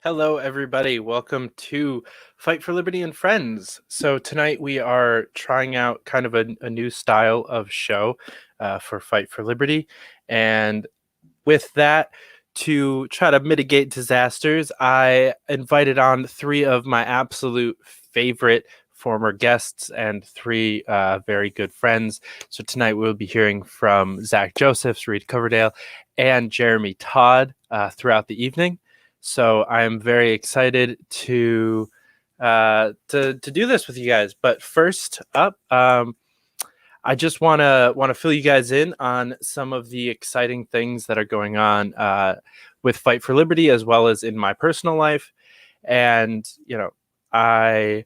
Hello, everybody. Welcome to Fight for Liberty and Friends. So, tonight we are trying out kind of a new style of show for Fight for Liberty. And with that, to try to mitigate disasters, I invited on three of my absolute favorite former guests and three very good friends. So, tonight we'll be hearing from Zach Josephs, Reed Coverdale, and Jeremy Todd throughout the evening. So I'm very excited to do this with you guys. But first up, I just want to fill you guys in on some of the exciting things that are going on with Fight for Liberty, as well as in my personal life. And I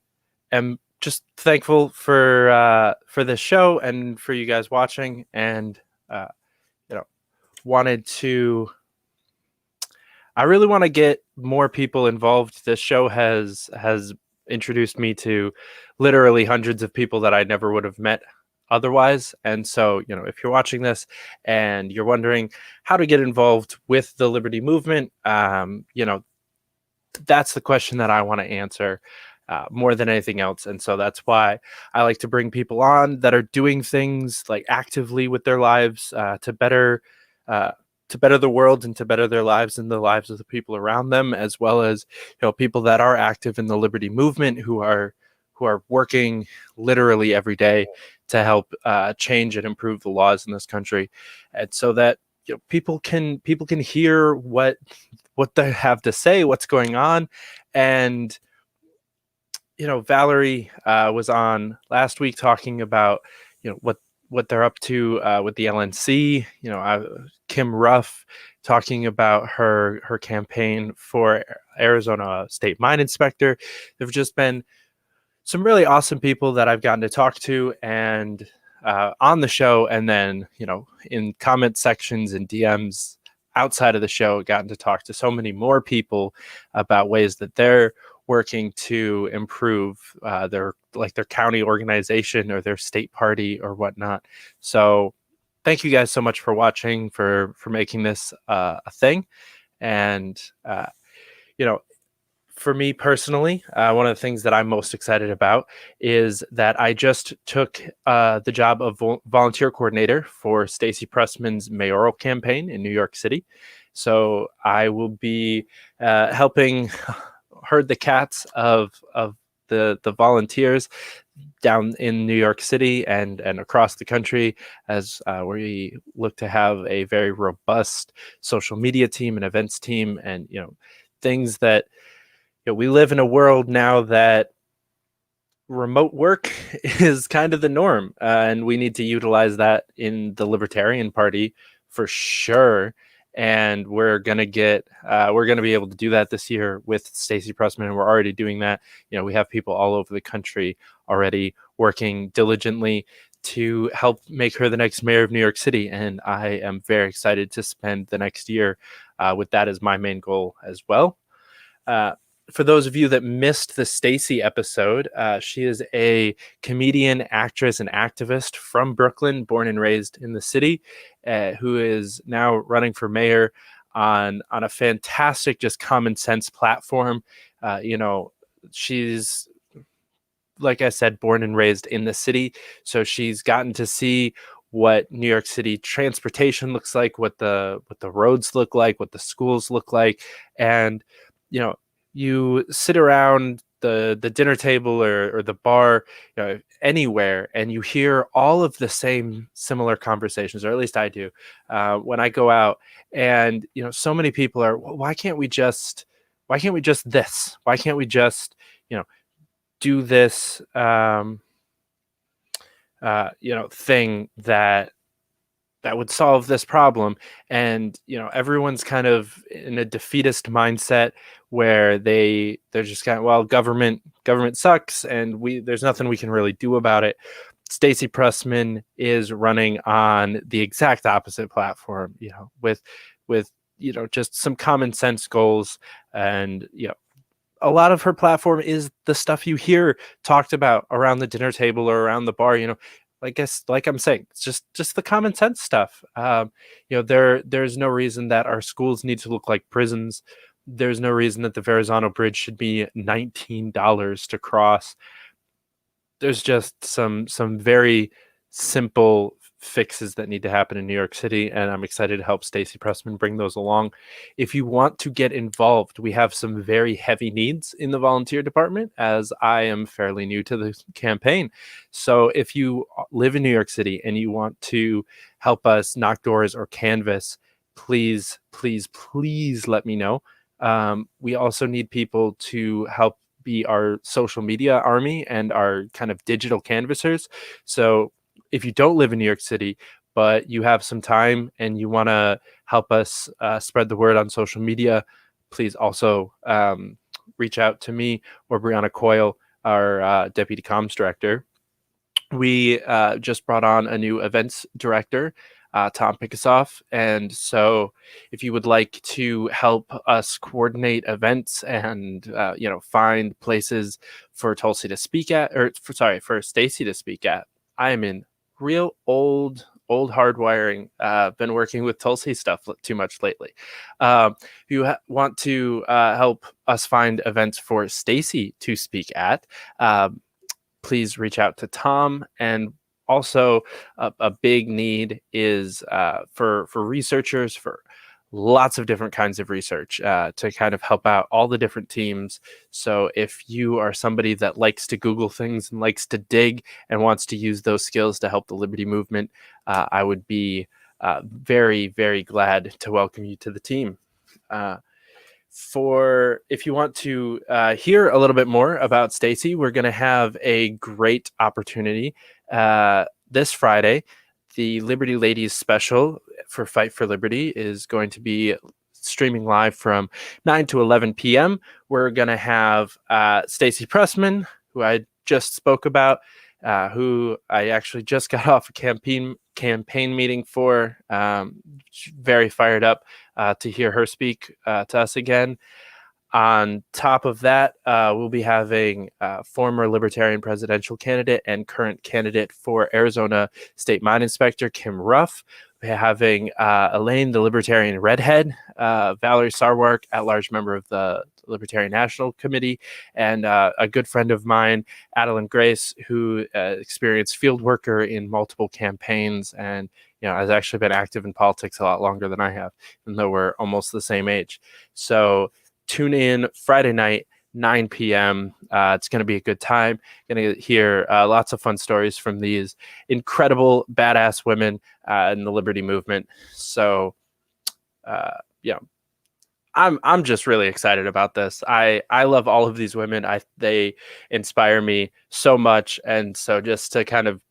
am just thankful for this show and for you guys watching. And wanted to. I really want to get more people involved. This show has introduced me to literally hundreds of people that I never would have met otherwise. And so, if you're watching this and you're wondering how to get involved with the Liberty movement, that's the question that I want to answer more than anything else. And so that's why I like to bring people on that are doing things like actively with their lives to better the world and to better their lives and the lives of the people around them, as well as people that are active in the liberty movement who are working literally every day to help change and improve the laws in this country, and so that people can hear what they have to say, what's going on. And Valerie was on last week talking about what they're up to with the LNC. Kim Ruff talking about her campaign for Arizona State Mine Inspector. There've just been some really awesome people that I've gotten to talk to and on the show, and then in comment sections and DMs outside of the show, gotten to talk to so many more people about ways that they're working to improve their county organization or their state party or whatnot. So thank you guys so much for watching, for making this a thing. And for me personally, one of the things that I'm most excited about is that I just took the job of volunteer coordinator for Stacey Pressman's mayoral campaign in New York City. So I will be helping herd the cats of the volunteers down in New York City and across the country, as we look to have a very robust social media team and events team, and things that we live in a world now that remote work is kind of the norm, and we need to utilize that in the Libertarian Party for sure. And we're gonna be able to do that this year with Stacey Pressman, and we're already doing that. We have people all over the country already working diligently to help make her the next mayor of New York City, and I am very excited to spend the next year with that as my main goal as well. For those of you that missed the Stacey episode, she is a comedian, actress, and activist from Brooklyn, born and raised in the city, who is now running for mayor on a fantastic, just common sense platform. She's, like I said, born and raised in the city, so she's gotten to see what New York City transportation looks like, what the roads look like, what the schools look like, and you sit around the dinner table or the bar, anywhere, and you hear all of the same similar conversations, or at least I do when I go out. And so many people are, well, why can't we just this? Why can't we just do this thing that would solve this problem? And everyone's kind of in a defeatist mindset where they're just kind of, well, government sucks, and there's nothing we can really do about it. Stacey Pressman is running on the exact opposite platform, with just some common sense goals. And a lot of her platform is the stuff you hear talked about around the dinner table or around the bar. Like I'm saying, it's just the common sense stuff. There's no reason that our schools need to look like prisons, There's no reason that the Verrazano Bridge should be $19 to cross. There's just some very simple fixes that need to happen in New York City, and I'm excited to help Stacey Pressman bring those along. If you want to get involved, we have some very heavy needs in the volunteer department, as I am fairly new to the campaign. So if you live in New York City and you want to help us knock doors or canvas, please, please, please let me know. We also need people to help be our social media army and our kind of digital canvassers. So if you don't live in New York City, but you have some time and you want to help us spread the word on social media, please also reach out to me or Brianna Coyle, our deputy comms director. We just brought on a new events director, Tom Pickasoff. And so if you would like to help us coordinate events and, find places for Tulsi to speak at, for Stacey to speak at, I am in real old hardwiring. Been working with Tulsi stuff too much lately. If you want to help us find events for Stacey to speak at, please reach out to Tom. And also, a big need is for researchers, for lots of different kinds of research to kind of help out all the different teams. So if you are somebody that likes to Google things and likes to dig and wants to use those skills to help the Liberty movement, I would be very, very glad to welcome you to the team. If you want to hear a little bit more about Stacey, we're going to have a great opportunity this Friday. The Liberty Ladies special for Fight for Liberty is going to be streaming live from 9 to 11 p.m. We're going to have Stacey Pressman, who I just spoke about, who I actually just got off a campaign meeting for. Very fired up to hear her speak to us again. On top of that, we'll be having former Libertarian presidential candidate and current candidate for Arizona State Mine Inspector Kim Ruff. We're having Elaine, the Libertarian redhead, Valerie Sarwark, at-large member of the Libertarian National Committee, and a good friend of mine, Adeline Grace, who experienced field worker in multiple campaigns and has actually been active in politics a lot longer than I have, even though we're almost the same age. So tune in Friday night, 9 p.m. It's going to be a good time. Going to hear lots of fun stories from these incredible, badass women in the Liberty movement. So, I'm just really excited about this. I love all of these women. They inspire me so much, and so just to kind of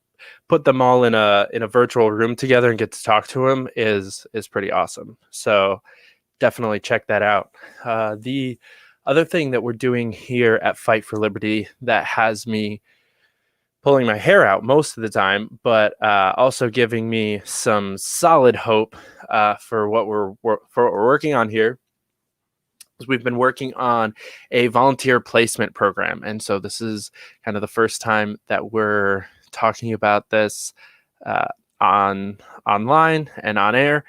put them all in a virtual room together and get to talk to them is pretty awesome. So definitely check that out. The other thing that we're doing here at Fight for Liberty that has me pulling my hair out most of the time, but also giving me some solid hope for what we're working on here, is we've been working on a volunteer placement program. And so this is kind of the first time that we're talking about this online and on air.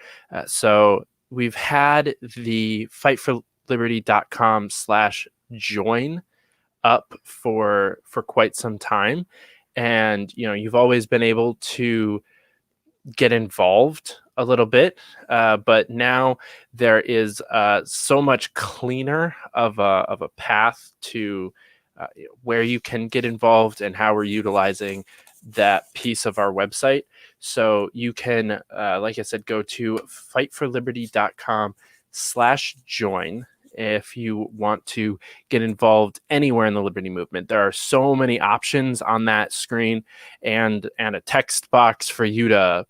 So we've had the fightforliberty.com/join up for quite some time. And, you've always been able to get involved a little bit, but now there is so much cleaner of a path to where you can get involved and how we're utilizing that piece of our website. So you can, like I said, go to fightforliberty.com/join if you want to get involved anywhere in the Liberty movement. There are so many options on that screen and a text box for you to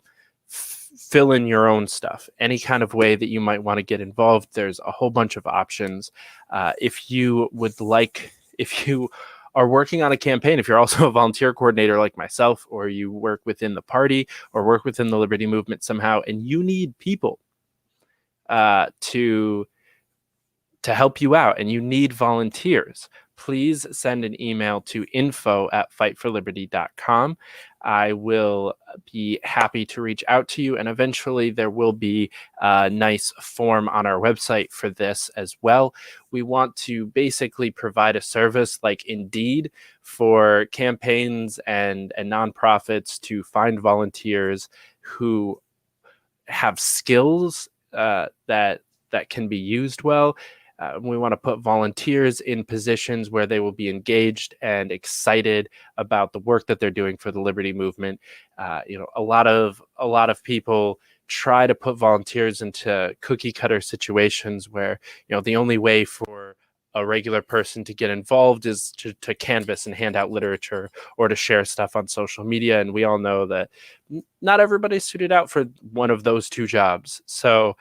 fill in your own stuff. Any kind of way that you might want to get involved, there's a whole bunch of options. If you are working on a campaign, if you're also a volunteer coordinator like myself, or you work within the party or work within the Liberty movement somehow, and you need people to to help you out and you need volunteers, please send an email to info@fightforliberty.com. I will be happy to reach out to you, and eventually there will be a nice form on our website for this as well. We want to basically provide a service like Indeed for campaigns and nonprofits to find volunteers who have skills that can be used well. We want to put volunteers in positions where they will be engaged and excited about the work that they're doing for the liberty movement. A lot of people try to put volunteers into cookie cutter situations where the only way for a regular person to get involved is to canvass and hand out literature or to share stuff on social media. And we all know that not everybody's suited out for one of those two jobs. So,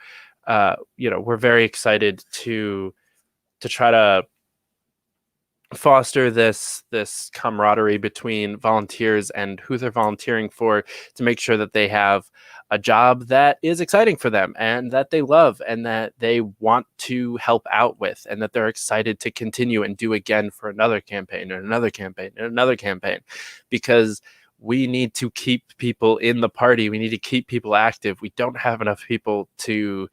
we're very excited to try to foster this camaraderie between volunteers and who they're volunteering for, to make sure that they have a job that is exciting for them and that they love and that they want to help out with, and that they're excited to continue and do again for another campaign and another campaign and another campaign, because we need to keep people in the party. We need to keep people active. We don't have enough people to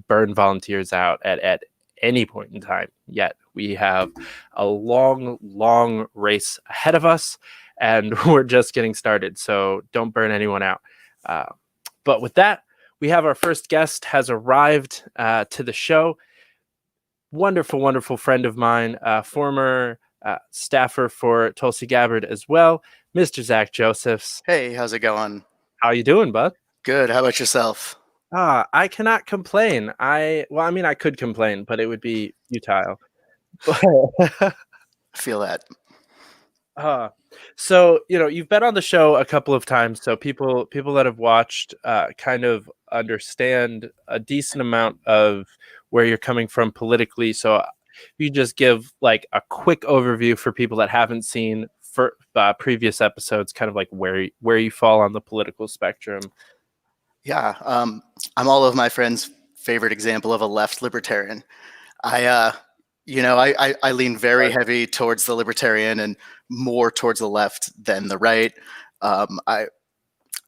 burn volunteers out at any point in time yet. We have a long race ahead of us, and we're just getting started. So don't burn anyone out. But with that, we have our first guest has arrived to the show. Wonderful friend of mine, former staffer for Tulsi Gabbard as well, Mr. Zach Josephs. Hey, how's it going? How you doing, bud? Good. How about yourself? I cannot complain. I could complain, but it would be futile. I feel that. So you've been on the show a couple of times, so people that have watched kind of understand a decent amount of where you're coming from politically. So if you just give like a quick overview for people that haven't seen for previous episodes, kind of like where you fall on the political spectrum. Yeah, I'm all of my friends' favorite example of a left libertarian. I lean very heavy towards the libertarian and more towards the left than the right. I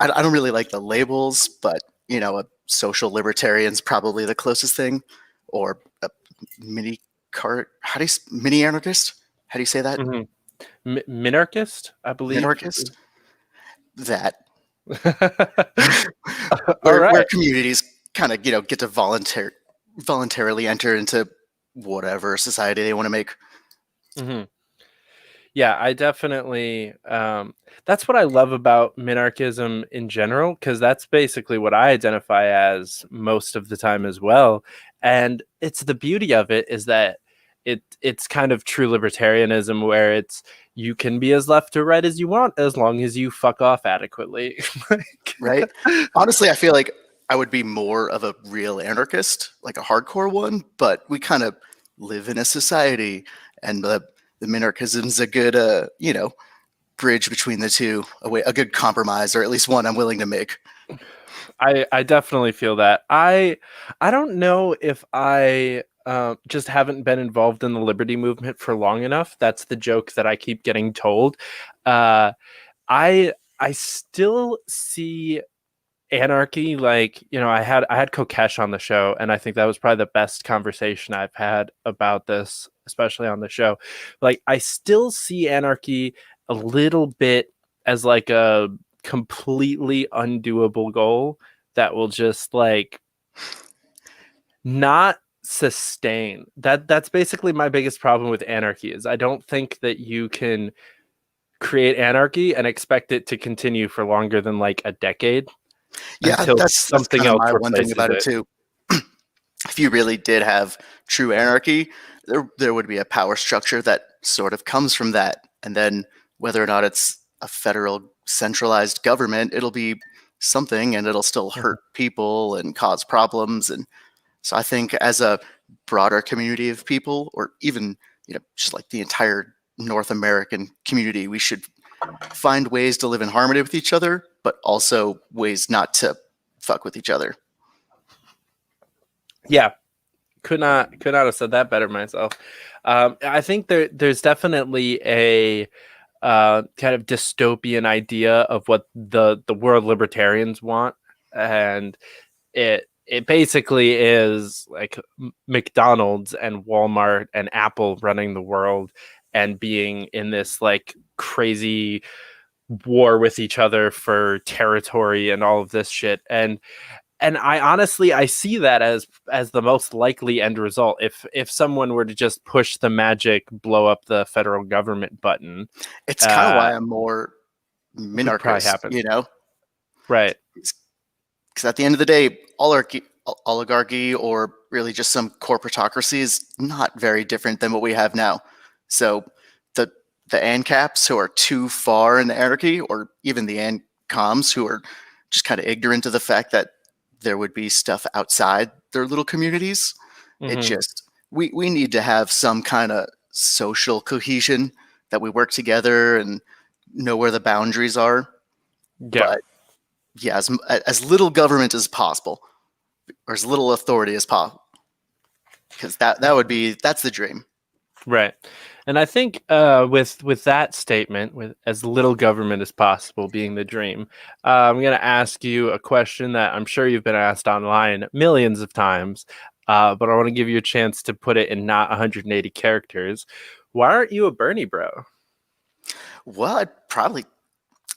don't really like the labels, but a social libertarian's probably the closest thing, or a mini anarchist? How do you say that? Mm-hmm. Minarchist, I believe. Minarchist? That. Where communities kind of get to voluntarily enter into whatever society they want to make. Mm-hmm. Yeah, I definitely that's what I love about minarchism in general, because that's basically what I identify as most of the time as well. And it's the beauty of it is that it's kind of true libertarianism, where you can be as left or right as you want as long as you fuck off adequately. Right? Honestly, I feel like I would be more of a real anarchist, like a hardcore one, but we kind of live in a society, and the minarchism is a good bridge between the two, a good compromise, or at least one I'm willing to make. I definitely feel that. I don't know if I just haven't been involved in the liberty movement for long enough. That's the joke that I keep getting told. I still see anarchy, like I had Kokesh on the show, and I think that was probably the best conversation I've had about this, especially on the show. Like, I still see anarchy a little bit as like a completely undoable goal that will just like not sustain. That's basically my biggest problem with anarchy, is I don't think that you can create anarchy and expect it to continue for longer than like a decade. Yeah, Until that's something kind of else my one thing replaces about it too. If you really did have true anarchy, there would be a power structure that sort of comes from that. And then whether or not it's a federal centralized government, it'll be something, and it'll still hurt people and cause problems. And so I think as a broader community of people, or even just like the entire North American community, we should find ways to live in harmony with each other, but also ways not to fuck with each other. Yeah, Could not have said that better myself. I think there's definitely a kind of dystopian idea of what the world libertarians want, and it basically is like McDonald's and Walmart and Apple running the world and being in this like crazy war with each other for territory and all of this shit. And I honestly I see that as the most likely end result. If someone were to just push the magic blow up the federal government button, It's kind of uh why I'm more would probably minarchist, happen. you know, Right. because at the end of the day, oligarchy or really just some corporatocracy is not very different than what we have now. So the the ANCAPs who are too far in the anarchy, or even the ANCOMs who are just kind of ignorant of the fact that there would be stuff outside their little communities. It Hmm. just we need to have some kind of social cohesion that we work together and know where the boundaries are. Yeah. But yeah, as little government as possible, or as little authority as possible, because that's the dream. Right. And I think with that statement, with as little government as possible being the dream, I'm going to ask you a question that I'm sure you've been asked online millions of times, but I want to give you a chance to put it in not 180 characters. Why aren't you a Bernie bro? Well,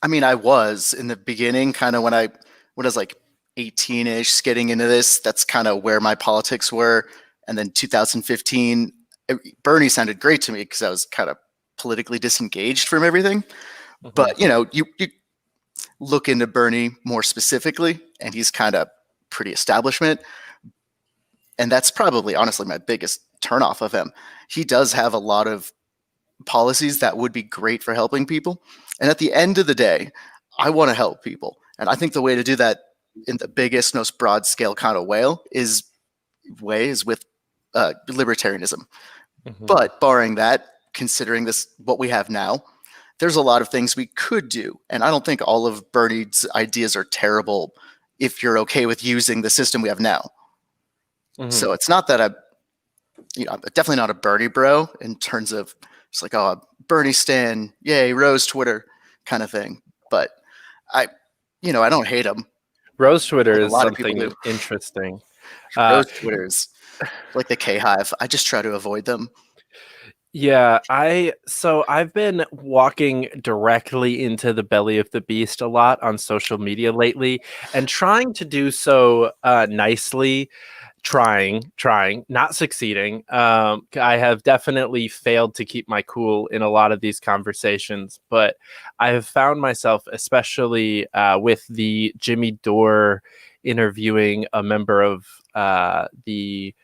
I mean, I was in the beginning, kind of when I was like 18-ish, getting into this. That's kind of where my politics were. And then 2015, Bernie sounded great to me because I was kind of politically disengaged from everything. Hmm. But you look into Bernie more specifically, and he's kind of pretty establishment, and that's probably honestly my biggest turnoff of him. He does have a lot of policies that would be great for helping people, and at the end of the day, I want to help people, and I think the way to do that in the biggest, most broad scale kind of way is with libertarianism. Hmm. But barring that, considering this what we have now, there's a lot of things we could do, and I don't think all of Bernie's ideas are terrible if you're okay with using the system we have now. Hmm. So it's not that I'm definitely not a Bernie bro in terms of it's like, oh, Bernie Stan, yay, Rose Twitter kind of thing. But I, I don't hate him Rose Twitter like a is lot of people do. something interesting. Uh, Rose Twitter is like the K Hive. I just try to avoid them. Yeah, I've been walking directly into the belly of the beast a lot on social media lately and trying to do so nicely, trying, not succeeding. I have definitely failed to keep my cool in a lot of these conversations, but I have found myself, especially with the Jimmy Dore interviewing a member of the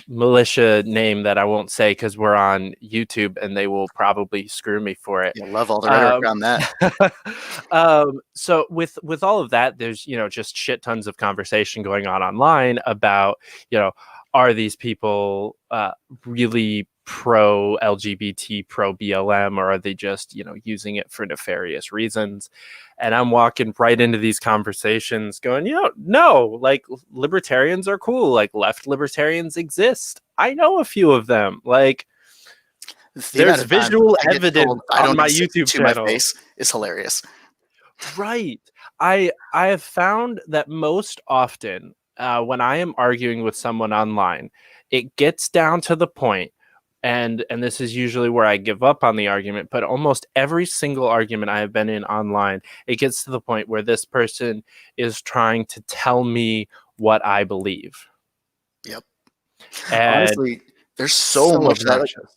militia name that I won't say because we're on YouTube and they will probably screw me for it. You love all the rhetoric Um, around that. so with all of that, there's just shit tons of conversation going on online about are these people really pro LGBT, pro BLM, or are they just using it for nefarious reasons? And I'm walking right into these conversations going, no, like libertarians are cool. Like left libertarians exist. I know a few of them. Like The amount there's of times visual I get evidence told I on don't my exist YouTube to my channel. face is hilarious. Right. I have found that most often when I am arguing with someone online, it gets down to the point, and this is usually where I give up on the argument, but almost every single argument I have been in online, it gets to the point where this person is trying to tell me what I believe. Yep. And Honestly, there's so so much of that. Like, obnoxious.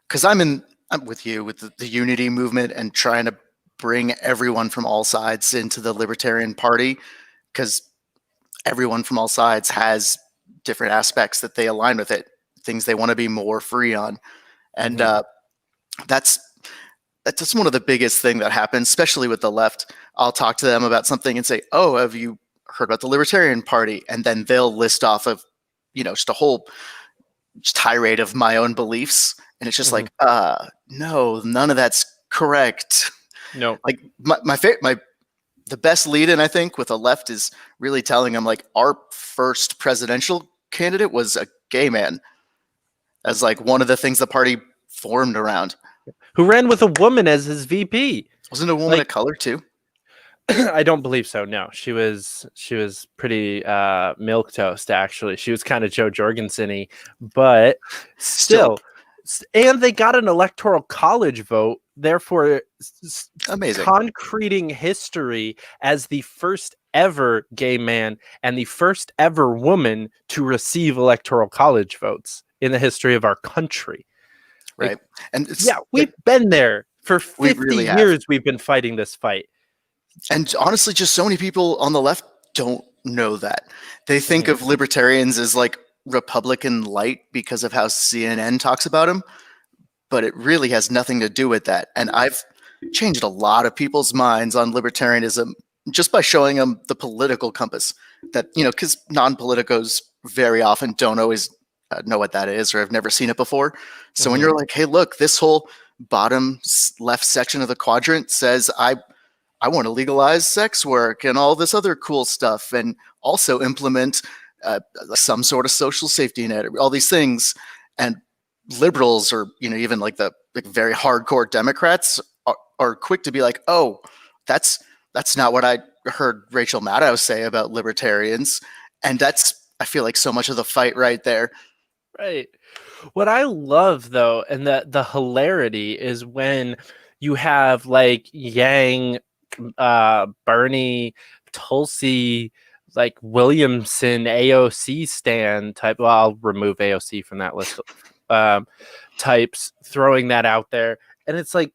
because I'm with you with the unity movement and trying to bring everyone from all sides into the Libertarian Party, because everyone from all sides has different aspects that they align with it, things they want to be more free on, and Hmm. that's that's just one of the biggest thing that happens, especially with the left. I'll talk to them about something and say, "Oh, have you heard about the Libertarian Party?" And then they'll list off of just a whole tirade of my own beliefs, and it's just Hmm. like, no, none of that's correct. No. Like my the best lead in I think with the left is really telling them like our first presidential candidate was a gay man as like one of the things the party formed around. Who ran with a woman as his VP. Wasn't a woman Like, of color too? I don't believe so. No, she was pretty milk toast actually. She was kind of Joe Jorgensen-y, but Still still, and they got an electoral college vote, therefore amazing. concreting history as the first ever gay man and the first ever woman to receive electoral college votes in the history of our country. Right. Like, And it's yeah, we've been there for we 50 really have. years. We've been fighting this fight. And honestly, just so many people on the left don't know that. They think Mhm. of libertarians as like Republican light because of how CNN talks about them, but it really has nothing to do with that. And I've changed a lot of people's minds on libertarianism just by showing them the political compass that, because non politicos very often don't always know what that is or have never seen it before. So when Mhm. you're like, hey, look, this whole bottom left section of the quadrant says, I want to legalize sex work and all this other cool stuff and also implement some sort of social safety net, all these things. And liberals or, even like the like very hardcore Democrats are quick to be like, oh, that's not what I heard Rachel Maddow say about libertarians. And that's, I feel like, so much of the fight right there. Right. What I love though, and the hilarity is when you have like Yang, Bernie, Tulsi, like Williamson, AOC stand type. Well, I'll remove AOC from that list. Um, Types throwing that out there, and it's like,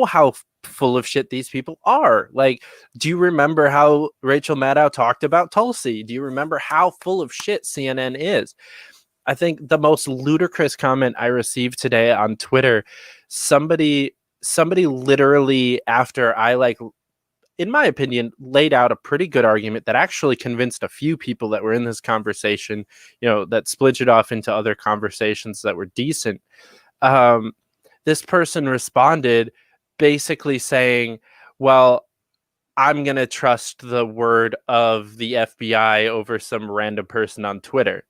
how full of shit these people are. Like, do you remember how Rachel Maddow talked about Tulsi? Do you remember how full of shit CNN is? I think the most ludicrous comment I received today on Twitter, somebody literally, after I, like, in my opinion, laid out a pretty good argument that actually convinced a few people that were in this conversation, that splintered off into other conversations that were decent. Um, this person responded basically saying, well, I'm going to trust the word of the FBI over some random person on Twitter.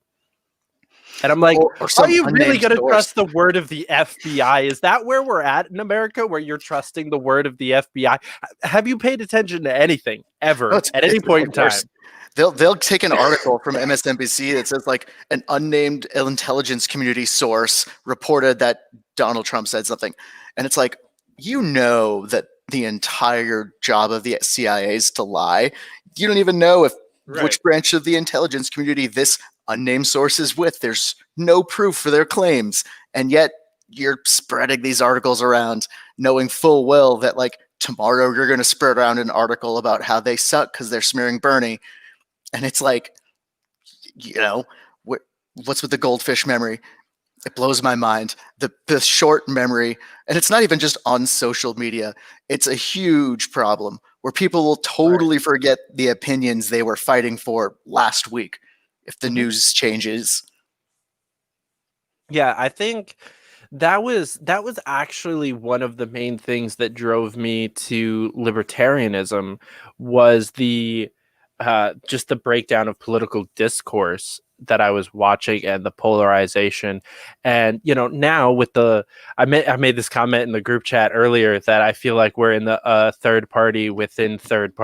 And I'm like, Or are some you really unnamed going to source. trust the word of the FBI? Is that where we're at in America, where you're trusting the word of the FBI? Have you paid attention to anything No, ever it's, at any it's point in worse. time? They'll take an article from MSNBC that says like an unnamed intelligence community source reported that Donald Trump said something, and it's like, that the entire job of the CIA is to lie. You don't even know if Right. which branch of the intelligence community this unnamed source is with. There's no proof for their claims, and yet you're spreading these articles around, knowing full well that like tomorrow you're going to spread around an article about how they suck because they're smearing Bernie. And it's like, what's with the goldfish memory? It blows my mind. The short memory, and it's not even just on social media. It's a huge problem where people will Right. totally forget the opinions they were fighting for last week if the Mhm. news changes. Yeah, I think that was actually one of the main things that drove me to libertarianism was the just the breakdown of political discourse that I was watching and the polarization. And now with I made this comment in the group chat earlier that I feel like we're in the third party within a third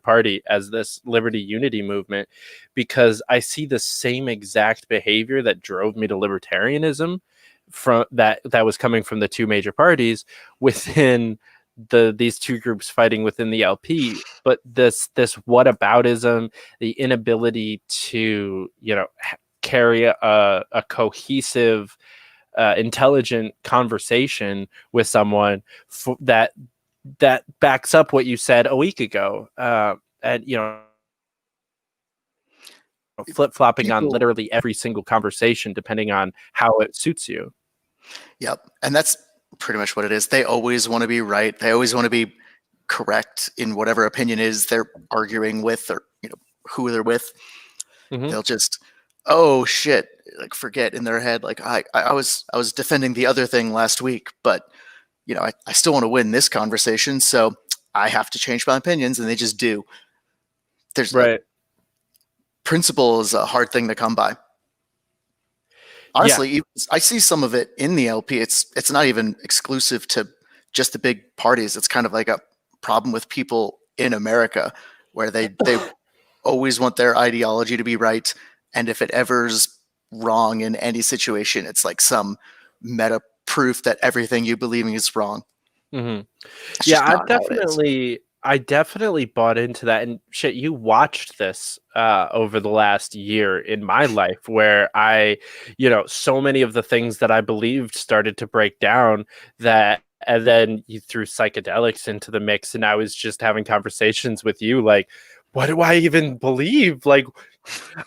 party as this liberty unity movement, because I see the same exact behavior that drove me to libertarianism from that was coming from the two major parties within these two groups fighting within the LP. But this whataboutism, the inability to carry a cohesive, intelligent conversation with someone that backs up what you said a week ago, and flip flopping on People, literally every single conversation depending on how it suits you. yep. And that's pretty much what it is. They always want to be right. They always want to be correct in whatever opinion is they're arguing with or, who they're with. Mm-hmm. They'll just, oh shit, like forget in their head, like I was defending the other thing last week, but I still want to win this conversation, so I have to change my opinions, and they just do. There's a Right. principle is a hard thing to come by. Yeah. honestly, I see some of it in the LP. It's not even exclusive to just the big parties. It's kind of like a problem with people in America where they always want their ideology to be right, and if it ever's wrong in any situation, it's like some meta proof that everything you believe in is wrong. Hmm. It's Yeah, just not how it is. I definitely bought into that. And shit, you watched this over the last year in my life where so many of the things that I believed started to break down, that and then you threw psychedelics into the mix, and I was just having conversations with you like, what do I even believe? Like,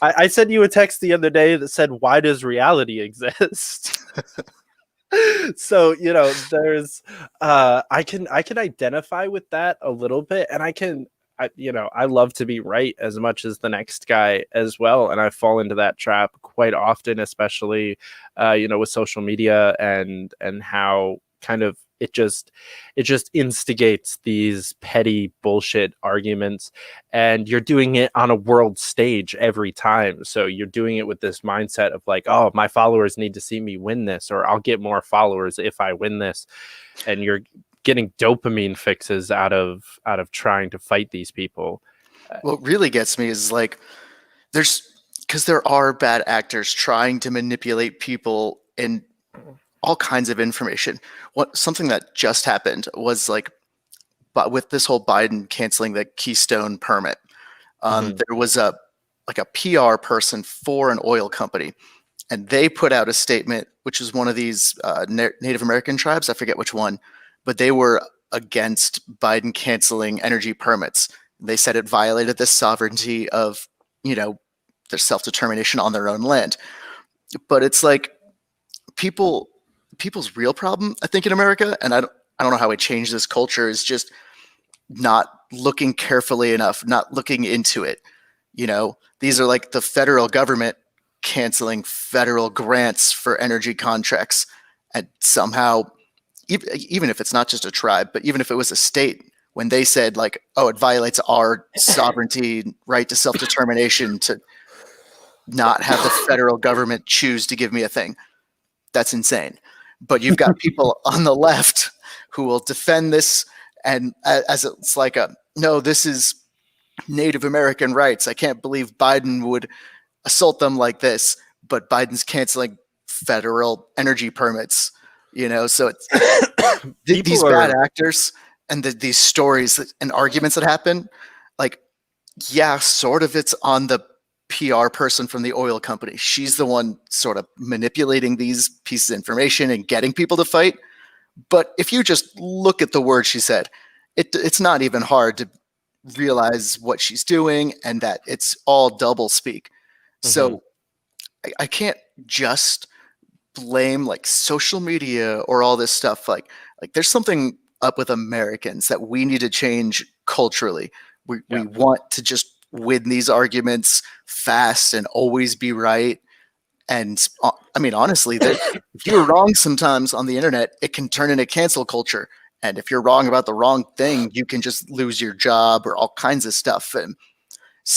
I sent you a text the other day that said, why does reality exist? So there's I can identify with that a little bit, and I love to be right as much as the next guy as well, and I fall into that trap quite often, especially with social media and how kind of it just instigates these petty bullshit arguments, and you're doing it on a world stage every time. So you're doing it with this mindset of like, oh, my followers need to see me win this, or I'll get more followers if I win this. And you're getting dopamine fixes out of trying to fight these people. Uh, What really gets me is like there's because there are bad actors trying to manipulate people in all kinds of information. What something that just happened was like, but with this whole Biden canceling the Keystone permit, mhm, there was a like a PR person for an oil company, and they put out a statement, which was one of these Native American tribes. I forget which one, but they were against Biden canceling energy permits. They said it violated the sovereignty of you know their self determination on their own land. But it's like people people's real problem, I think, in America, and I don't know how we change this culture, is just not looking carefully enough, not looking into it. These are like the federal government canceling federal grants for energy contracts, and somehow, even if it's not just a tribe, but even if it was a state, when they said like, "Oh, it violates our sovereignty, right to self determination, to not have the federal government choose to give me a thing," that's insane. But you've got people on the left who will defend this, and as it's like a no, this is Native American rights. I can't believe Biden would assault them like this, but Biden's canceling federal energy permits. So it's these People bad are actors and these stories and arguments that happen. Like, yeah, sort of, it's on the PR person from the oil company. She's the one sort of manipulating these pieces of information and getting people to fight. But if you just look at the words she said, it's not even hard to realize what she's doing and that it's all double speak. mhm, So I can't just blame like social media or all this stuff. Like there's something up with Americans that we need to change culturally. We yeah. want to just win these arguments fast and always be right. And I mean, honestly, that if you're wrong sometimes on the internet, it can turn into cancel culture. And if you're wrong about the wrong thing, you can just lose your job or all kinds of stuff. And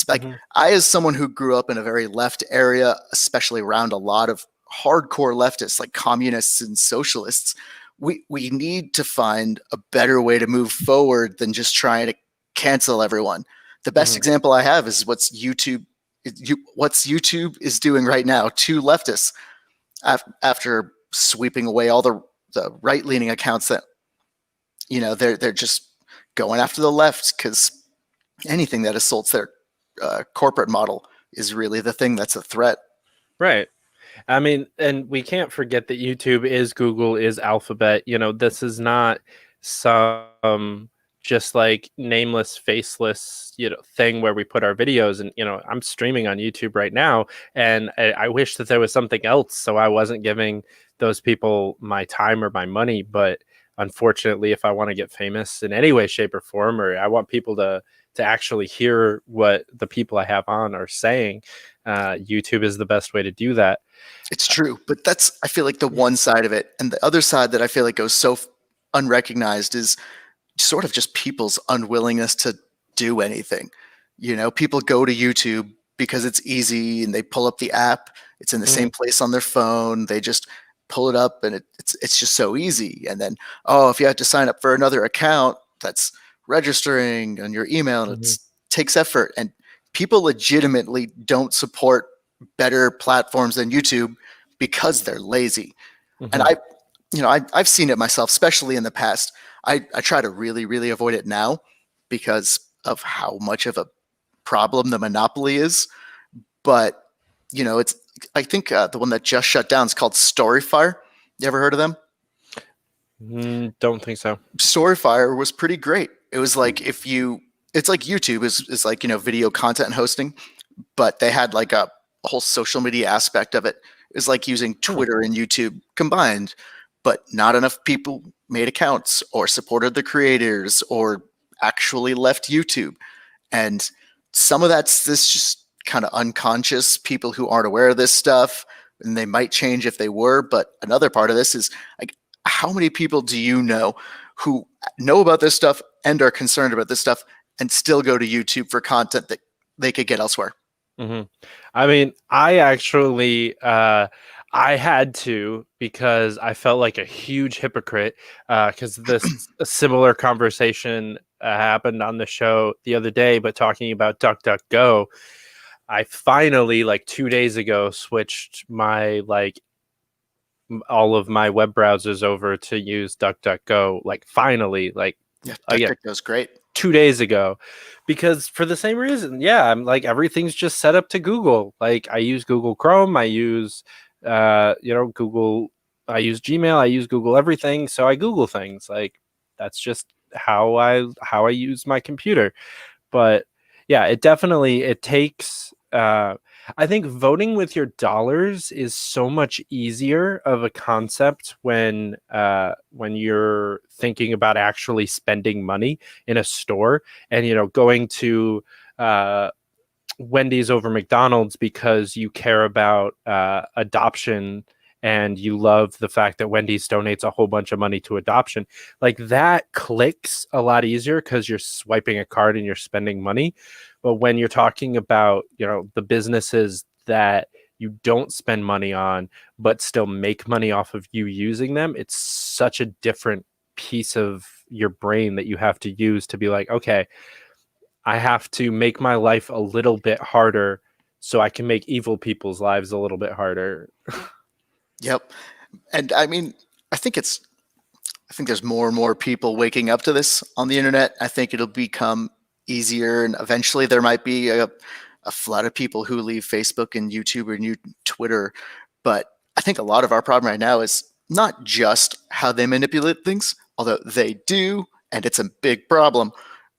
like, Mhm, I, as someone who grew up in a very left area, especially around a lot of hardcore leftists like communists and socialists, we need to find a better way to move forward than just trying to cancel everyone. The best mhm. example I have is what's YouTube is doing right now to leftists after sweeping away all the right leaning accounts that they're just going after the left, because anything that assaults their corporate model is really the thing that's a threat. Right. I mean, and we can't forget that YouTube is Google, is Alphabet. This is not some just like nameless, faceless, thing where we put our videos. And I'm streaming on YouTube right now, and I wish that there was something else, so I wasn't giving those people my time or my money. But unfortunately, if I want to get famous in any way, shape, or form, or I want people to actually hear what the people I have on are saying, YouTube is the best way to do that. It's true, but that's, I feel like, the one side of it, and the other side that I feel like goes so unrecognized is sort of just people's unwillingness to do anything. People go to YouTube because it's easy and they pull up the app It's in the Mhm. same place on their phone. They just pull it up, and it's just so easy. And then, oh, if you have to sign up for another account, that's registering on your email, and it Mhm. takes effort. And people legitimately don't support better platforms than YouTube because they're lazy. And Mhm. I've seen it myself, especially in the past. I try to really, really avoid it now because of how much of a problem the monopoly is. But it's I think the one that just shut down is called Storyfire. You ever heard of them? Don't think so. Storyfire was pretty great. It was like if you, it's like YouTube is like video content hosting, but they had like a whole social media aspect of it. It was like using Hmm. Twitter and YouTube combined, but not enough people made accounts or supported the creators or actually left YouTube. And some of that's this just kind of unconscious people who aren't aware of this stuff, and they might change if they were. But another part of this is like, how many people do you know who know about this stuff and are concerned about this stuff and still go to YouTube for content that they could get elsewhere? Hmm. I mean, I actually I had to because I felt like a huge hypocrite because this a similar conversation happened on the show the other day, but talking about DuckDuckGo. I finally, like 2 days ago, switched my all of my web browsers over to use DuckDuckGo. Like finally, like Yeah, again, DuckDuckGo's great. 2 days ago, because for the same reason. Yeah, I'm like everything's just set up to Google. Like I use Google Chrome, I use Google, I use Gmail, I use Google everything, so I Google things. Like that's just how I use my computer. But yeah, it definitely it takes I think voting with your dollars is so much easier of a concept when you're thinking about actually spending money in a store, and going to uh Wendy's over McDonald's because you care about adoption, and you love the fact that Wendy's donates a whole bunch of money to adoption. Like that clicks a lot easier because you're swiping a card and you're spending money. But when you're talking about, the businesses that you don't spend money on, but still make money off of you using them, it's such a different piece of your brain that you have to use to be like, okay, I have to make my life a little bit harder so I can make evil people's lives a little bit harder. Yep. And I mean, I think it's I think there's more and more people waking up to this on the internet. I think it'll become easier, and eventually there might be a flood of people who leave Facebook and YouTube and Twitter. But I think a lot of our problem right now is not just how they manipulate things, although they do, and it's a big problem.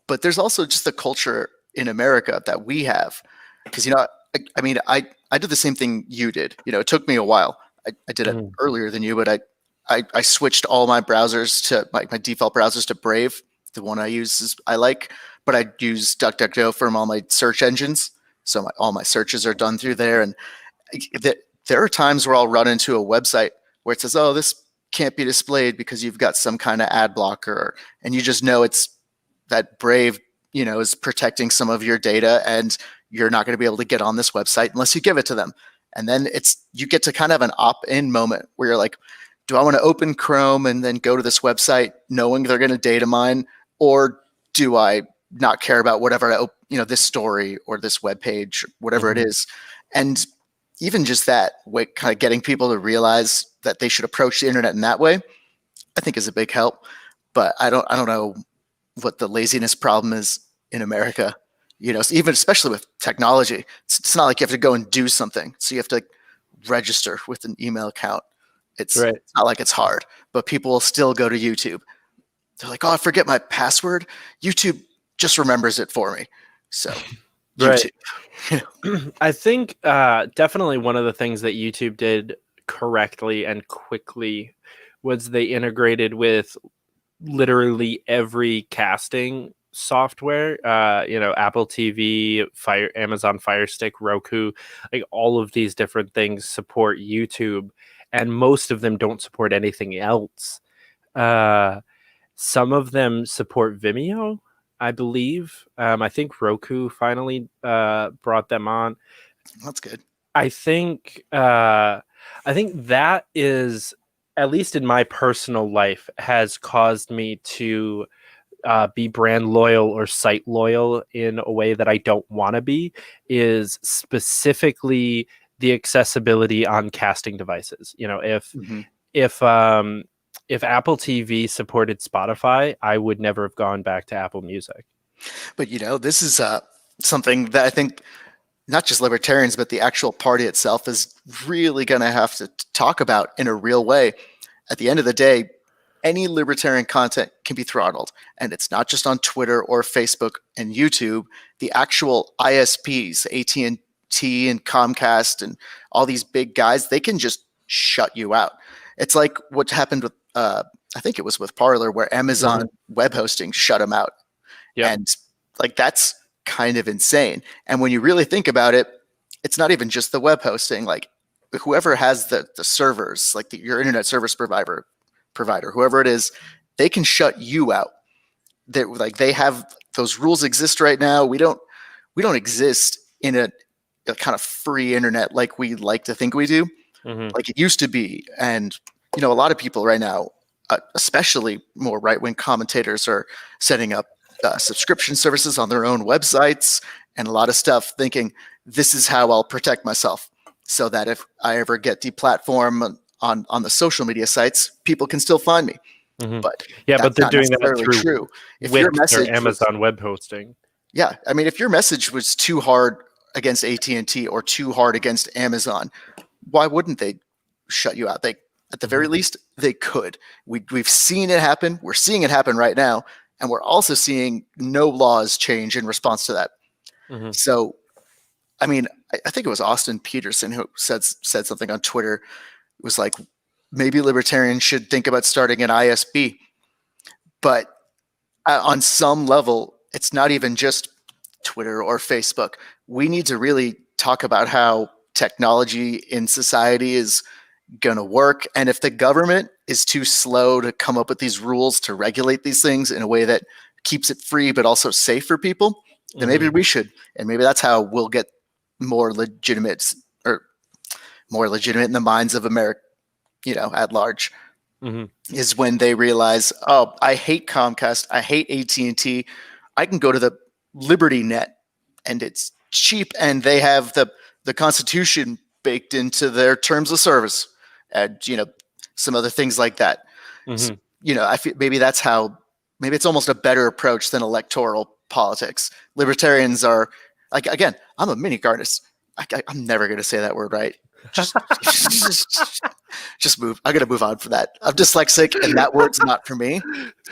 But there's also just the culture in America that we have, because I mean, I did the same thing you did. It took me a while. I did it Mhm. earlier than you, but I switched all my browsers to my default browsers to Brave. The one I use is I like, but I use DuckDuckGo for all my search engines. So all my searches are done through there. And there are times where I'll run into a website where it says, "Oh, this can't be displayed because you've got some kind of ad blocker," and you just know it's that Brave, is protecting some of your data, and you're not going to be able to get on this website unless you give it to them. And then you get to kind of an opt-in moment where you're like, do I want to open Chrome and then go to this website knowing they're going to data mine, or do I not care about whatever this story or this web page, whatever it Mhm. is? And even just that, kind of getting people to realize that they should approach the internet in that way, I think is a big help. But I don't know what the laziness problem is in America. Even especially with technology, it's not like you have to go and do something. So you have to register with an email account. Right. It's not like it's hard, but people will still go to YouTube. They're like, "Oh, I forget my password." YouTube just remembers it for me. So Right. YouTube. You I think definitely one of the things that YouTube did correctly and quickly was they integrated with literally every casting software. Apple TV, Amazon Fire Stick, Roku, like all of these different things support YouTube, and most of them don't support anything else. uh some of them support Vimeo, I believe. I think Roku finally brought them on. That's good. I think I think that is, at least in my personal life, has caused me to be brand loyal or site loyal in a way that I don't want to be, is specifically the accessibility on casting devices. You know, Hmm. if um if Apple TV supported Spotify, I would never have gone back to Apple Music. But this is something that I think not just libertarians, but the actual party itself is really going to have to talk about in a real way. At the end of the day, any libertarian content can be throttled. And it's not just on Twitter or Facebook and YouTube. The actual ISPs, AT&T and Comcast and all these big guys, they can just shut you out. It's like what happened with, I think it was with Parler, where Amazon Mhm. web hosting shut them out. Yep. And like that's kind of insane. And when you really think about it, it's not even just the web hosting. Like whoever has the servers, like your internet service provider, whoever it is, they can shut you out. They have those rules exist right now. We don't exist in a kind of free internet like we like to think we do, Hmm. like it used to be. And a lot of people right now, especially more right wing commentators, are setting up subscription services on their own websites and a lot of stuff, thinking this is how I'll protect myself, so that if I ever get deplatformed on the social media sites, people can still find me. Hmm. But Yeah, but that's they're not doing that necessarily through true. If your Wix or message was, Amazon web hosting. yeah, I mean, if your message was too hard against AT&T or too hard against Amazon, why wouldn't they shut you out? They, at the very Hmm. least, they could. We've seen it happen. We're seeing it happen right now, and we're also seeing no laws change in response to that. Hmm. So, I mean, I think it was Austin Peterson who said something on Twitter. It was like maybe libertarians should think about starting an ISP, but on some level, it's not even just Twitter or Facebook. We need to really talk about how technology in society is going to work. And if the government is too slow to come up with these rules to regulate these things in a way that keeps it free but also safe for people, then maybe Hmm. we should. And maybe that's how we'll get more legitimate or more legitimate in the minds of America, at large, Hmm. is when they realize, oh, I hate Comcast, I hate AT&T. I can go to the Liberty Net and it's cheap and they have the Constitution baked into their terms of service and some other things like that. Hmm. I feel maybe that's how, maybe it's almost a better approach than electoral politics. Libertarians are like, again, I'm a mini garnist. I'm never going to say that word right. Just, just move. I'm gonna move on from that. I'm dyslexic, and that word's not for me.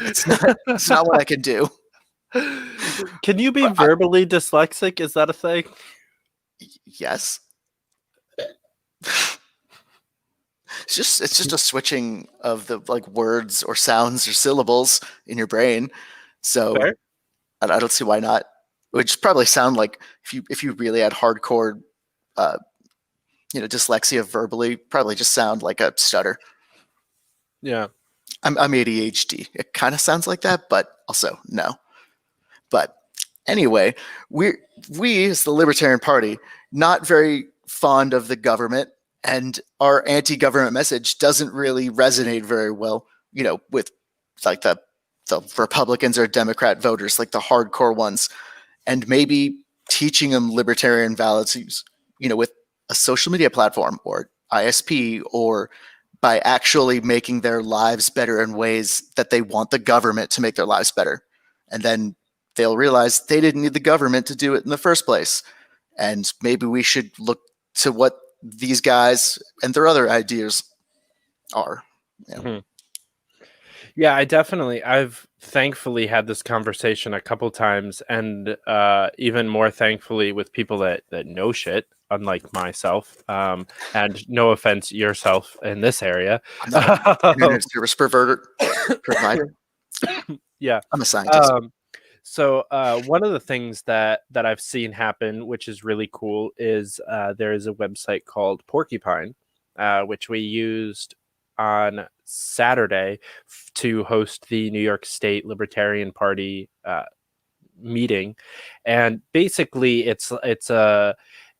It's not. It's not what I can do. Can you be But verbally dyslexic? Is that a thing? yes, it's just a switching of the like words or sounds or syllables in your brain. So Fair. I don't see why not. It would just probably sound like if you really had hardcore, uh, dyslexia verbally, probably just sound like a stutter. Yeah. I'm ADHD. It kind of sounds like that, but also no. But anyway, we as the Libertarian Party, not very fond of the government, and our anti-government message doesn't really resonate very well, with like the Republicans or Democrat voters, like the hardcore ones, and maybe teaching them libertarian values, with a social media platform or ISP, or by actually making their lives better in ways that they want the government to make their lives better. And then they'll realize they didn't need the government to do it in the first place. And maybe we should look to what these guys and their other ideas are. Yeah. Mhm. Yeah, I've thankfully had this conversation a couple times, and even more thankfully with people that know shit, unlike myself. And no offense yourself in this area. I'm not an internet service provider. Yeah. I'm a scientist. Um, one of the things that I've seen happen, which is really cool, is there is a website called Porcupine, which we used on Saturday to host the New York State Libertarian Party meeting, and basically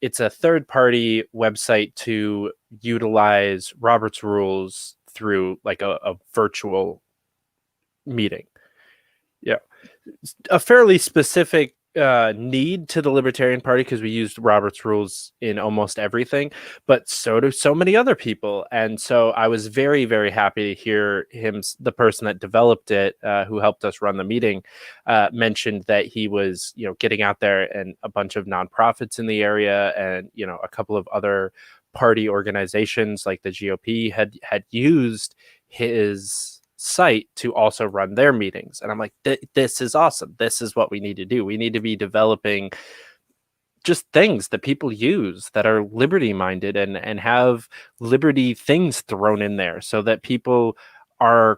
it's a third party website to utilize Robert's rules through like a virtual meeting. Yeah, a fairly specific need to the Libertarian Party because we used Robert's rules in almost everything, but so do so many other people. And so I was very, very happy to hear him, the person that developed it, who helped us run the meeting, mentioned that he was, getting out there and a bunch of nonprofits in the area and, a couple of other party organizations like the GOP had used his site to also run their meetings. And I'm like, this is awesome. This is what we need to do. We need to be developing just things that people use that are liberty minded and have liberty things thrown in there so that people are,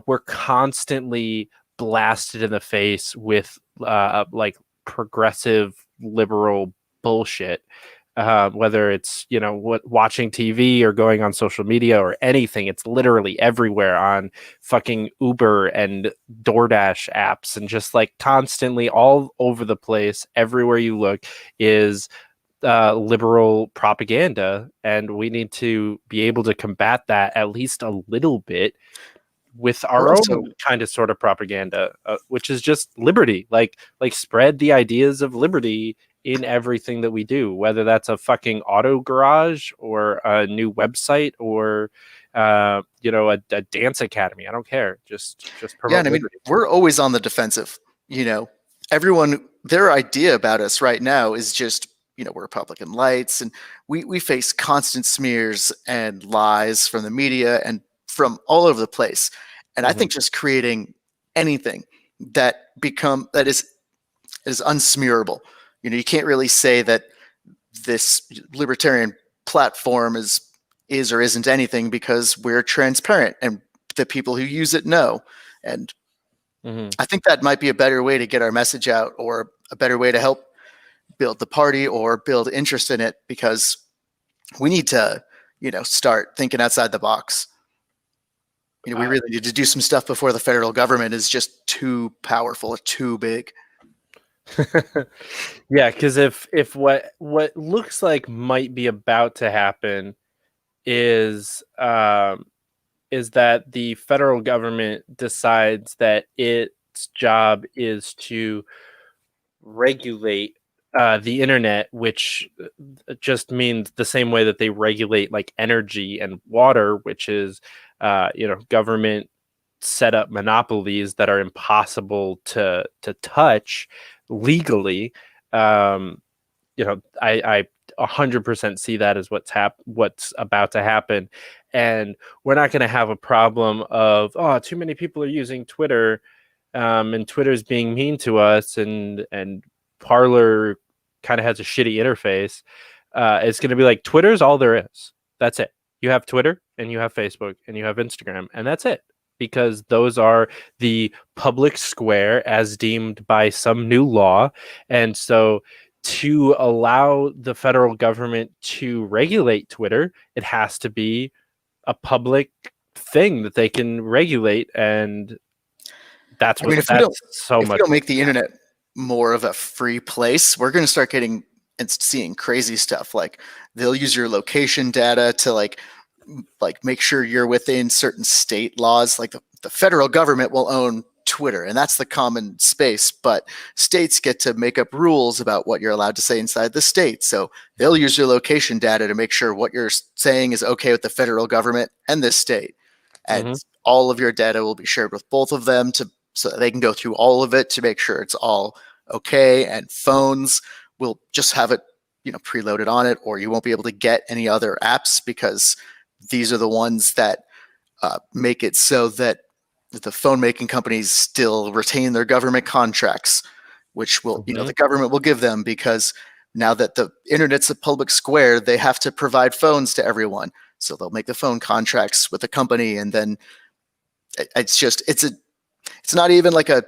we're constantly blasted in the face with like progressive liberal bullshit, whether it's watching TV or going on social media or anything. It's literally everywhere on fucking Uber and DoorDash apps, and just like constantly all over the place. Everywhere you look is liberal propaganda, and we need to be able to combat that at least a little bit with We're our also own kind of sort of propaganda, which is just liberty, like spread the ideas of liberty in everything that we do, whether that's a fucking auto garage or a new website or a dance academy. I don't care. Just Yeah, promote and I mean, liberty. we're always on the defensive. Everyone, their idea about us right now is just, we're Republican lights, and we face constant smears and lies from the media and from all over the place. And I Mm-hmm. think just creating anything that is unsmearable. You can't really say that this libertarian platform is or isn't anything because we're transparent and the people who use it know. And Mm-hmm. I think that might be a better way to get our message out, or a better way to help build the party or build interest in it, because we need to, start thinking outside the box. We really need to do some stuff before the federal government is just too powerful or too big. Yeah, because if what looks like might be about to happen is that the federal government decides that its job is to regulate the internet, which just means the same way that they regulate like energy and water, which is government set up monopolies that are impossible to touch legally. I 100% see that as what's about to happen, and we're not going to have a problem of too many people are using Twitter, and Twitter's being mean to us, and Parler kind of has a shitty interface. It's going to be like Twitter's all there is. That's it. You have Twitter and you have Facebook and you have Instagram, and that's it, because those are the public square as deemed by some new law. And so to allow the federal government to regulate Twitter, it has to be a public thing that they can regulate. And I mean, that's so if we much. don't make the internet more of a free place, we're going to start getting and seeing crazy stuff. Like, they'll use your location data to like make sure you're within certain state laws. Like, the federal government will own Twitter, and that's the common space, but states get to make up rules about what you're allowed to say inside the state. So they'll use your location data to make sure what you're saying is okay with the federal government and this state. And Mm-hmm. all of your data will be shared with both of them so that they can go through all of it to make sure it's all okay. And phones will just have it, preloaded on it, or you won't be able to get any other apps, because these are the ones that make it so that the phone making companies still retain their government contracts, which will, Mm-hmm. the government will give them, because now that the internet's a public square, they have to provide phones to everyone. So they'll make the phone contracts with the company, and then it's not even like a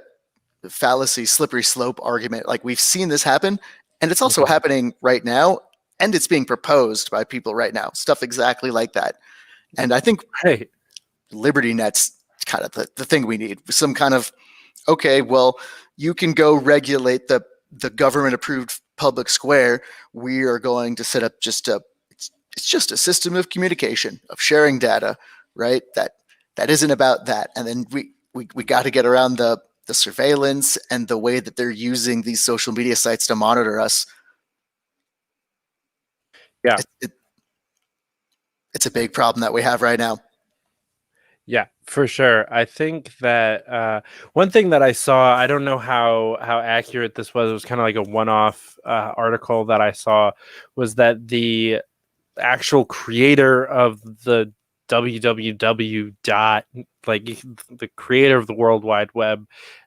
fallacy, slippery slope argument. Like, we've seen this happen, and it's also Mm-hmm. happening right now, and it's being proposed by people right now. Stuff exactly like that. And I think Right. Liberty Net's kind of the thing we need. Some kind of, okay, well, you can go regulate the government approved public square, we are going to set up just a it's just a system of communication, of sharing data, right? That isn't about that. And then we got to get around the surveillance and the way that they're using these social media sites to monitor us. Yeah. It's a big problem that we have right now. Yeah, for sure. I think that one thing that I saw, I don't know how accurate this was. It was kind of like a one-off article that I saw, was that the actual creator of the www dot, like the creator of the World Wide Web,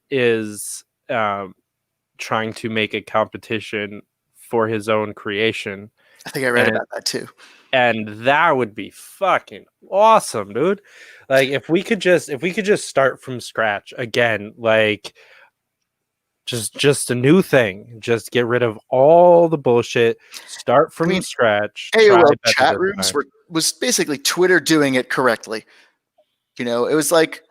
is trying to make a competition for his own creation, I think I read and about that too. that would be fucking awesome, dude. Like if we could just start from scratch again, like just a new thing, just get rid of all the bullshit, start I from mean, scratch, try AOL at the chat first rooms time. was basically Twitter doing it correctly. It was like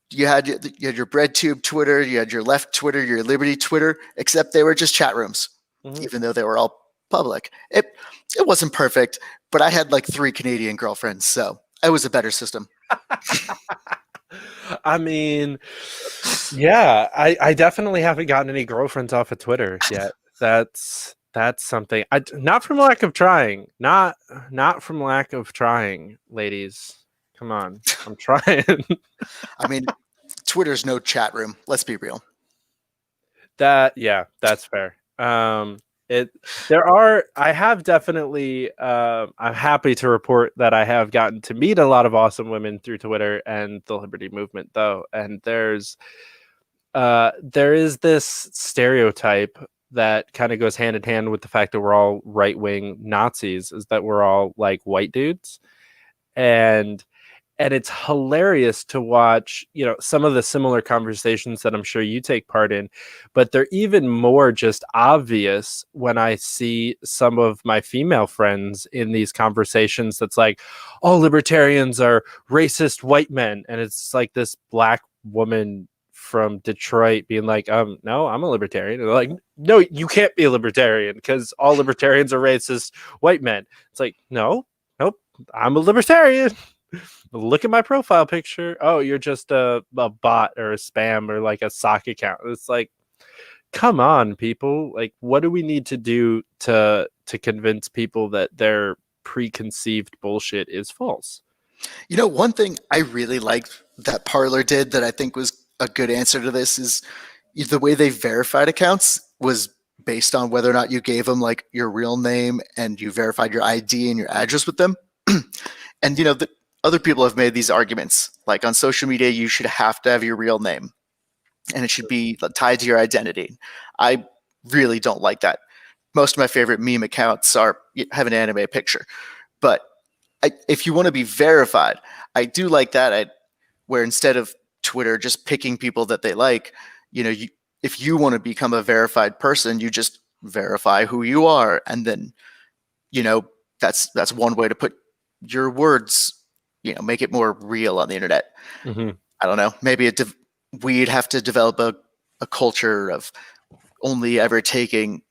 you had your BreadTube Twitter, you had your Left Twitter, your Liberty Twitter, except they were just chat rooms, Mhm. even though they were all public. It wasn't perfect, but I had like 3 Canadian girlfriends, so it was a better system. I mean, yeah, I definitely haven't gotten any girlfriends off of Twitter yet. That's something. Not from lack of trying. Not from lack of trying, ladies. Come on. I'm trying. I mean, Twitter's no chat room. Let's be real. Yeah, that's fair. It there are I have definitely I'm happy to report that I have gotten to meet a lot of awesome women through Twitter and the Liberty movement though. And there is this stereotype that kind of goes hand in hand with the fact that we're all right-wing Nazis, is that we're all like white dudes. And it's hilarious to watch, some of the similar conversations that I'm sure you take part in, but they're even more just obvious when I see some of my female friends in these conversations. That's like, oh, libertarians are racist white men, and it's like this black woman from Detroit being like, no, I'm a libertarian. And they're like, no, you can't be a libertarian because all libertarians are racist white men. It's like, no, nope, I'm a libertarian. Look at my profile picture. Oh, you're just a bot or a spam or like a sock account. It's like, come on, people. Like, what do we need to do to convince people that their preconceived bullshit is false? One thing I really liked that Parler did that I think was a good answer to this is the way they verified accounts was based on whether or not you gave them like your real name and you verified your ID and your address with them. And the other people have made these arguments. Like on social media, you should have to have your real name and it should be tied to your identity. I really don't like that. Most of my favorite meme accounts have an anime picture, but if you want to be verified, I do like that. Where instead of Twitter just picking people that they like, if you want to become a verified person, you just verify who you are, and then you know that's one way to put your words. Make it more real on the internet. Mm-hmm. I don't know. Maybe we'd have to develop a culture of only ever taking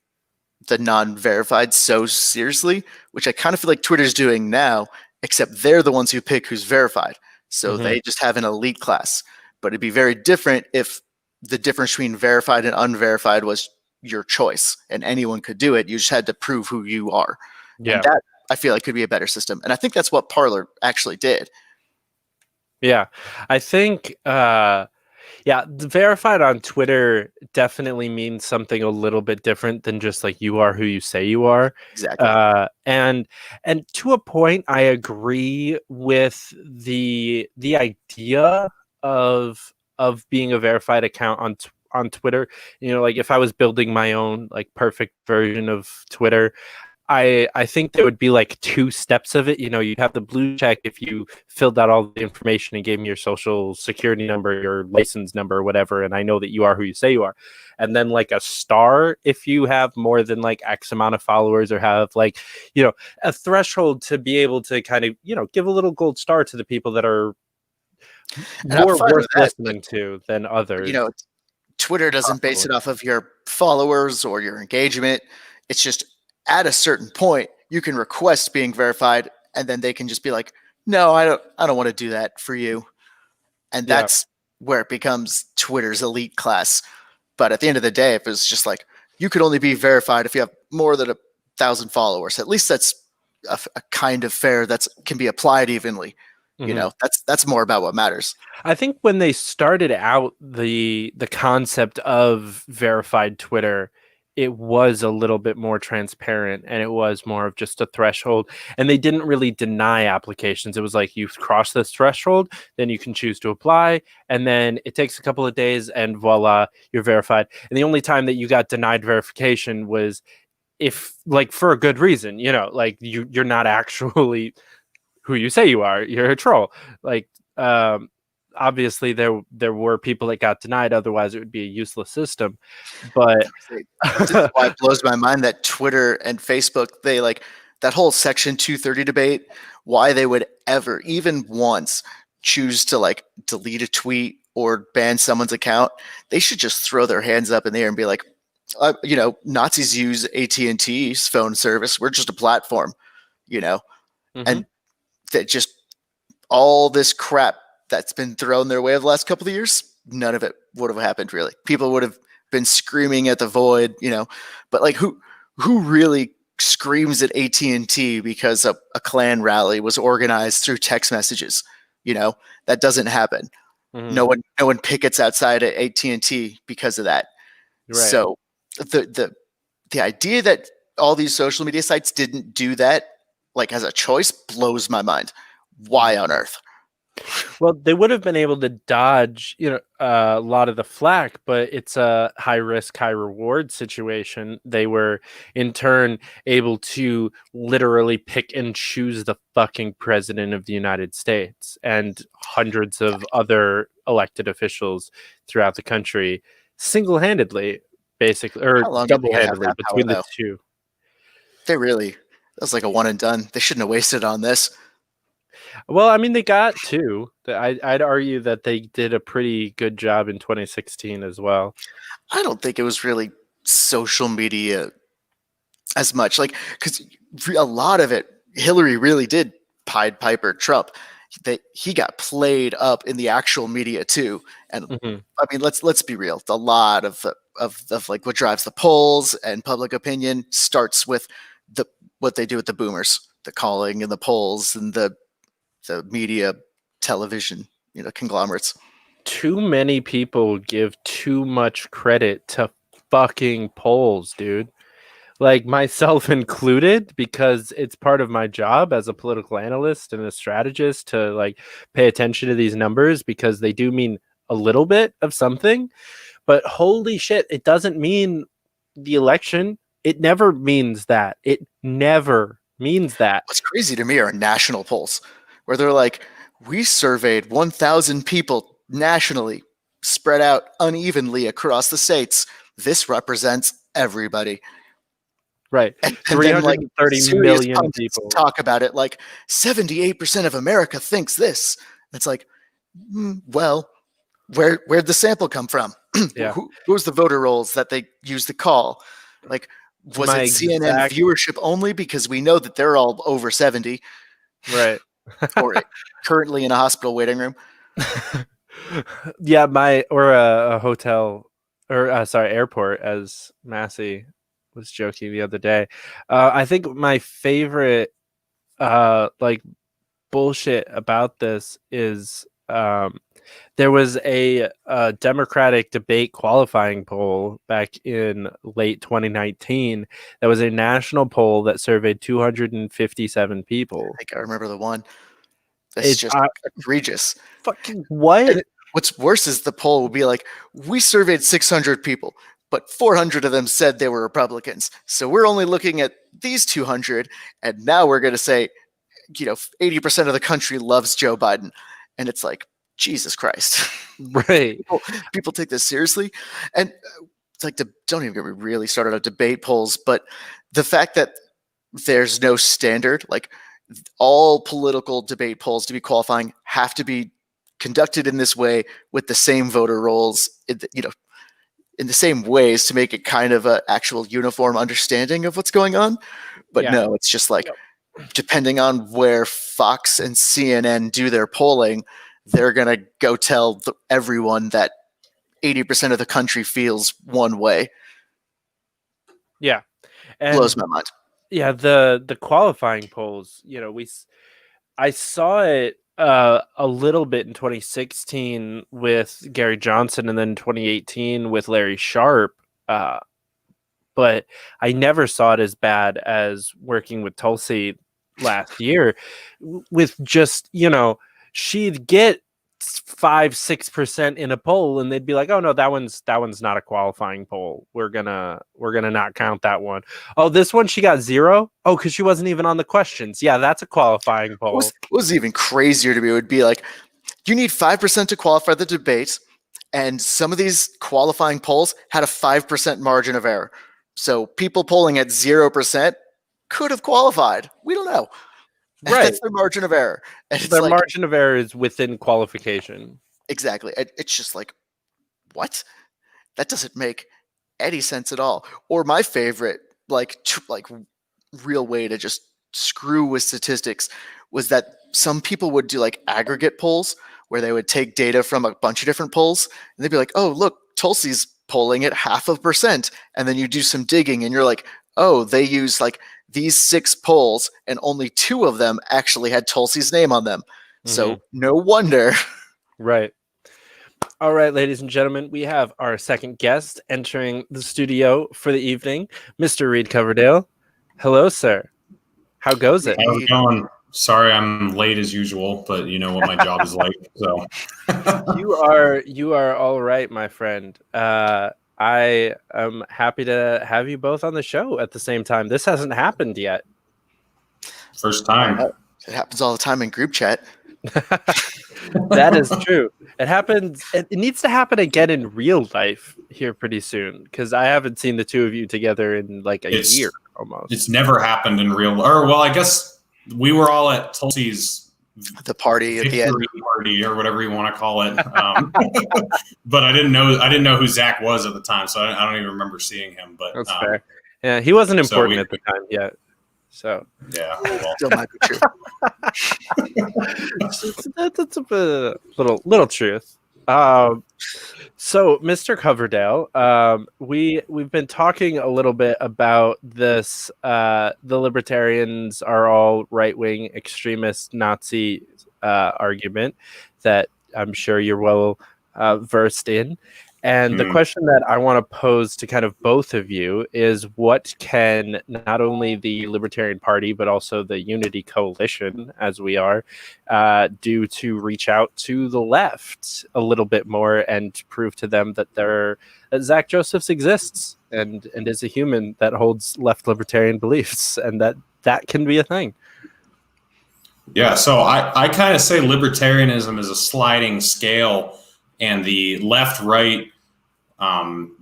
the non-verified so seriously, which I kind of feel like Twitter's doing now, except they're the ones who pick who's verified. So Mm-hmm. they just have an elite class. But it'd be very different if the difference between verified and unverified was your choice and anyone could do it. You just had to prove who you are. And Yeah. that I feel like could be a better system. And I think that's what Parler actually did. Yeah. I think yeah, verified on Twitter definitely means something a little bit different than just like you are who you say you are. Exactly. And to a point, I agree with the idea of being a verified account on Twitter. Like if I was building my own like perfect version of Twitter, I think there would be like 2 steps of it. You'd have the blue check if you filled out all the information and gave me your social security number, your license number, or whatever, and I know that you are who you say you are. And then like a star if you have more than like X amount of followers, or have like, a threshold to be able to kind of, give a little gold star to the people that are And I'm more fine worth with that. But listening to than you know, others. Twitter doesn't base Possibly. it off of your followers or your engagement. It's just at a certain point you can request being verified, and then they can just be like, "No, I don't want to do that for you." And Yeah. that's where it becomes Twitter's elite class. But at the end of the day, if it's just like you could only be verified if you have more than 1,000 followers, at least that's a kind of fair that can be applied evenly. Mhm. That's more about what matters. I think when they started out the concept of verified Twitter, it was a little bit more transparent and it was more of just a threshold. And they didn't really deny applications. It was like you've crossed this threshold, then you can choose to apply, and then it takes a couple of days and voila, you're verified. And the only time that you got denied verification was if like for a good reason, like you're not actually who you say you are. You're a troll. Like um obviously there were people that got denied, otherwise it would be a useless system. But This is why it blows my mind that Twitter and Facebook, they like that whole Section 230 debate, why they would ever, even once, choose to like delete a tweet or ban someone's account. They should just throw their hands up in the air and be like, Nazis use AT&T's phone service. We're just a platform, you know, Mhm. and that just all this crap that's been thrown their way over the last couple of years, none of it would have happened really. People would have been screaming at the void, but like who really screams at AT&T because a Klan rally was organized through text messages? That doesn't happen. Mhm. No one pickets outside at AT&T because of that. Right. So the idea that all these social media sites didn't do that like as a choice blows my mind. Why Mhm. on earth? Well, they would have been able to dodge, a lot of the flack, but it's a high risk, high reward situation. They were in turn able to literally pick and choose the fucking president of the United States and hundreds of other elected officials throughout the country single-handedly, basically, or How long did they have double-handedly that power between the though? two. They really that was like a one and done. They shouldn't have wasted on this. Well, I mean, they got two. I'd argue that they did a pretty good job in 2016 as well. I don't think it was really social media as much, like because a lot of it, Hillary really did Pied Piper Trump. That he got played up in the actual media too, and Mhm. I mean let's be real. A lot of like what drives the polls and public opinion starts with the what they do with the boomers, the calling and the polls and the media, television, conglomerates. Too many people give too much credit to fucking polls, dude. Like myself included, because it's part of my job as a political analyst and a strategist to like pay attention to these numbers because they do mean a little bit of something. But holy shit, it doesn't mean the election. It never means that. It never means that. What's crazy to me are national polls where they're like, we surveyed 1,000 people nationally, spread out unevenly across the states. This represents everybody. Right. And then, like, 330 serious million pundits people. talk about it like 78% of America thinks this. It's like, well, where'd the sample come from? Yeah. Who was the voter rolls that they used to call? Like, was My it CNN exact viewership only? Because we know that they're all over 70 right. or currently in a hospital waiting room. Yeah, my or a hotel or sorry, airport, as Massey was joking the other day. I think my favorite like bullshit about this is there was a Democratic debate qualifying poll back in late 2019 that was a national poll that surveyed 257 I people. think I remember the one. That's It's just egregious. fucking what? And what's worse is the poll will be like, we surveyed 600 people, but 400 of them said they were Republicans. So we're only looking at these 200, and now we're going to say, 80% of the country loves Joe Biden. And it's like, Jesus Christ. Right. people take this seriously. And it's like, don't even get me really started on debate polls, but the fact that there's no standard, like all political debate polls to be qualifying have to be conducted in this way with the same voter rolls. in the same ways to make it kind of an actual uniform understanding of what's going on. But Yeah. no, it's just like, depending on where Fox and CNN do their polling, they're going to go tell everyone that 80% of the country feels one way. Yeah. Blows And my mind. yeah, the qualifying polls, I saw it a little bit in 2016 with Gary Johnson, and then 2018 with Larry Sharp. But I never saw it as bad as working with Tulsi last year, with just, she'd get 5-6% in a poll, and they'd be like, oh no, that one's not a qualifying poll, we're gonna not count that one. Oh, this one she got 0. Oh, because she wasn't even on the questions. Yeah, that's a qualifying poll. What was even crazier to me would be like, you need 5% to qualify the debate, and some of these qualifying polls had a 5% margin of error. So people polling at 0% could have qualified. We don't know. Right. That's their margin of error. And it's Their like, margin of error is within qualification. exactly. It's just like, what? That doesn't make any sense at all. Or my favorite, like real way to just screw with statistics was that some people would do like aggregate polls where they would take data from a bunch of different polls and they'd be like, oh, look, Tulsi's polling at 0.5%. And then you do some digging and you're like, oh, they use like these 6 polls and only 2 of them actually had Tulsi's name on them. Mm-hmm. So no wonder. Right. All right, ladies and gentlemen, we have our second guest entering the studio for the evening, Mr. Reed Coverdale. Hello, sir. How goes it? How's it going? Sorry, I'm late as usual, but you know what my job is like. So you are all right, my friend. I am happy to have you both on the show at the same time. This hasn't happened yet. First time. It happens all the time in group chat. That is true. It happens. It needs to happen again in real life here pretty soon, because I haven't seen the two of you together in like a year almost. It's never happened in real. Or well, I guess we were all at Tulsi's the party at the end, party or whatever you want to call it. But I didn't know who Zach was at the time, so I don't even remember seeing him. But that's fair. Yeah, he wasn't important at the time yet. So yeah, well. Still might be true. That's a little truth. So, Mr. Coverdale, we've been talking a little bit about this. The libertarians are all right-wing extremist Nazi argument that I'm sure you're well versed in. And the question that I want to pose to kind of both of you is, what can not only the Libertarian Party, but also the Unity Coalition, as we are, do to reach out to the left a little bit more and prove to them that that Zach Josephs exists and is a human that holds left libertarian beliefs, and that can be a thing? Yeah, so I kind of say libertarianism is a sliding scale, and the left-right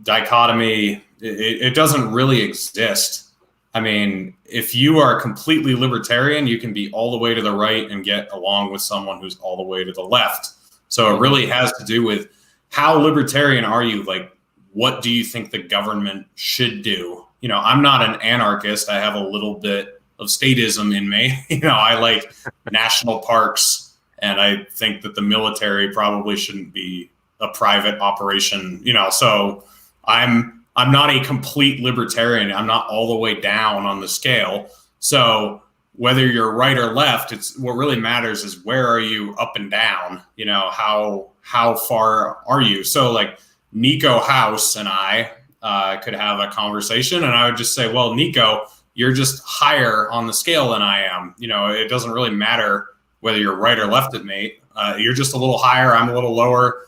dichotomy, it doesn't really exist. I mean, if you are completely libertarian, you can be all the way to the right and get along with someone who's all the way to the left. So it really has to do with how libertarian are you? Like, what do you think the government should do? You know, I'm not an anarchist. I have a little bit of statism in me. You know, I like national parks, and I think that the military probably shouldn't be a private operation, you know, so I'm not a complete libertarian. I'm not all the way down on the scale. So whether you're right or left, it's what really matters is where are you up and down, you know, how far are you? So like Nico House and I could have a conversation, and I would just say, well, Nico, you're just higher on the scale than I am. You know, it doesn't really matter whether you're right or left at me. You're just a little higher. I'm a little lower.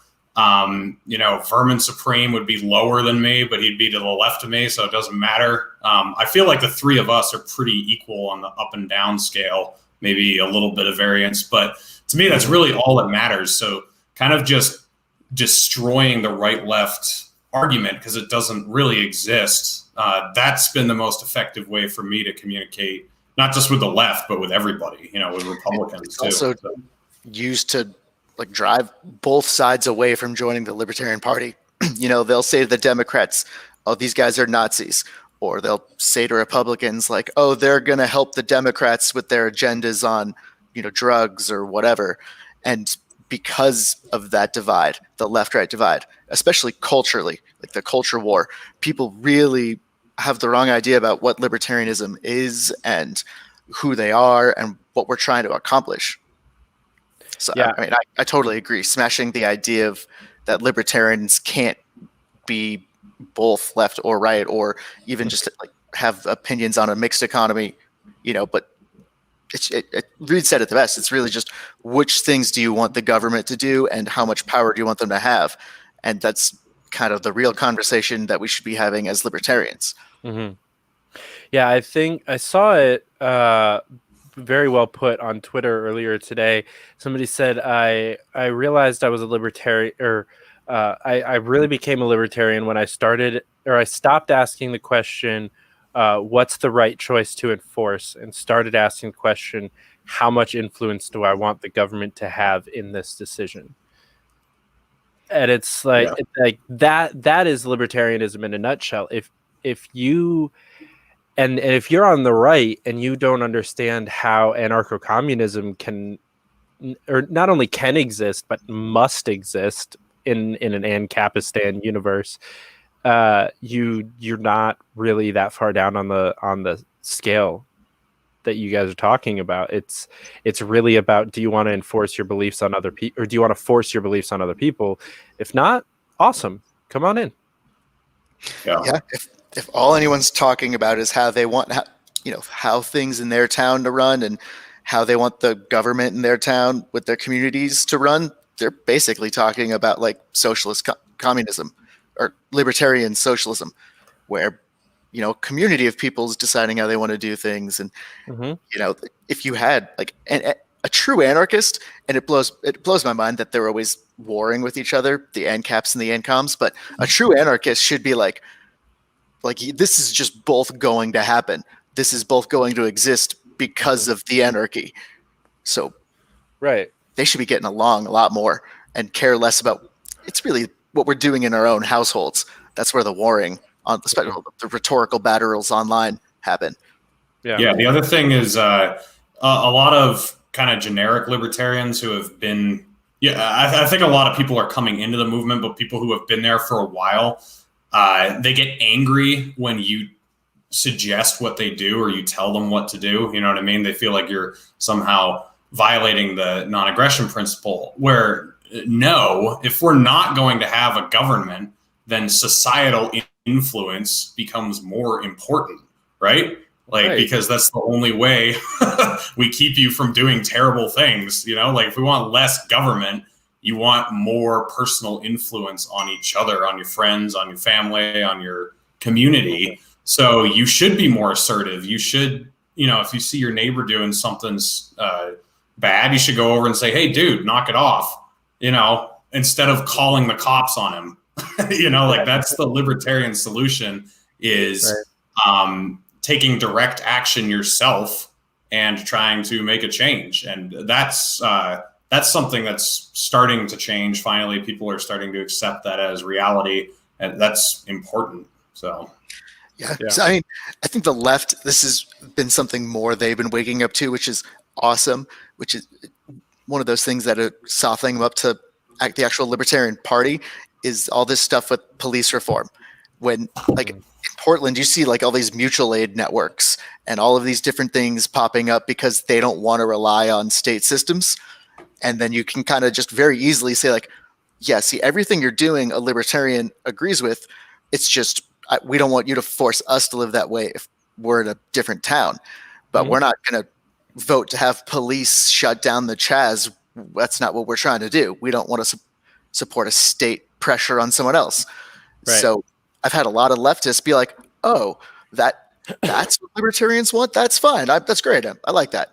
You know, Vermin Supreme would be lower than me, but he'd be to the left of me, so it doesn't matter. I feel like the three of us are pretty equal on the up and down scale, maybe a little bit of variance, but to me, that's really all that matters. So kind of just destroying the right-left argument, because it doesn't really exist. That's been the most effective way for me to communicate, not just with the left, but with everybody, you know, with Republicans too. Also used to like drive both sides away from joining the Libertarian Party. they'll say to the Democrats, oh, these guys are Nazis. Or they'll say to Republicans like, oh, they're going to help the Democrats with their agendas on, drugs or whatever. And because of that divide, the left-right divide, especially culturally, like the culture war, people really have the wrong idea about what libertarianism is and who they are and what we're trying to accomplish. So, Yeah. I totally agree. Smashing the idea of that libertarians can't be both left or right, or even just like have opinions on a mixed economy, but Reed said it the best. It's really just which things do you want the government to do and how much power do you want them to have? And that's kind of the real conversation that we should be having as libertarians. Mm-hmm. Yeah, I think I saw it very well put on Twitter earlier today. Somebody said, I realized I was a libertarian, or I really became a libertarian when I stopped asking the question, what's the right choice to enforce, and started asking the question, how much influence do I want the government to have in this decision? And it's like, Yeah. it's like that is libertarianism in a nutshell. If you and if you're on the right and you don't understand how anarcho-communism can, or not only can exist but must exist in an Ancapistan universe, you're not really that far down on the scale that you guys are talking about. It's really about, do you want to enforce your beliefs on other people, or do you want to force your beliefs on other people? If not, awesome, come on in. Yeah. If all anyone's talking about is how they want, how things in their town to run and how they want the government in their town with their communities to run, they're basically talking about like socialist communism or libertarian socialism, where a community of people is deciding how they want to do things. And if you had like a true anarchist, and it blows my mind that they're always warring with each other, the ANCAPs and the ANCOMs, but a true anarchist should be like this is just both going to happen. This is both going to exist because of the anarchy. So right, they should be getting along a lot more and care less about, it's really what we're doing in our own households. That's where the warring on the rhetorical battles online happen. Yeah. The other thing is a lot of kind of generic libertarians who have been, I think a lot of people are coming into the movement, but people who have been there for a while, they get angry when you suggest what they do or you tell them what to do. You know what I mean? They feel like you're somehow violating the non-aggression principle, where no, if we're not going to have a government, then societal influence becomes more important, right? Because that's the only way we keep you from doing terrible things. Like if we want less government, you want more personal influence on each other, on your friends, on your family, on your community. So you should be more assertive. You should, if you see your neighbor doing something's bad, you should go over and say, hey, dude, knock it off, instead of calling the cops on him. That's the libertarian solution, is taking direct action yourself and trying to make a change. And that's something that's starting to change. Finally, people are starting to accept that as reality, and that's important. So, yeah. So, I think the left, this has been something more they've been waking up to, which is awesome, which is one of those things that are softening them up to the actual Libertarian Party, is all this stuff with police reform. When like in Portland, you see like all these mutual aid networks and all of these different things popping up because they don't want to rely on state systems. And then you can kind of just very easily say like, yeah, see, everything you're doing a libertarian agrees with. It's just, we don't want you to force us to live that way if we're in a different town. But we're not going to vote to have police shut down the Chaz. That's not what we're trying to do. We don't want to support a state pressure on someone else. Right. So I've had a lot of leftists be like, oh, that's what libertarians want? That's fine. That's great. I like that.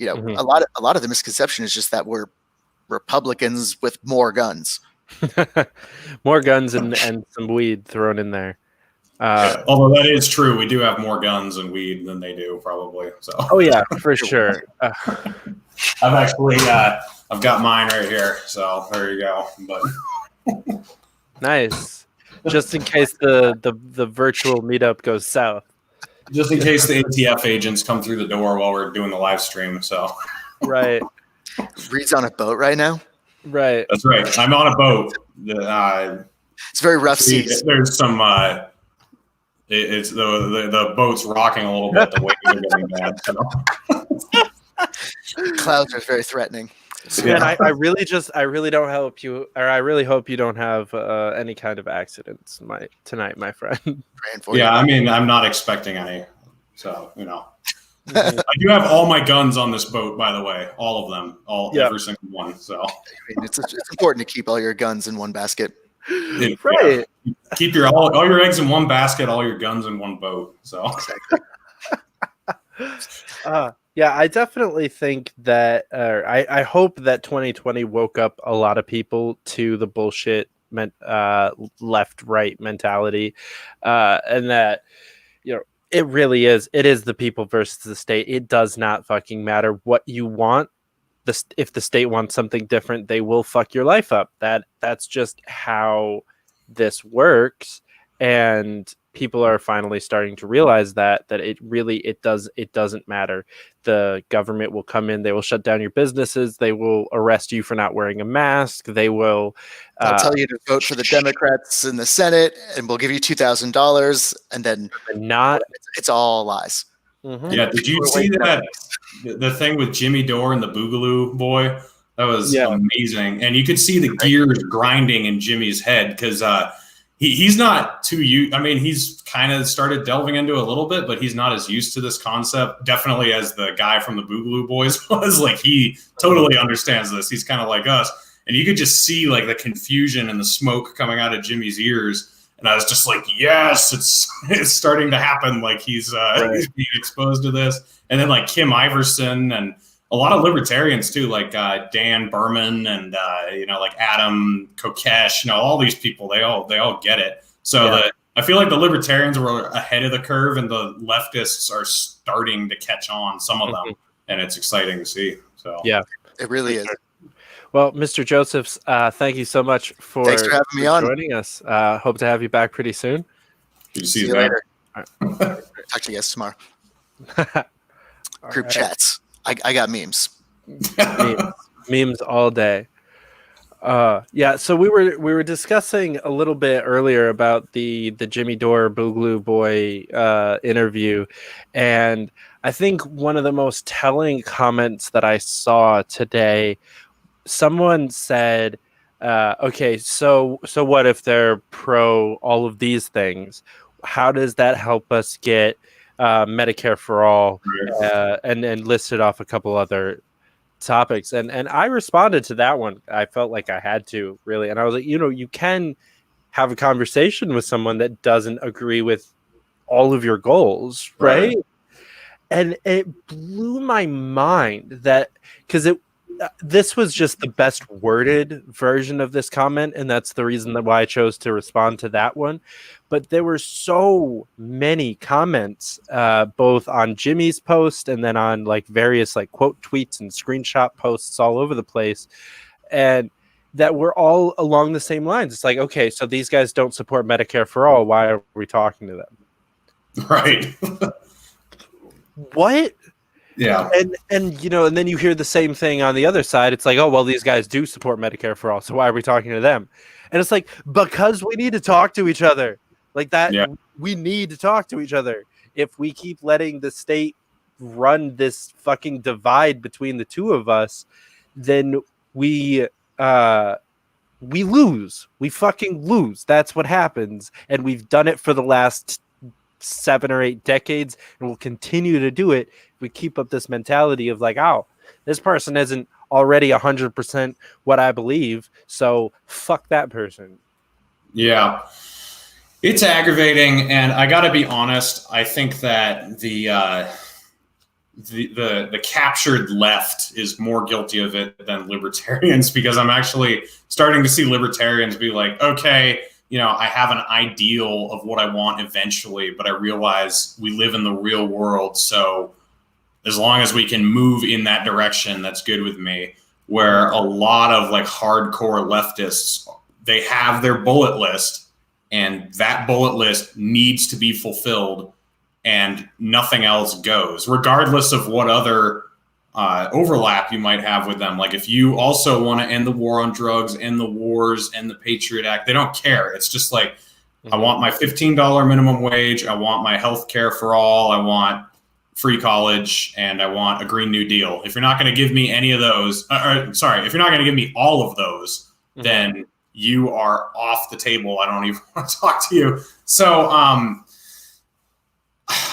A lot of the misconception is just that we're Republicans with more guns. More guns and some weed thrown in there. Although that is true, we do have more guns and weed than they do, probably. So. Oh yeah, for sure. I've actually I've got mine right here, so there you go. But Nice. Just in case the virtual meetup goes south. Just in case the ATF agents come through the door while we're doing the live stream. So Right. Reed's on a boat right now. Right. that's right. I'm on a boat. It's very rough seas. There's some. It's the boat's rocking a little bit. The waves are getting bad. So. The clouds are very threatening. Man, I really don't help you, or I really hope you don't have any kind of accidents tonight, my friend. Praying for Yeah, you. I mean, I'm not expecting any. So, I do have all my guns on this boat, by the way, all of them, every single one. So, I mean, it's important to keep all your guns in one basket. Right. Yeah. Keep all your eggs in one basket, all your guns in one boat. So, Exactly. Yeah, I definitely think that, I hope that 2020 woke up a lot of people to the bullshit left-right mentality, and that, it really is. It is the people versus the state. It does not fucking matter what you want. If the state wants something different, they will fuck your life up. That's just how this works, and people are finally starting to realize that it doesn't matter. The government will come in, they will shut down your businesses, they will arrest you for not wearing a mask, they will They'll tell you to vote for the Democrats in the Senate, and we'll give you $2,000, and then it's all lies. Mm-hmm. Yeah, did you see that the thing with Jimmy Dore and the Boogaloo boy? That was amazing, and you could see the gears grinding in Jimmy's head because he's not too used. I mean, he's kind of started delving into a little bit, but he's not as used to this concept. Definitely as the guy from the Boogaloo Boys was. Like, he totally understands this. He's kind of like us, and you could just see like the confusion and the smoke coming out of Jimmy's ears. And I was just like, yes, it's starting to happen. Like he's being exposed to this. And then like Kim Iverson and a lot of libertarians too, like Dan Berman and like Adam Kokesh, all these people, they all get it. So I feel like the libertarians were ahead of the curve and the leftists are starting to catch on, some of them, and it's exciting to see. So yeah, it really is. Well, Mr. Josephs, thank you so much for having me on. Joining us. Hope to have you back pretty soon. Good to see you later. Right. Talk to you guys tomorrow. Group chats. I got memes. memes all day. So we were discussing a little bit earlier about the Jimmy Dore Boogaloo Boy interview, and I think one of the most telling comments that I saw today, someone said, okay, so what if they're pro all of these things? How does that help us get Medicare for all? And listed off a couple other topics. And I responded to that one. I felt like I had to, really. And I was like, you can have a conversation with someone that doesn't agree with all of your goals, right? And it blew my mind that, because this was just the best worded version of this comment, and that's the reason why I chose to respond to that one. But there were so many comments, both on Jimmy's post and then on like various like quote tweets and screenshot posts all over the place, and that were all along the same lines. It's like, okay, so these guys don't support Medicare for all. Why are we talking to them? Right. What? Yeah. And then you hear the same thing on the other side. It's like, oh, well, these guys do support Medicare for all, so why are we talking to them? And it's like, because we need to talk to each other. Like that, we need to talk to each other. If we keep letting the state run this fucking divide between the two of us, then we lose. We fucking lose. That's what happens. And we've done it for the last 7 or 8 decades, and we'll continue to do it if we keep up this mentality of like, oh, this person isn't already 100% what I believe, so fuck that person. Yeah, it's aggravating, and I got to be honest. I think that the captured left is more guilty of it than libertarians, because I'm actually starting to see libertarians be like, okay, I have an ideal of what I want eventually, but I realize we live in the real world. So as long as we can move in that direction, that's good with me. Where a lot of like hardcore leftists, they have their bullet list, and that bullet list needs to be fulfilled, and nothing else goes, regardless of what other overlap you might have with them. Like if you also want to end the war on drugs, end the wars, end the Patriot Act, they don't care. It's just like, I want my $15 minimum wage. I want my health care for all. I want free college, and I want a Green New Deal. If you're not going to give me any of those, if you're not going to give me all of those, then you are off the table. I don't even want to talk to you. So,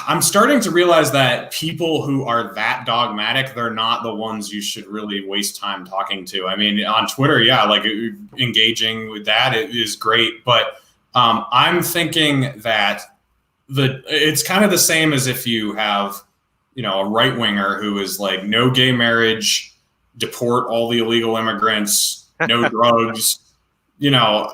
I'm starting to realize that people who are that dogmatic, they're not the ones you should really waste time talking to. I mean, on Twitter, yeah, like engaging with that is great. But I'm thinking that it's kind of the same as if you have, a right winger who is like, no gay marriage, deport all the illegal immigrants, no drugs, I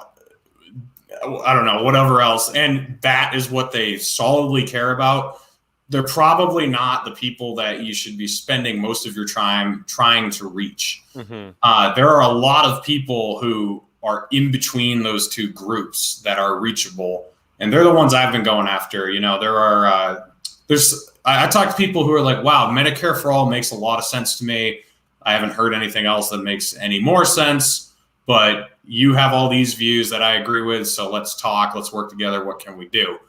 don't know, whatever else. And that is what they solidly care about. They're probably not the people that you should be spending most of your time trying to reach. There are a lot of people who are in between those two groups that are reachable. And they're the ones I've been going after. I talk to people who are like, wow, Medicare for all makes a lot of sense to me. I haven't heard anything else that makes any more sense. But you have all these views that I agree with, so let's talk, let's work together, what can we do?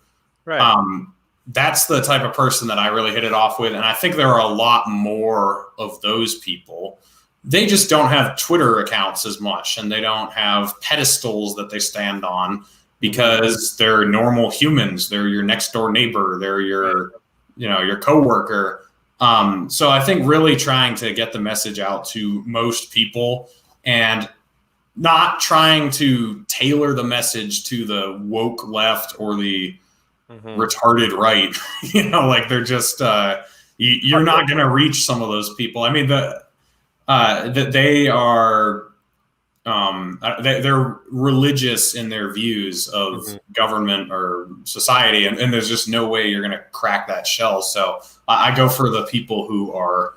Right. That's the type of person that I really hit it off with, and I think there are a lot more of those people. They just don't have Twitter accounts as much, and they don't have pedestals that they stand on because they're normal humans. They're your next door neighbor. They're your coworker. So I think really trying to get the message out to most people and not trying to tailor the message to the woke left or the retarded right. Like they're just you're not going to reach some of those people. I mean, they are they're religious in their views of government or society, and there's just no way you're going to crack that shell. So I go for the people who are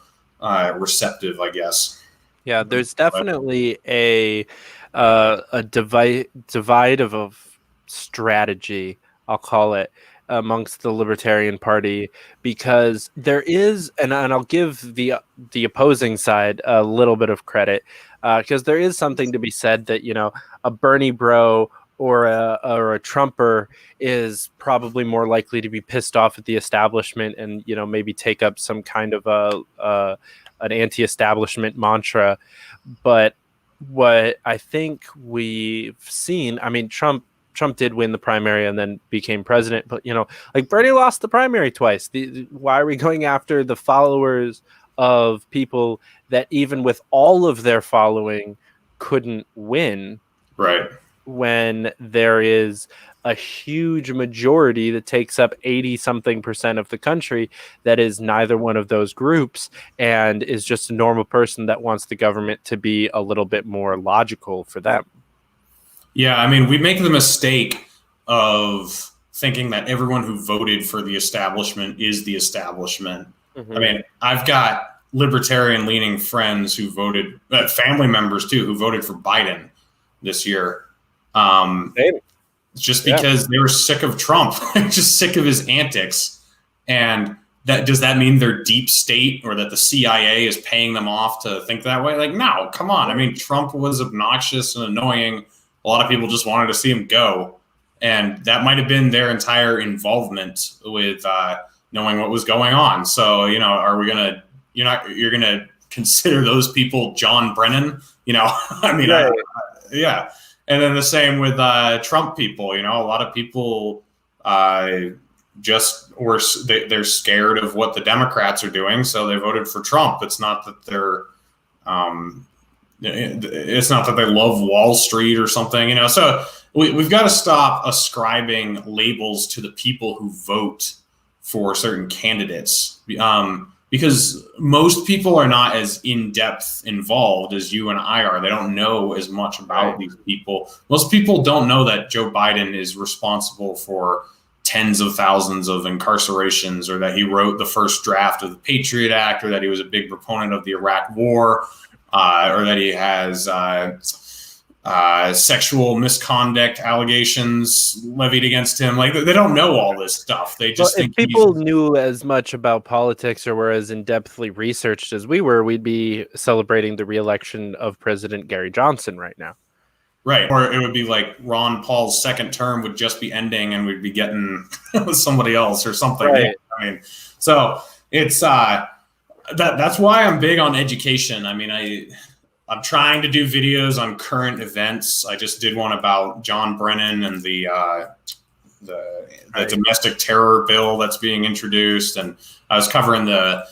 receptive, I guess. Yeah, there's definitely a divide of strategy, I'll call it, amongst the Libertarian Party, because there is, and I'll give the opposing side a little bit of credit, because there is something to be said that a Bernie bro or a Trumper is probably more likely to be pissed off at the establishment and maybe take up some kind of an anti-establishment mantra. But what I think we've seen, I mean, Trump did win the primary and then became president, but like Bernie lost the primary twice. Why are we going after the followers of people that even with all of their following couldn't win? Right. When there is a huge majority that takes up 80-something% of the country that is neither one of those groups and is just a normal person that wants the government to be a little bit more logical for them. Yeah, I mean, we make the mistake of thinking that everyone who voted for the establishment is the establishment. I mean, I've got libertarian-leaning friends who voted, family members too, who voted for Biden this year. Just because they were sick of Trump, just sick of his antics. And does that mean they're deep state or that the CIA is paying them off to think that way? Like, no, come on. I mean, Trump was obnoxious and annoying. A lot of people just wanted to see him go. And that might have been their entire involvement with knowing what was going on. So, are we going to, you're going to consider those people John Brennan? I mean, right. Yeah. And then the same with Trump people. A lot of people they're scared of what the Democrats are doing, so they voted for Trump. It's not that they're it's not that they love Wall Street or something. So we've got to stop ascribing labels to the people who vote for certain candidates. Because most people are not as in-depth involved as you and I are. They don't know as much about these people. Most people don't know that Joe Biden is responsible for tens of thousands of incarcerations, or that he wrote the first draft of the Patriot Act, or that he was a big proponent of the Iraq War, or that he has sexual misconduct allegations levied against him. Like, they don't know all this stuff. They just Well, think if people knew as much about politics or were as in-depthly researched as we were, we'd be celebrating the re-election of President Gary Johnson right now. right. Or it would be like Ron Paul's second term would just be ending and we'd be getting somebody else or something. Right. Yeah, I mean, so it's that's why I'm big on education. I mean, I'm trying to do videos on current events. I just did one about John Brennan and the Right. domestic terror bill that's being introduced, and I was covering the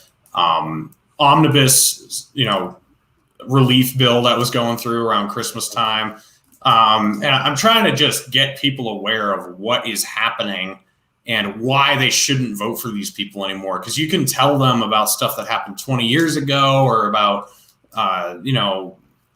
omnibus, relief bill that was going through around Christmas time. And I'm trying to just get people aware of what is happening and why they shouldn't vote for these people anymore. Because you can tell them about stuff that happened 20 years ago or about,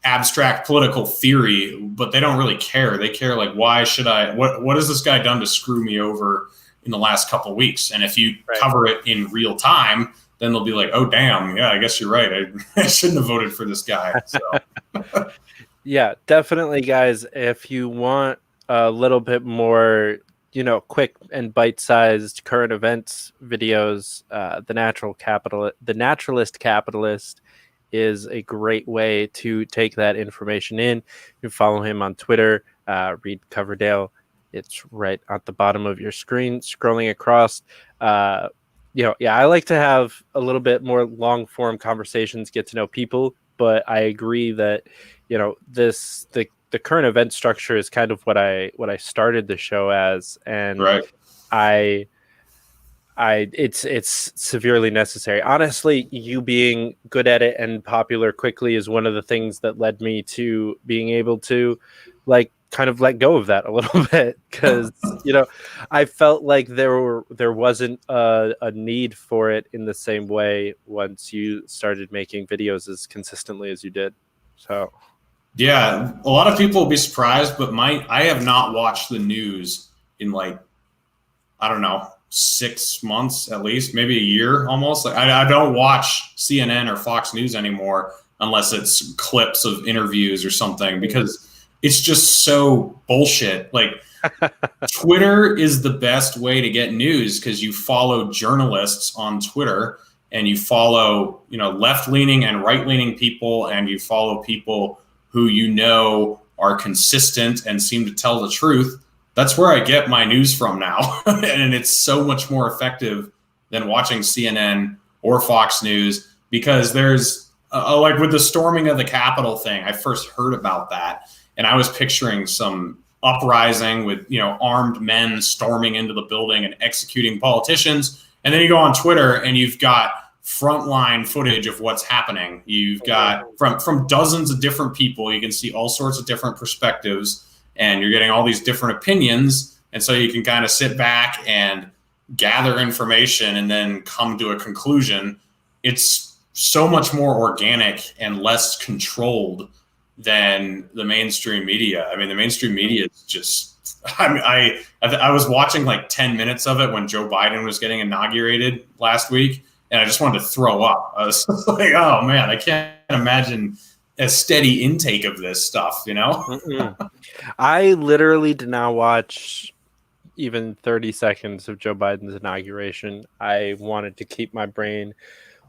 abstract political theory, but they don't really care. They care like, why should I? What has this guy done to screw me over in the last couple of weeks? And if you cover it in real time, then they'll be like, oh, damn, yeah, I guess you're right. I shouldn't have voted for this guy. So. Yeah, definitely, guys. If you want a little bit more, quick and bite-sized current events videos, the Naturalist Capitalist is a great way to take that information in. You can follow him on Twitter, Reed Coverdale. It's right at the bottom of your screen, scrolling across. I like to have a little bit more long-form conversations, get to know people, but I agree that, the current event structure is kind of what I started the show as, and right. it's severely necessary. Honestly, you being good at it and popular quickly is one of the things that led me to being able to kind of let go of that a little bit, because I felt like there wasn't a need for it in the same way once you started making videos as consistently as you did. So yeah, a lot of people will be surprised, but I have not watched the news in I don't know, 6 months at least, maybe a year almost. Like I don't watch CNN or Fox News anymore unless it's clips of interviews or something, because it's just so bullshit. Like Twitter is the best way to get news because you follow journalists on Twitter and you follow, left-leaning and right-leaning people, and you follow people who are consistent and seem to tell the truth. That's where I get my news from now. And it's so much more effective than watching CNN or Fox News, because there's like with the storming of the Capitol thing, I first heard about that and I was picturing some uprising with, armed men storming into the building and executing politicians. And then you go on Twitter and you've got frontline footage of what's happening. You've got from dozens of different people. You can see all sorts of different perspectives, and you're getting all these different opinions. And so you can kind of sit back and gather information and then come to a conclusion. It's so much more organic and less controlled than the mainstream media. I mean, the mainstream media is just, I was watching 10 minutes of it when Joe Biden was getting inaugurated last week, and I just wanted to throw up. I was like, oh man, I can't imagine a steady intake of this stuff, I literally did not watch even 30 seconds of Joe Biden's inauguration. I wanted to keep my brain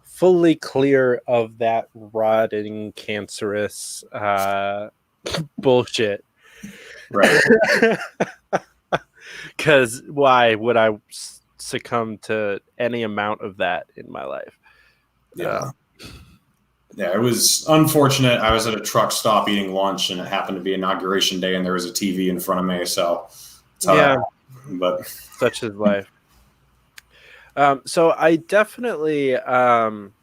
fully clear of that rotting, cancerous bullshit. Right. Because why would I succumb to any amount of that in my life? Yeah. Yeah, it was unfortunate. I was at a truck stop eating lunch, and it happened to be inauguration day, and there was a TV in front of me. So, but such is life. So I definitely, I'm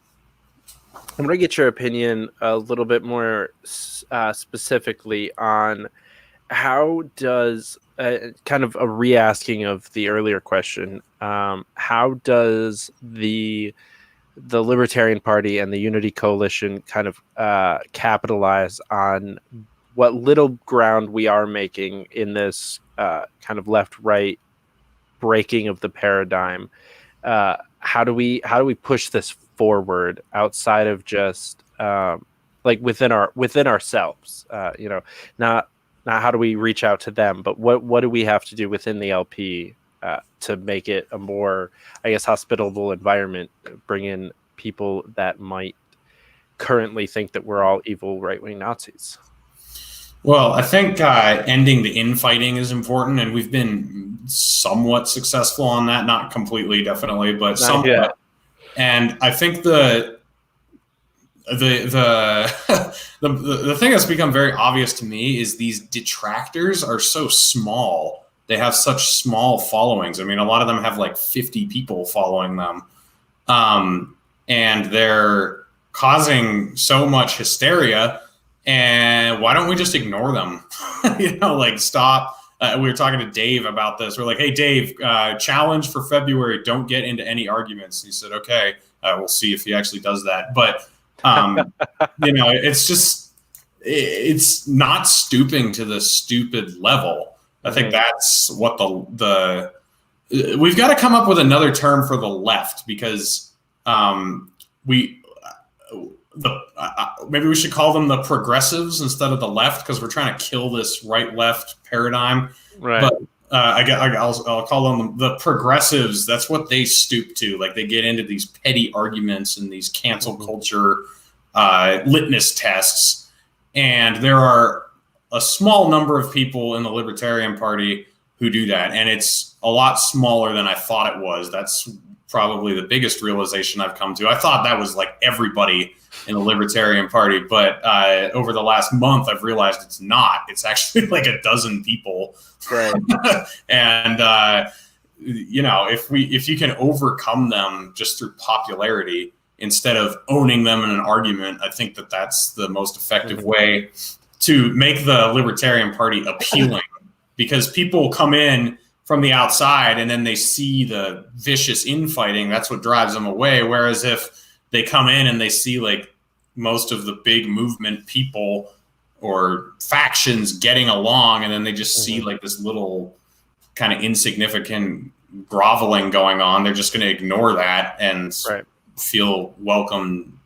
going to get your opinion a little bit more specifically on how does kind of a re-asking of the earlier question. How does the Libertarian Party and the Unity Coalition kind of capitalize on what little ground we are making in this kind of left-right breaking of the paradigm? How do we push this forward outside of just like within ourselves. Not how do we reach out to them, but what do we have to do within the LP to make it a more, I guess, hospitable environment, bring in people that might currently think that we're all evil right-wing Nazis. Well, I think ending the infighting is important, and we've been somewhat successful on that. Not completely, definitely, but somewhat. Yet. And I think the the thing that's become very obvious to me is these detractors are so small. They have such small followings. I mean, a lot of them have like 50 people following them, and they're causing so much hysteria. And why don't we just ignore them? Like stop. We were talking to Dave about this. We're like, hey, Dave, challenge for February, don't get into any arguments. And he said, okay, we'll see if he actually does that. But, it's just, it's not stooping to the stupid level. I think that's what we've got to come up with another term for the left, because maybe we should call them the progressives instead of the left, because we're trying to kill this right-left paradigm. Right. But I'll call them the progressives. That's what they stoop to. Like, they get into these petty arguments and these cancel culture litmus tests. And there are a small number of people in the Libertarian Party who do that. And it's a lot smaller than I thought it was. That's probably the biggest realization I've come to. I thought that was like everybody in the Libertarian Party, but over the last month, I've realized it's not. It's actually like a dozen people. Right. And if you can overcome them just through popularity instead of owning them in an argument, I think that's the most effective way to make the Libertarian Party appealing, because people come in from the outside and then they see the vicious infighting. That's what drives them away. Whereas if they come in and they see like most of the big movement people or factions getting along, and then they just see like this little kind of insignificant groveling going on, they're just going to ignore that and feel welcome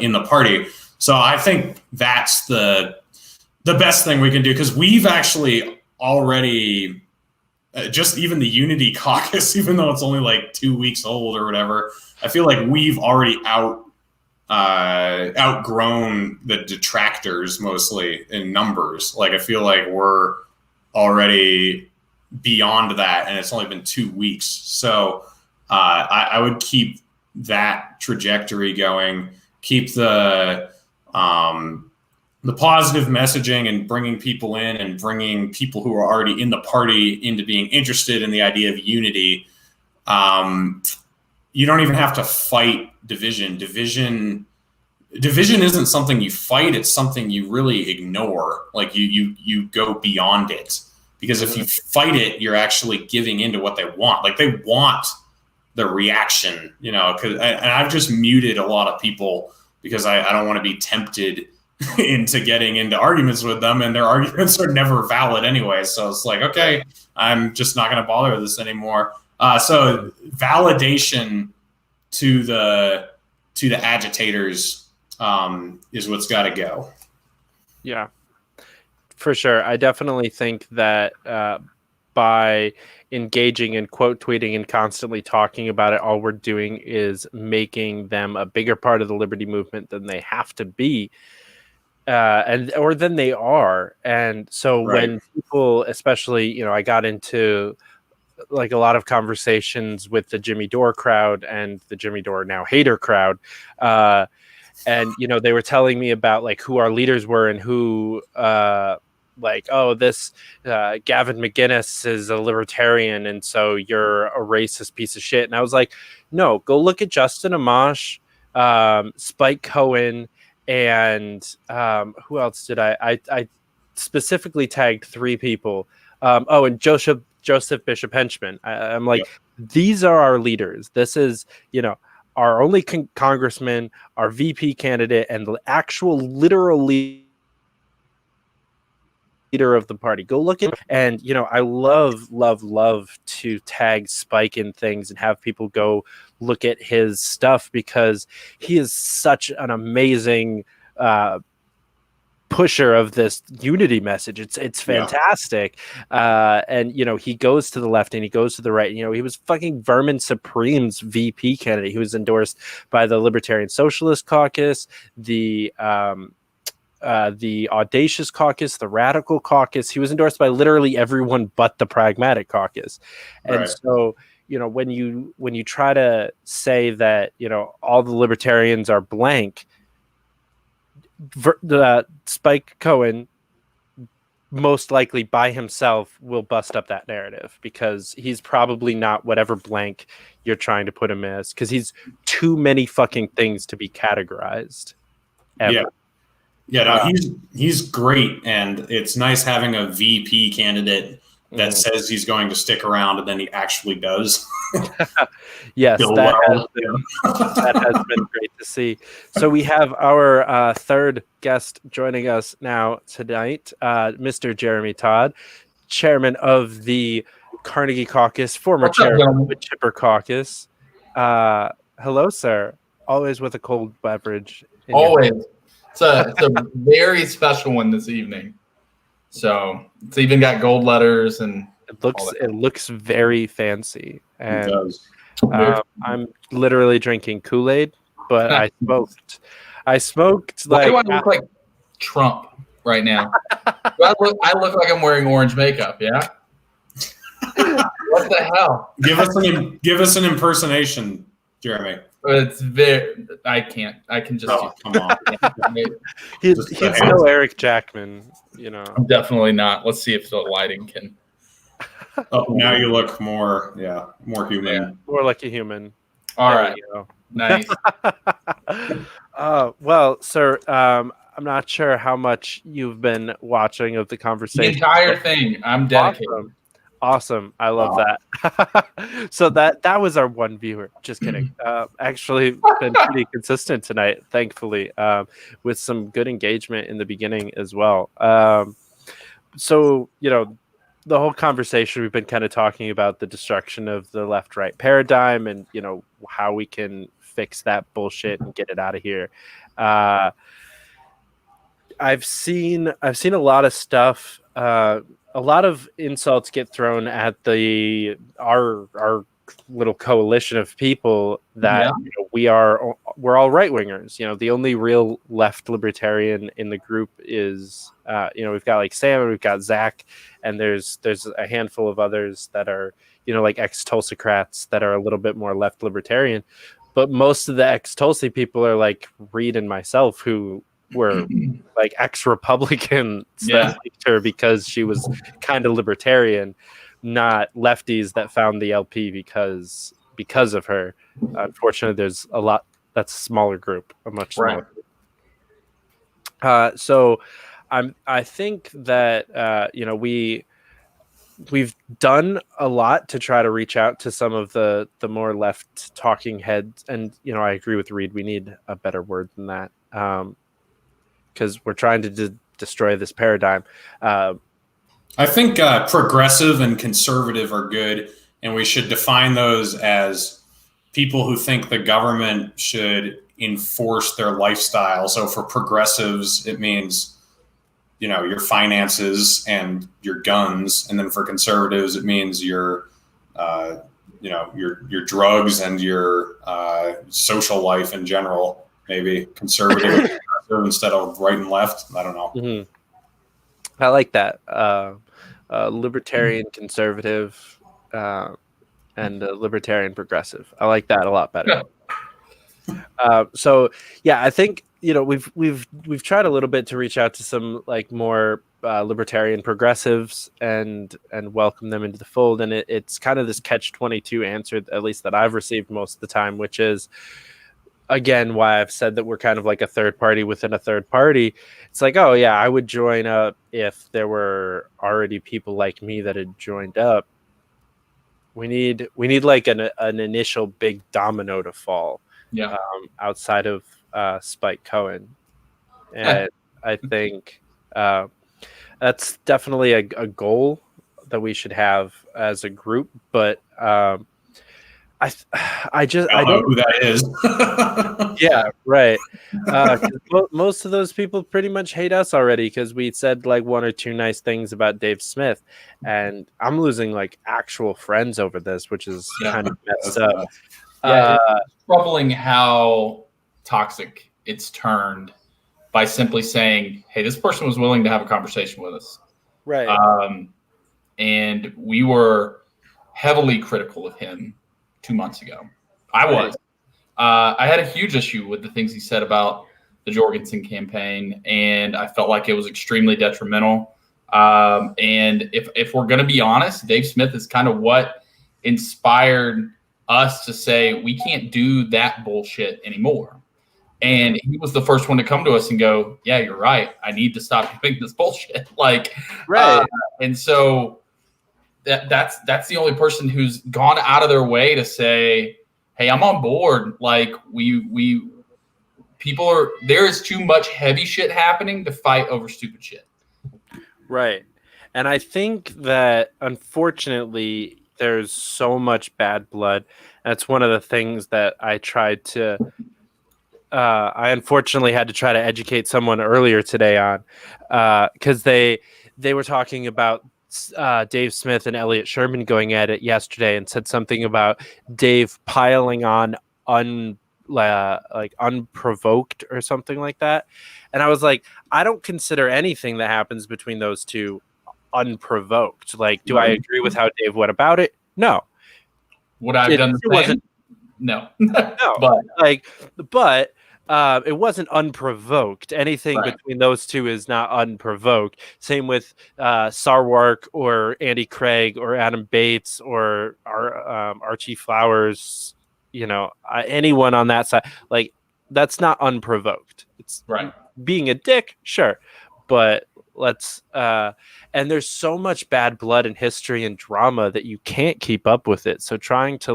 in the party. So I think that's the best thing we can do, because we've actually already just even the Unity Caucus, even though it's only like 2 weeks old or whatever, I feel like we've already outgrown the detractors, mostly in numbers. Like, I feel like we're already beyond that, and it's only been 2 weeks. So I would keep that trajectory going, keep the positive messaging and bringing people in and bringing people who are already in the party into being interested in the idea of unity. You don't even have to fight division. Division isn't something you fight. It's something you really ignore. Like you go beyond it, because if you fight it, you're actually giving into what they want. Like, they want the reaction, and I've just muted a lot of people because I don't want to be tempted into getting into arguments with them, and their arguments are never valid anyway. So it's like, okay, I'm just not going to bother with this anymore. So validation to the agitators is what's got to go. Yeah, for sure. I definitely think that by engaging and quote tweeting and constantly talking about it, all we're doing is making them a bigger part of the liberty movement than they have to be. Or than they are. And so when people, especially, I got into like a lot of conversations with the Jimmy Dore crowd and the Jimmy Dore now hater crowd. And, they were telling me about like who our leaders were and who, this Gavin McGinnis is a libertarian, and so you're a racist piece of shit. And I was like, no, go look at Justin Amash, Spike Cohen, and who else did I specifically tagged 3 people. And Joseph Bishop Henchman. I'm like, these are our leaders. This is, our only congressman, our VP candidate, and the actual literal leader of the party. Go look at, and I love to tag Spike in things and have people go look at his stuff, because he is such an amazing pusher of this unity message. It's fantastic. And he goes to the left and he goes to the right. He was fucking Vermin Supreme's VP candidate. He was endorsed by the Libertarian Socialist Caucus, the Audacious Caucus, the Radical Caucus. He was endorsed by literally everyone but the Pragmatic Caucus. And so when you try to say that all the libertarians are blank, Spike Cohen most likely by himself will bust up that narrative, because he's probably not whatever blank you're trying to put him as, because he's too many fucking things to be categorized ever. No, he's great, and it's nice having a VP candidate that says he's going to stick around and then he actually does. Yes, that has been great to see. So we have our third guest joining us now tonight, Mr. Jeremy Todd, chairman of the Carnegie Caucus, former chairman of the Chipper Caucus. Hello, sir. Always with a cold beverage. Always. It's a very special one this evening. So it's even got gold letters, and it looks very fancy. And I'm literally drinking Kool-Aid, but I smoked Why like. do I look like Trump right now? I look like I'm wearing orange makeup. Yeah. What the hell? Give us an impersonation, Jeremy. It's very. I can't. I can just. Come on. He's no Eric Jackman, I'm definitely not. Let's see if the lighting can. Oh, now you look more human. Yeah, more like a human. All right. Nice. Well, sir, I'm not sure how much you've been watching of the conversation. The entire thing. I'm dedicated. Awesome. I love that. So that was our one viewer. Just kidding. Actually been pretty consistent tonight, thankfully, with some good engagement in the beginning as well. So, the whole conversation, we've been kind of talking about the destruction of the left-right paradigm and, how we can fix that bullshit and get it out of here. I've seen a lot of stuff. A lot of insults get thrown at our little coalition of people that we're all right wingers. The only real left libertarian in the group is we've got like Sam and we've got Zach, and there's a handful of others that are like ex-Tulsocrats that are a little bit more left libertarian, but most of the ex-Tulsi people are like Reed and myself, who were like ex-Republicans that liked her because she was kind of libertarian, not lefties that found the LP because of her. Unfortunately, there's a lot. That's a smaller group, a much smaller group. So I think that we've done a lot to try to reach out to some of the more left talking heads, and I agree with Reed. We need a better word than that. Because we're trying to destroy this paradigm. I think progressive and conservative are good, and we should define those as people who think the government should enforce their lifestyle. So for progressives, it means your finances and your guns, and then for conservatives, it means your drugs and your social life in general. Maybe conservative instead of right and left. I don't know. Mm-hmm. I like that. Libertarian conservative and libertarian progressive. I like that a lot better. So yeah, I think we've tried a little bit to reach out to some like more libertarian progressives and welcome them into the fold, and it's kind of this catch-22 answer, at least that I've received most of the time, which is, again, why I've said that we're kind of like a third party within a third party. It's like, oh yeah, I would join up if there were already people like me that had joined up. We need like an initial big domino to fall. Outside of Spike Cohen, and I think that's definitely a goal that we should have as a group. But I just I I don't know don't. who that is. Yeah, right. 'Cause most of those people pretty much hate us already because we said like one or two nice things about Dave Smith, and I'm losing like actual friends over this, which is Yeah. kind of messed That's up. nuts. Yeah, Uh, it's troubling how toxic it's turned by simply saying, "Hey, this person was willing to have a conversation with us," right. and we were heavily critical of him 2 months ago. I Right. was. I had a huge issue with the things he said about the Jorgensen campaign, and I felt like it was extremely detrimental. And if we're going to be honest, Dave Smith is kind of what inspired us to say we can't do that bullshit anymore. And he was the first one to come to us and go, "Yeah, you're right. I need to stop doing this bullshit." Right. And so that's the only person who's gone out of their way to say, "Hey, I'm on board." Like we people are there is too much heavy shit happening to fight over stupid shit. Right. And I think that unfortunately there's so much bad blood. That's one of the things that I tried to I unfortunately had to try to educate someone earlier today on because they were talking about Dave Smith and Elliot Sherman going at it yesterday and said something about Dave piling on like unprovoked or something like that. And I was like, I don't consider anything that happens between those two unprovoked. Like, do I agree with how Dave went about it? No. Would I have done the It same? wasn't. No. No, but it wasn't unprovoked. Anything Right. between those two is not unprovoked. Same with Sarwark or Andy Craig or Adam Bates or Archie Flowers. Anyone on that side, like that's not unprovoked. It's Right. being a dick, sure, but let's. And there's so much bad blood in history and drama that you can't keep up with it. So trying to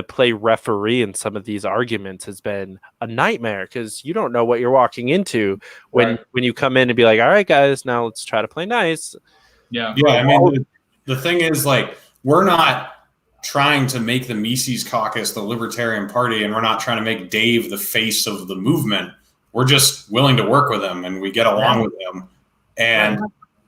play referee in some of these arguments has been a nightmare because you don't know what you're walking into when you come in and be like, all right, guys, now let's try to play nice. Yeah. Yeah, I mean, the thing is, like, we're not trying to make the Mises Caucus the Libertarian Party, and we're not trying to make Dave the face of the movement. We're just willing to work with him, and we get along with him. And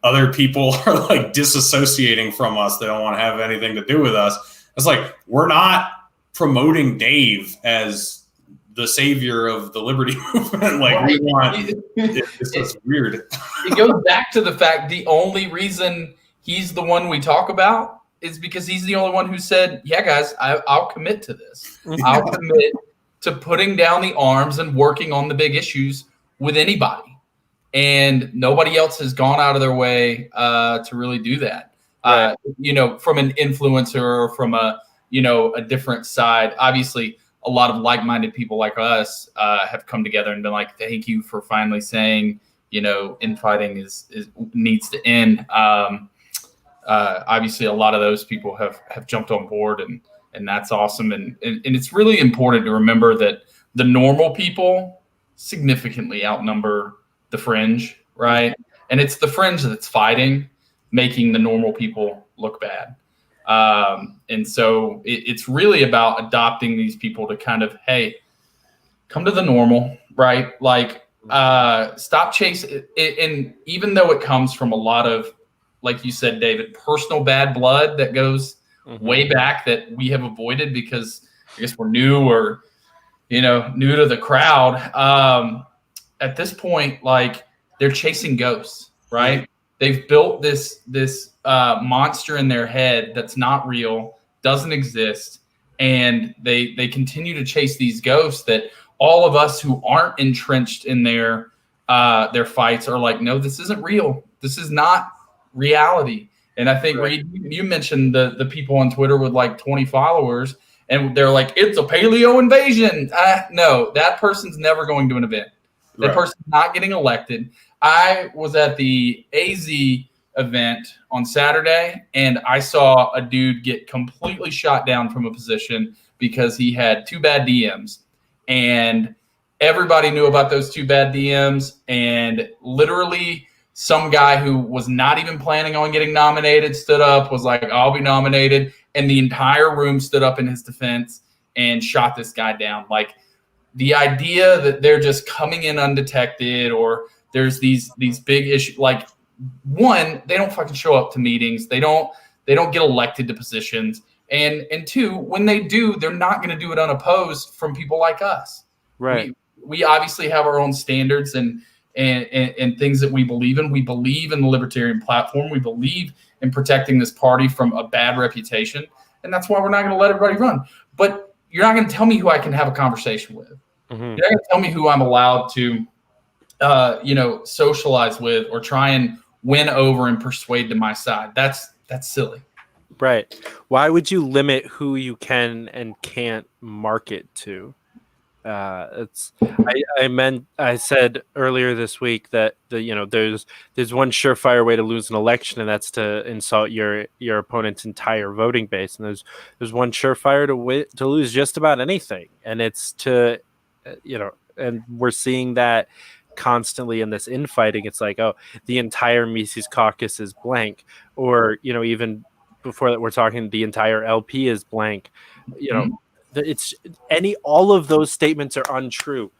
other people are, like, disassociating from us. They don't want to have anything to do with us. It's like, we're not promoting Dave as the savior of the liberty movement. Like, we want it's weird. It goes back to the fact the only reason he's the one we talk about is because he's the only one who said, yeah, guys, I'll commit to this. I'll commit to putting down the arms and working on the big issues with anybody. And nobody else has gone out of their way to really do that. Right. From an influencer or from a different side. Obviously, a lot of like-minded people like us have come together and been like, thank you for finally saying, infighting is needs to end. Obviously, a lot of those people have jumped on board, and that's awesome. And it's really important to remember that the normal people significantly outnumber the fringe, right? And it's the fringe that's fighting, making the normal people look bad. And so it's really about adopting these people to kind of, hey, come to the normal, right? Like, stop chasing it. And even though it comes from a lot of, like you said, David, personal bad blood that goes way back that we have avoided because I guess we're new or, new to the crowd. At this point, like, they're chasing ghosts, right? They've built this monster in their head that's not real, doesn't exist, and they continue to chase these ghosts that all of us who aren't entrenched in their fights are like, no, this isn't real. This is not reality. And I think Reed, you mentioned the people on Twitter with like 20 followers, and they're like, it's a paleo invasion. No, that person's never going to an event. That person's not getting elected. I was at the AZ event on Saturday, and I saw a dude get completely shot down from a position because he had 2 bad DMs. And everybody knew about those 2 bad DMs. And literally some guy who was not even planning on getting nominated stood up, was like, I'll be nominated. and the entire room stood up in his defense and shot this guy down. Like, the idea that they're just coming in undetected, or there's these big issues, like, one, they don't fucking show up to meetings. They don't get elected to positions. And two, when they do, they're not going to do it unopposed from people like us. Right. We obviously have our own standards and things that we believe in. We believe in the libertarian platform. We believe in protecting this party from a bad reputation. And that's why we're not going to let everybody run. But you're not going to tell me who I can have a conversation with. Mm-hmm. You're not going to tell me who I'm allowed to, socialize with or try and win over and persuade to my side. That's silly. Right. Why would you limit who you can and can't market to? I said earlier this week that there's one surefire way to lose an election, and that's to insult your opponent's entire voting base. And there's one surefire to lose just about anything, and it's to and we're seeing that constantly in this infighting. It's like, oh, the entire Mises caucus is blank, or even before that, we're talking the entire LP is blank. All of those statements are untrue.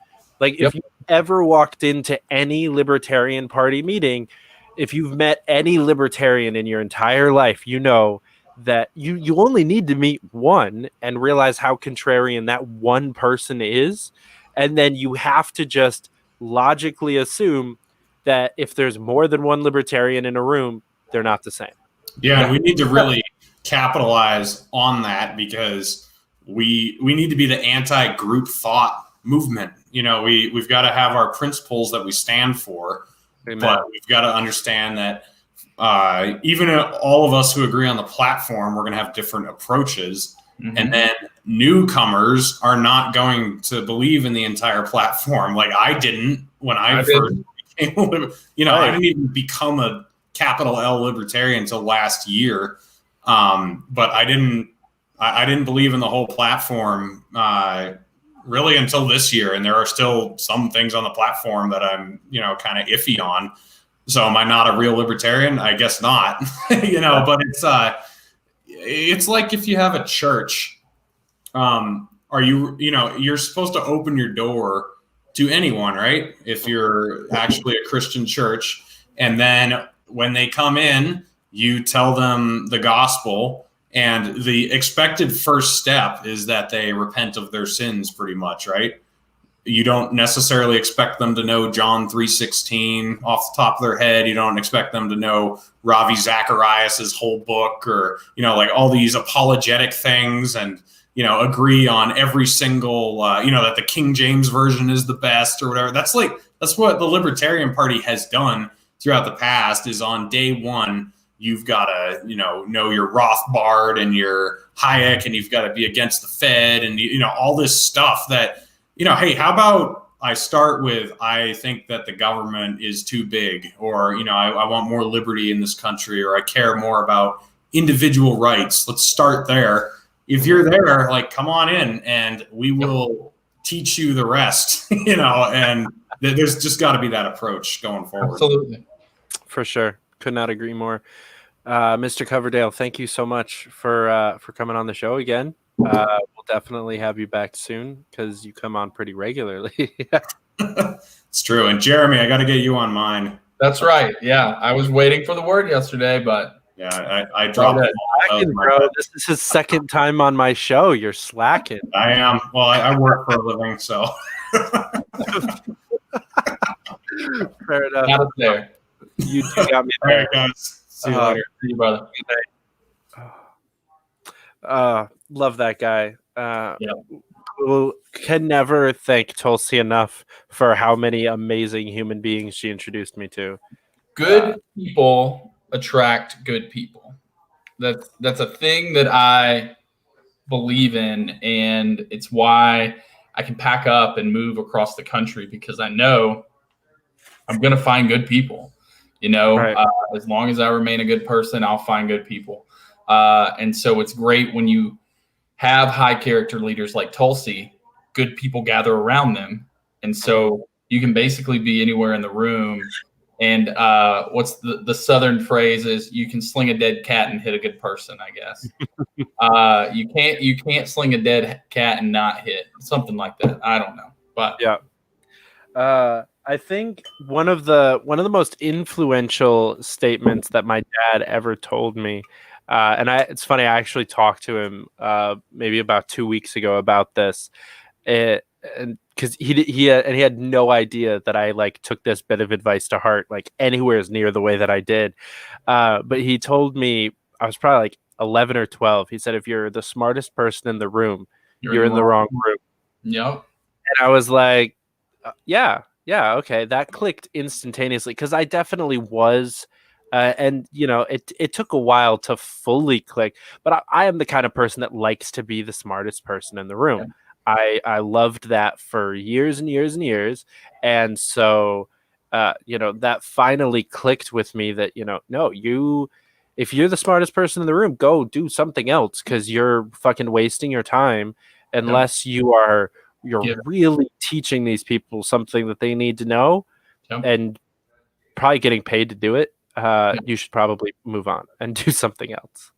Like, if you ever walked into any Libertarian Party meeting, if you've met any libertarian in your entire life, you know that you only need to meet one and realize how contrarian that one person is, and then you have to just logically assume that if there's more than one libertarian in a room, they're not the same. Yeah, and we need to really capitalize on that, because we need to be the anti-group thought movement. We've got to have our principles that we stand for. Amen. But we've got to understand that even all of us who agree on the platform, we're going to have different approaches. Mm-hmm. And then newcomers are not going to believe in the entire platform. Like I didn't when I first became, I didn't even become a capital L libertarian until last year. But I didn't believe in the whole platform really until this year. And there are still some things on the platform that I'm, kind of iffy on. So am I not a real libertarian? I guess not, but it's like if you have a church, you're supposed to open your door to anyone, right? If you're actually a Christian church, and then when they come in, you tell them the gospel, and the expected first step is that they repent of their sins, pretty much, right? You don't necessarily expect them to know John 3:16 off the top of their head. You don't expect them to know Ravi Zacharias's whole book, or, like all these apologetic things, and, agree on every single, that the King James version is the best or whatever. That's what the Libertarian Party has done throughout the past, is on day one, you've got to, know your Rothbard and your Hayek, and you've got to be against the Fed, and, all this stuff that, hey, how about I start with, I think that the government is too big, or, I want more liberty in this country, or I care more about individual rights. Let's start there. If you're there, like, come on in and we will teach you the rest, and there's just got to be that approach going forward. Absolutely. For sure. Could not agree more. Mr. Coverdale, thank you so much for coming on the show again. We'll definitely have you back soon, because you come on pretty regularly. It's true. And Jeremy, I got to get you on mine. That's right. Yeah. I was waiting for the word yesterday, but yeah, I dropped it. Bro, this is his second time on my show. You're slacking. I am. Well, I work for a living, so. Fair enough. Got it there. You two got me All there. right, guys. See you later. See you, brother. Love that guy. Can never thank Tulsi enough for how many amazing human beings she introduced me to. Good people attract good people. That's a thing that I believe in, and it's why I can pack up and move across the country, because I know I'm going to find good people. Right. As long as I remain a good person, I'll find good people. And so it's great when you have high character leaders like Tulsi, good people gather around them. And so you can basically be anywhere in the room And what's the Southern phrase is you can sling a dead cat and hit a good person, I guess. You can't sling a dead cat and not hit, something like that. I don't know, but Yeah. I think one of the most influential statements that my dad ever told me, it's funny, I actually talked to him maybe about 2 weeks ago about this, and because he had no idea that I like took this bit of advice to heart like anywhere as near the way that I did. But he told me I was probably like 11 or 12. He said, if you're the smartest person in the room, you're in the wrong room. Yep. And I was like, yeah, okay, that clicked instantaneously because I definitely was. And it took a while to fully click, but I am the kind of person that likes to be the smartest person in the room. Yeah. I loved that for years and years and years, and so that finally clicked with me that no, if you're the smartest person in the room, go do something else because you're fucking wasting your time unless you're really teaching these people something that they need to know and probably getting paid to do it. You should probably move on and do something else.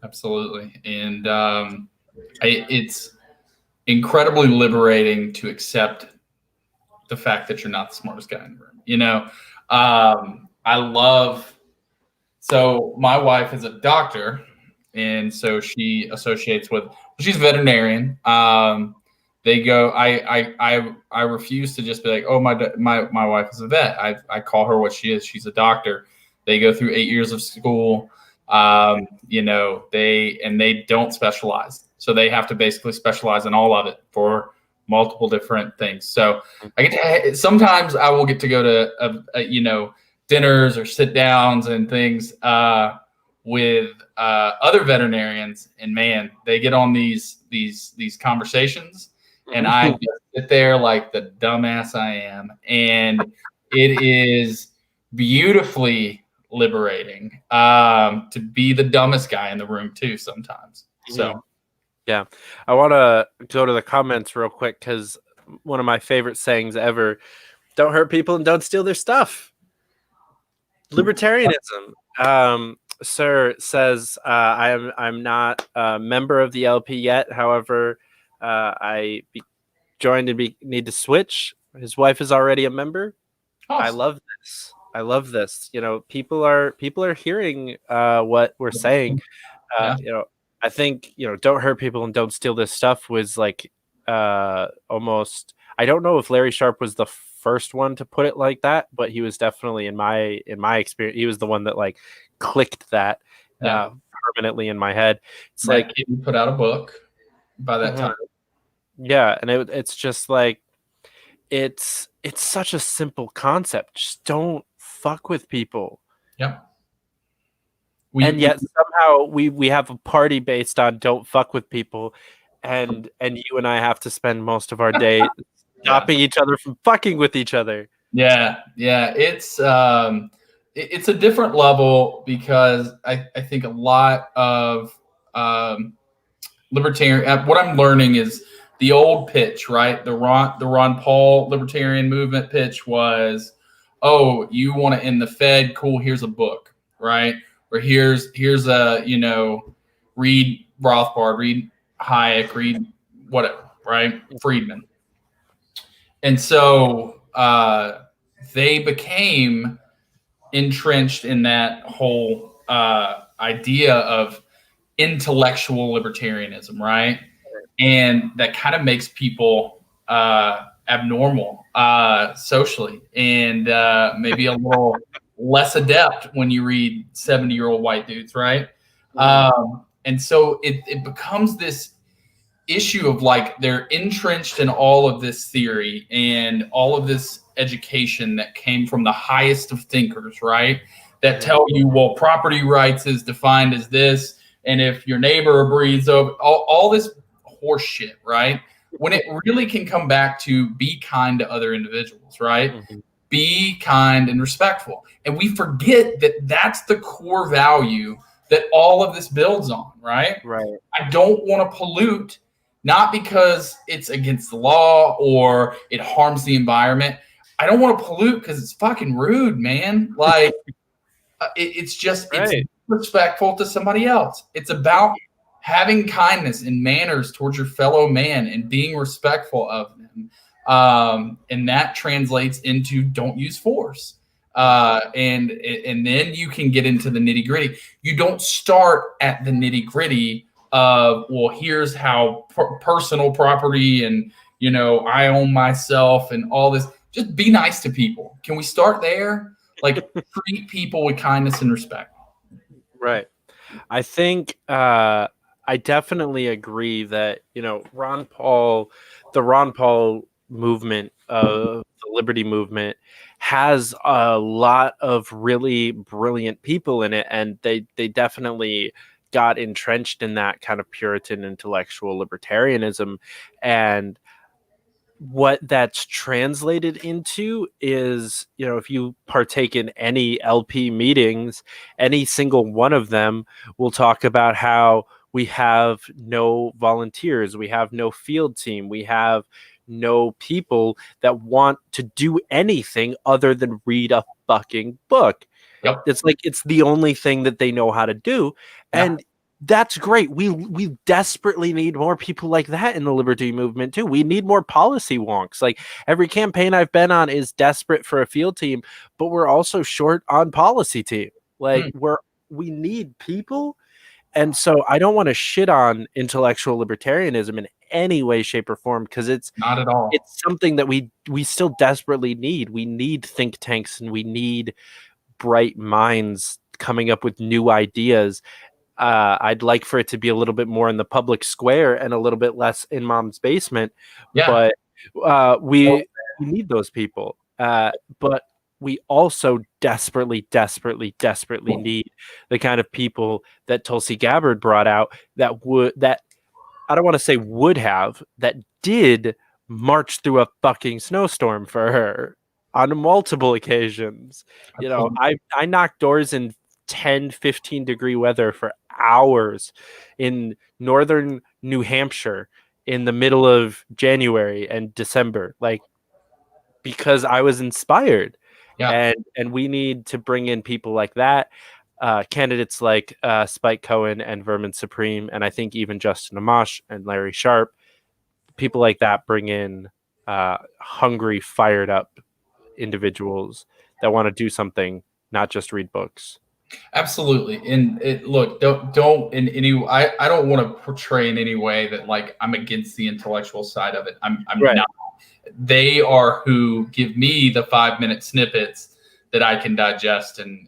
Absolutely. And it's incredibly liberating to accept the fact that you're not the smartest guy in the room. So my wife is a doctor, and so she associates with, she's a veterinarian. They go, I refuse to just be like, oh, my wife is a vet. I call her what she is. She's a doctor. They go through 8 years of school. They don't specialize. So they have to basically specialize in all of it for multiple different things. So sometimes I will get to go to, dinners or sit downs and things with other veterinarians, and man, they get on these conversations, and I just sit there like the dumbass I am, and it is beautifully liberating to be the dumbest guy in the room too sometimes. So yeah, I want to go to the comments real quick because one of my favorite sayings ever: "Don't hurt people and don't steal their stuff." Libertarianism. Sir says, I'm not a member of the LP yet. However, joined and need to switch. His wife is already a member. Awesome. I love this. People are hearing what we're saying. I think don't hurt people and don't steal this stuff was like almost. I don't know if Larry Sharp was the first one to put it like that, but he was definitely in my experience, he was the one that like clicked that permanently in my head. It's like he put out a book by that time. Yeah, and it's just like it's such a simple concept. Just don't fuck with people. Yep. And yet somehow we have a party based on don't fuck with people, and you and I have to spend most of our day stopping each other from fucking with each other. Yeah. It's a different level because I think a lot of libertarian. What I'm learning is the old pitch, right? The Ron Paul libertarian movement pitch was, oh, you want to end the Fed? Cool. Here's a book, right? Or here's a read Rothbard, read Hayek, read whatever, right? Friedman. And so they became entrenched in that whole idea of intellectual libertarianism, right? And that kind of makes people abnormal socially and maybe a little less adept when you read 70-year-old white dudes, right? And so it becomes this issue of like they're entrenched in all of this theory and all of this education that came from the highest of thinkers, right? That tell you, well, property rights is defined as this, and if your neighbor breathes over, all this horse shit, right? When it really can come back to be kind to other individuals, right? Mm-hmm. Be kind and respectful. And we forget that that's the core value that all of this builds on, right? Right. I don't want to pollute, not because it's against the law or it harms the environment. I don't want to pollute because it's fucking rude, man. Like it's just Right. it's respectful to somebody else. It's about having kindness and manners towards your fellow man and being respectful of them. And that translates into don't use force. And then you can get into the nitty gritty. You don't start at the nitty gritty of, well, here's how personal property and, you know, I own myself and all this. Just be nice to people. Can we start there? Like treat people with kindness and respect. Right. I think I definitely agree that, you know, the Ron Paul movement of the Liberty movement has a lot of really brilliant people in it, and they definitely got entrenched in that kind of Puritan intellectual libertarianism. And what that's translated into is, you know, if you partake in any LP meetings, any single one of them will talk about how we have no volunteers, we have no field team, we have no people that want to do anything other than read a fucking book. Yep. It's like it's the only thing that they know how to do. Yeah. And that's great. We desperately need more people like that in the liberty movement too. We need more policy wonks. Like every campaign I've been on is desperate for a field team, but we're also short on policy team. Like we need people. And so I don't want to shit on intellectual libertarianism in any way, shape, or form, because it's not at all. It's something that we still desperately need. We need think tanks and we need bright minds coming up with new ideas. I'd like for it to be a little bit more in the public square and a little bit less in mom's basement. Yeah. But we need those people. But we also desperately need the kind of people that Tulsi Gabbard brought out that I don't want to say that did march through a fucking snowstorm for her on multiple occasions. You know, I knocked doors in 10-15 degree weather for hours in northern New Hampshire in the middle of January and December, like, because I was inspired. Yeah. And we need to bring in people like that, candidates like Spike Cohen and Vermin Supreme, and I think even Justin Amash and Larry Sharp. People like that bring in hungry, fired up individuals that want to do something, not just read books. Absolutely. And look, don't in any, I don't want to portray in any way that like I'm against the intellectual side of it. I'm Right. not. They are who give me the 5-minute snippets that I can digest and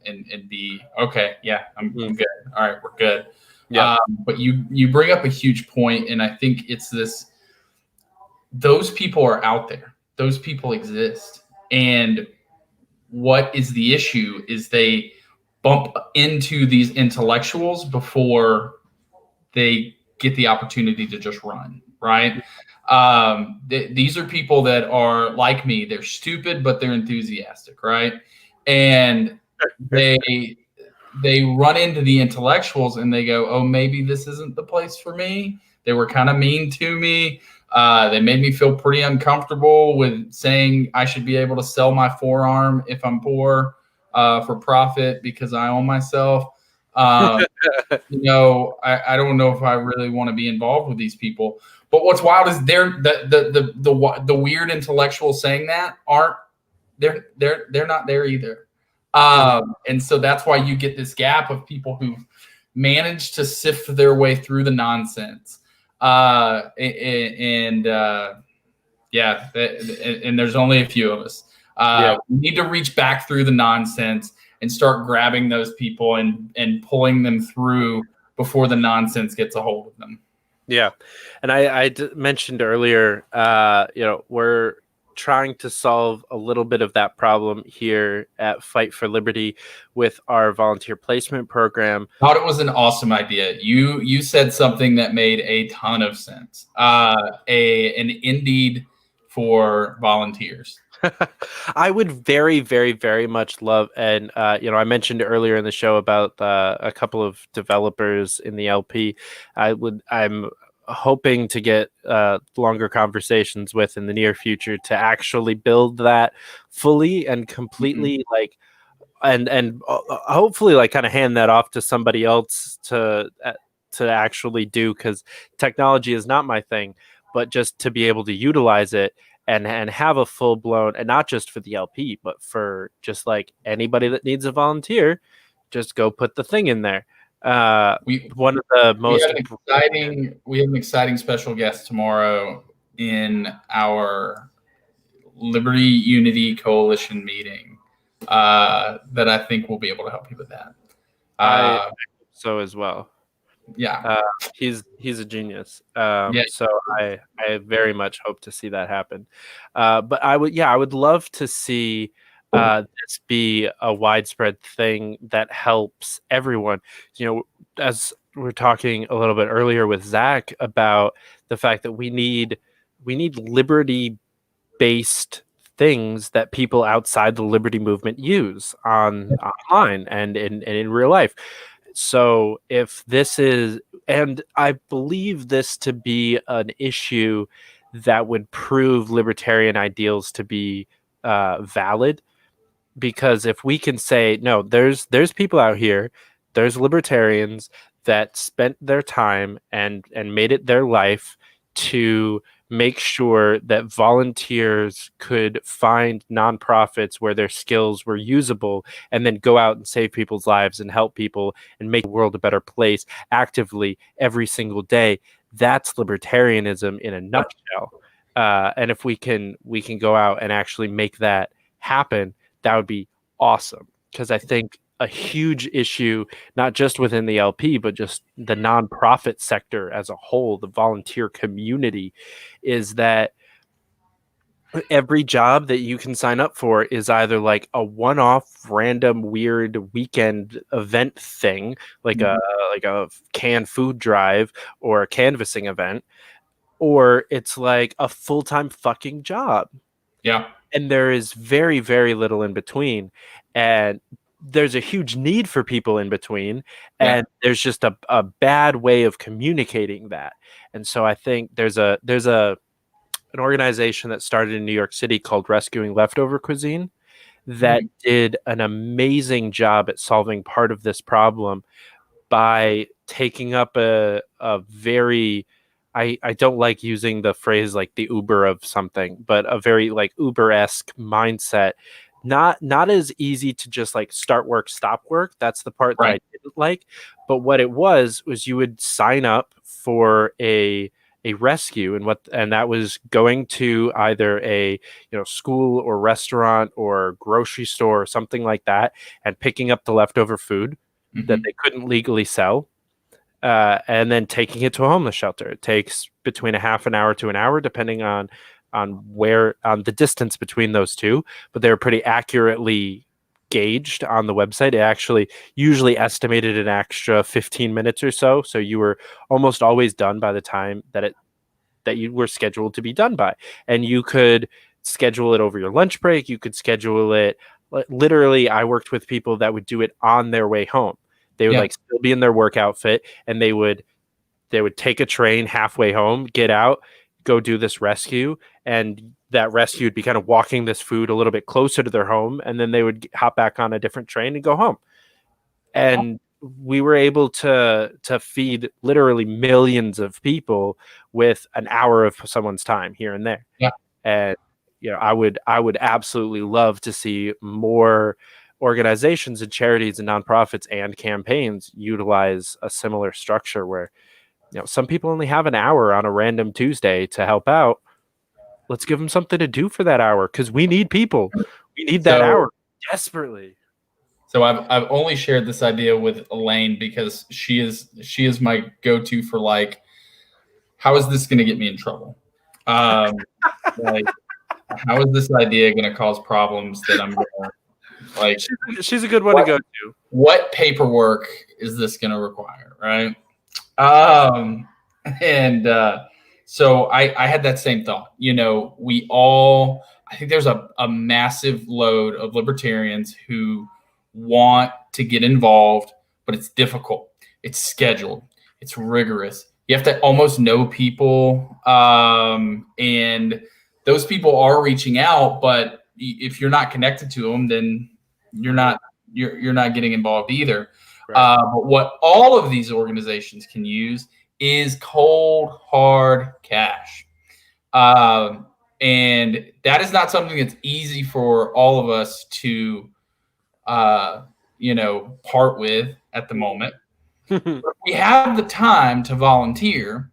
be okay. Yeah, I'm good. All right, we're good. Yeah. But you bring up a huge point, and I think it's this. Those people are out there. Those people exist, and what is the issue is they bump into these intellectuals before they get the opportunity to just run, right? These are people that are like me. They're stupid, but they're enthusiastic, right? And they run into the intellectuals and they go, oh, maybe this isn't the place for me. They were kind of mean to me. They made me feel pretty uncomfortable with saying I should be able to sell my forearm if I'm poor for profit because I own myself. You know, I don't know if I really want to be involved with these people. But what's wild is the weird intellectuals saying that they're not there either. And so that's why you get this gap of people who managed to sift their way through the nonsense. And there's only a few of us. We need to reach back through the nonsense and start grabbing those people and pulling them through before the nonsense gets a hold of them. Yeah. And I mentioned earlier, you know, we're trying to solve a little bit of that problem here at Fight for Liberty with our volunteer placement program. Thought it was an awesome idea. You said something that made a ton of sense. An Indeed for volunteers. I would very, very, very much love, and you know, I mentioned earlier in the show about a couple of developers in the LP. I'm hoping to get longer conversations with in the near future to actually build that fully and completely, like, and hopefully like kind of hand that off to somebody else to actually do, because technology is not my thing, but just to be able to utilize it and have a full blown, and not just for the LP, but for just like anybody that needs a volunteer, just go put the thing in there. One of the most we have an exciting special guest tomorrow in our Liberty Unity Coalition meeting that I think will be able to help you with that. I hope so as well. Yeah, he's a genius. Yeah. So I very much hope to see that happen. But I would love to see this be a widespread thing that helps everyone. You know, as we're talking a little bit earlier with Zach about the fact that we need liberty based things that people outside the liberty movement use online and in real life. So if this is, and I believe this to be an issue that would prove libertarian ideals to be valid, because if we can say no, there's people out here, there's libertarians that spent their time and made it their life to make sure that volunteers could find nonprofits where their skills were usable and then go out and save people's lives and help people and make the world a better place actively every single day. That's libertarianism in a nutshell. And if we can go out and actually make that happen, that would be awesome. Because I think a huge issue, not just within the LP, but just the nonprofit sector as a whole, the volunteer community, is that every job that you can sign up for is either like a one-off random weird weekend event thing, like a canned food drive or a canvassing event, or it's like a full-time fucking job. Yeah. And there is very, very little in between. And there's a huge need for people in between. And there's just a bad way of communicating that. And so I think there's an organization that started in New York City called Rescuing Leftover Cuisine that did an amazing job at solving part of this problem by taking up a very, I don't like using the phrase like the Uber of something, but a very like Uber-esque mindset. Not as easy to just like start work, stop work. That's the part that I didn't like. But what it was you would sign up for a rescue, and that was going to either a school or restaurant or grocery store or something like that, and picking up the leftover food that they couldn't legally sell, and then taking it to a homeless shelter. It takes between a half an hour to an hour, depending on the distance between those two. But they're pretty accurately gauged on the website. It actually usually estimated an extra 15 minutes or so. So you were almost always done by the time that you were scheduled to be done by. And you could schedule it over your lunch break. You could schedule it. Literally, I worked with people that would do it on their way home. They would like still be in their work outfit, and they would take a train halfway home, get out, go do this rescue, and that rescue would be kind of walking this food a little bit closer to their home, and then they would hop back on a different train and go home. And we were able to feed literally millions of people with an hour of someone's time here and there. Yeah. And I would absolutely love to see more organizations and charities and nonprofits and campaigns utilize a similar structure where some people only have an hour on a random Tuesday to help out. Let's give them something to do for that hour, because we need people. We need that hour desperately. So I've only shared this idea with Elaine because she is my go-to for like, how is this going to get me in trouble? Like, how is this idea going to cause problems that I'm going to like? She's a good one to go to. What paperwork is this going to require, right? So I had that same thought. I think there's a massive load of libertarians who want to get involved, but it's difficult. It's scheduled. It's rigorous. You have to almost know people, and those people are reaching out. But if you're not connected to them, then you're not getting involved either. Right. But what all of these organizations can use is cold hard cash. And that is not something that's easy for all of us to, part with at the moment. But we have the time to volunteer.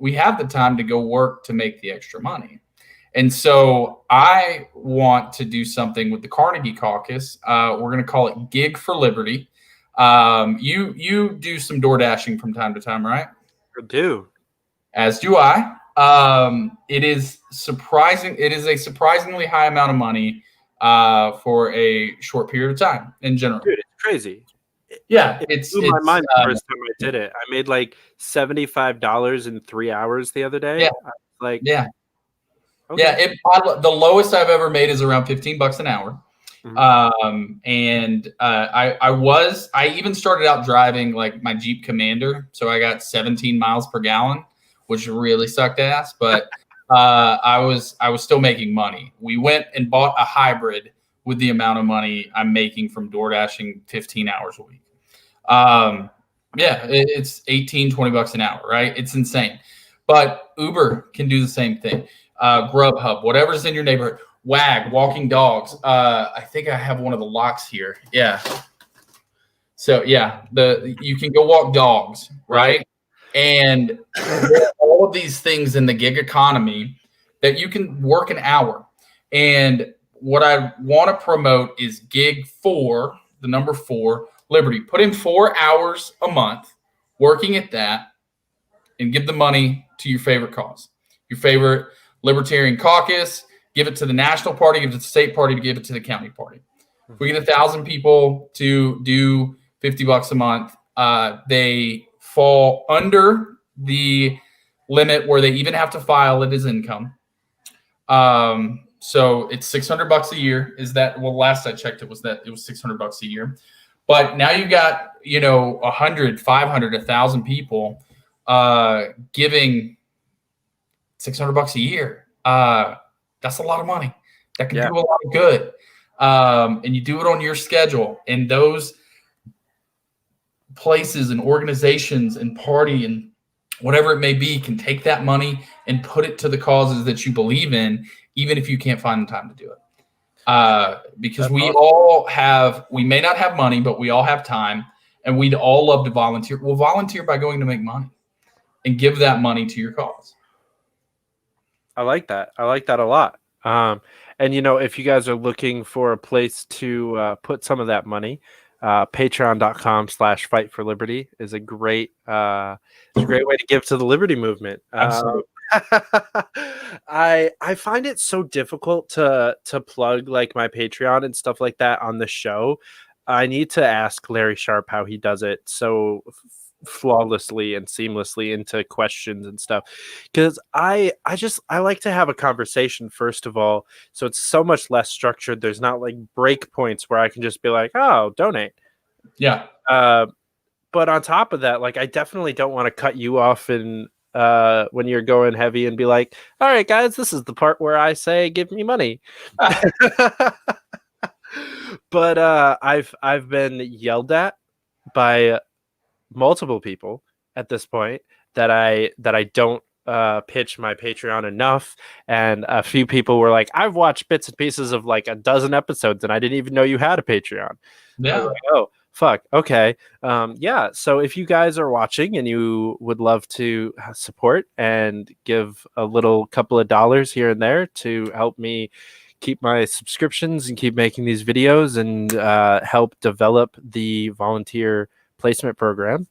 We have the time to go work to make the extra money. And so I want to do something with the Carnegie Caucus. We're going to call it Gig for Liberty. You do some door dashing from time to time, right? I do. As do I. It is surprising. It is a surprisingly high amount of money for a short period of time in general. Dude, it's crazy. Yeah, It blew my mind the first time I did it. I made like $75 in 3 hours the other day. Yeah. I was like, yeah, okay. yeah. The lowest I've ever made is around $15 an hour. Mhm. I even started out driving like my Jeep Commander, so I got 17 miles per gallon, which really sucked ass. But I was still making money. We went and bought a hybrid with the amount of money I'm making from door dashing 15 hours a week. It's 18, $20 an hour, right? It's insane. But Uber can do the same thing. Grubhub, whatever's in your neighborhood. WAG, walking dogs. I think I have one of the locks here. Yeah. So yeah, you can go walk dogs, right? And there are all of these things in the gig economy that you can work an hour. And what I want to promote is Gig 4, the number 4, Liberty. Put in 4 hours a month working at that and give the money to your favorite cause, your favorite Libertarian caucus. Give it to the national party, give it to the state party, to give it to the county party. If we get 1,000 people to do $50 a month, they fall under the limit where they even have to file it as income. So it's $600 a year. Last I checked, it was $600 a year. But now you got, 100, 500, 1,000 people giving $600 a year. That's a lot of money. That can do a lot of good. And you do it on your schedule. And those places and organizations and party and whatever it may be can take that money and put it to the causes that you believe in, even if you can't find the time to do it. Because we may not have money, but we all have time, and we'd all love to volunteer. We'll volunteer by going to make money and give that money to your cause. I like that. I like that a lot. And if you guys are looking for a place to put some of that money, patreon.com/Fite for Liberty is a great way to give to the Liberty movement. Absolutely. I find it so difficult to plug like my Patreon and stuff like that on the show. I need to ask Larry Sharp how he does it so flawlessly and seamlessly into questions and stuff, because I like to have a conversation first of all, so it's so much less structured. There's not like break points where I can just be like, oh, donate. But on top of that, like, I definitely don't want to cut you off and when you're going heavy and be like, all right guys, this is the part where I say give me money. But I've been yelled at by multiple people at this point that I don't pitch my Patreon enough, and a few people were like, I've watched bits and pieces of like a dozen episodes and I didn't even know you had a Patreon. Like, oh fuck, okay. So if you guys are watching and you would love to support and give a little couple of dollars here and there to help me keep my subscriptions and keep making these videos and help develop the volunteer placement program,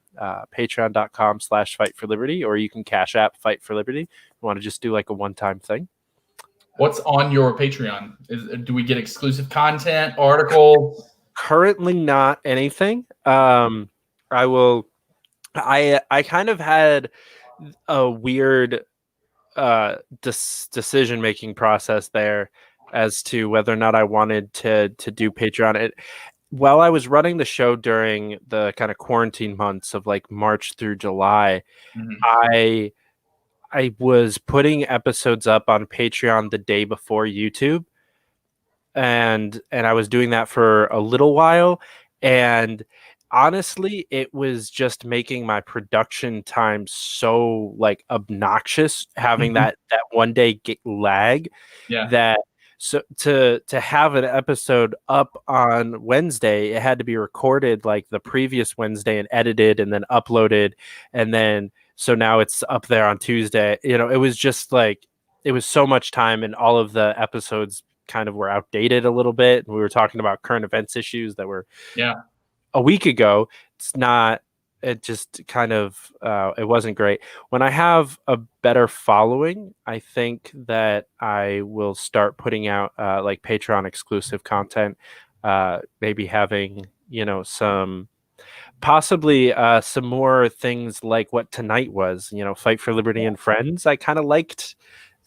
patreon.com/Fite for Liberty, or you can Cash App Fite for Liberty. You want to just do like a one-time thing. What's on your Patreon? Do we get exclusive content, articles? Currently not anything. I kind of had a weird decision-making process there as to whether or not I wanted to do Patreon. while I was running the show during the kind of quarantine months of like March through July, Mhm. I was putting episodes up on Patreon the day before YouTube, and I was doing that for a little while, and honestly it was just making my production time so like obnoxious, having Mhm. that one day lag, Yeah. that so to have an episode up on Wednesday, it had to be recorded like the previous Wednesday and edited and then uploaded, and then so now it's up there on Tuesday. It was just like it was so much time, and all of the episodes kind of were outdated a little bit. We were talking about current events issues that were Yeah. a week ago. It's not. It just kind of it wasn't great. When I have a better following, I think that I will start putting out like Patreon exclusive content. Maybe having some possibly some more things like what tonight was. Fight for Liberty and Friends. I kind of liked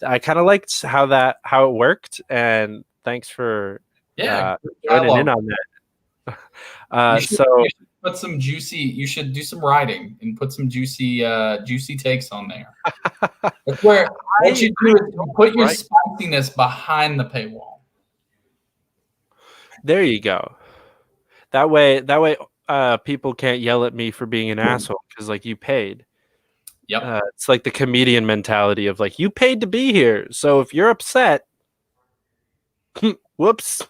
how it worked, and thanks for Yeah. uh, Good joining in dialogue. on that. You So should put some juicy. You should do some writing and put some juicy takes on there. That's where what I you do is you put your right spiciness behind the paywall. there you go. That way, people can't yell at me for being an asshole because like you paid. Yep. It's like the comedian mentality of like you paid to be here, so if you're upset, whoops,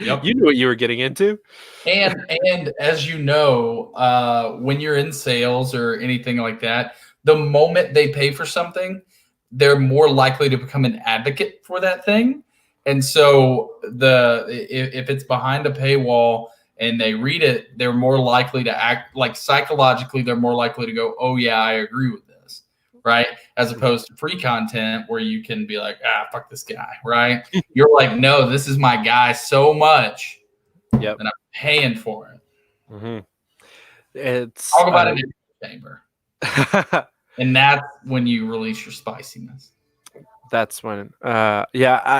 Yep. you knew what you were getting into. And as you know, when you're in sales or anything like that, the moment they pay for something, they're more likely to become an advocate for that thing. And so if it's behind a paywall and they read it, they're more likely to act like psychologically, they're more likely to go, "Oh yeah, I agree with this." Right? As opposed to free content where you can be like, "Ah, fuck this guy," right? You're like, "No, this is my guy so much Yep. and I'm paying for it." hmm It's Talk about an echo chamber. uh, And that's when you release your spiciness. that's when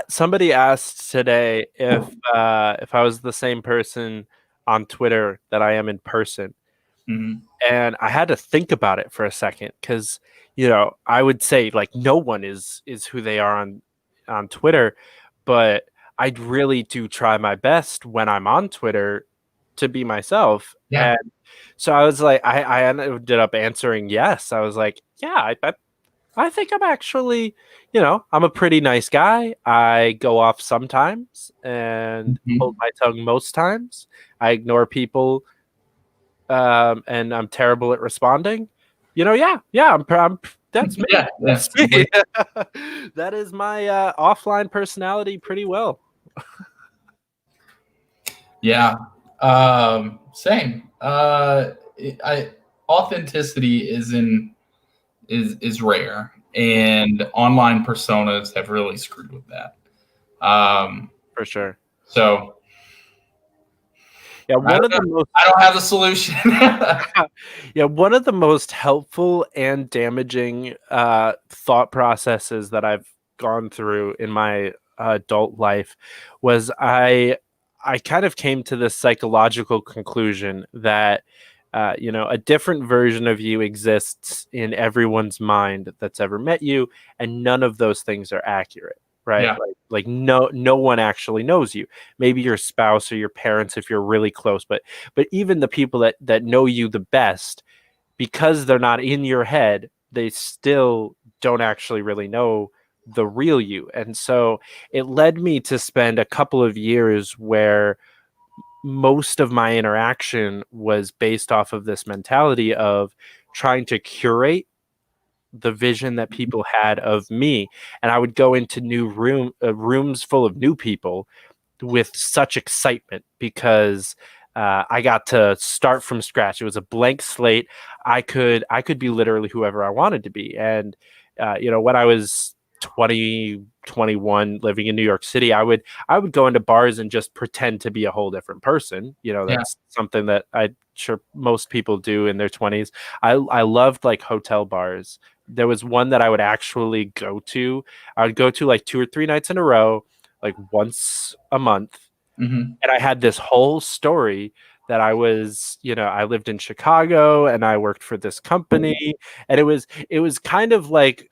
somebody asked today if I was the same person on Twitter that I am in person. Mhm. And I had to think about it for a second because I would say like no one is who they are on Twitter, but I really do try my best when I'm on Twitter to be myself. Yeah. And so I was like, I ended up answering yes. I was like, yeah, I think I'm actually, I'm a pretty nice guy. I go off sometimes and hold Mhm. my tongue most times. I ignore people, and I'm terrible at responding. Yeah, that's me. Yeah. That's That's me. That is my offline personality pretty well. yeah. Same. Authenticity is rare, and online personas have really screwed with that. For sure. So Yeah, I one of the most don't have the solution. yeah, one of the most helpful and damaging thought processes that I've gone through in my adult life was I kind of came to this psychological conclusion that a different version of you exists in everyone's mind that's ever met you, and none of those things are accurate, right? Yeah. Like no one actually knows you. Maybe your spouse or your parents if you're really close, but even the people that know you the best, because they're not in your head, they still don't actually really know the real you. And so it led me to spend a couple of years where most of my interaction was based off of this mentality of trying to curate the vision that people had of me. And I would go into new rooms full of new people with such excitement because I got to start from scratch. It was a blank slate. I could be literally whoever I wanted to be. And when I was 20, 21, living in New York City, I would go into bars and just pretend to be a whole different person. Yeah. That's something that I'm sure most people do in their 20s. I loved like hotel bars. There was one that I would actually go to. I would go to like 2 or 3 nights in a row, like once a month, Mhm. And I had this whole story that I was, I lived in Chicago and I worked for this company, and it was kind of like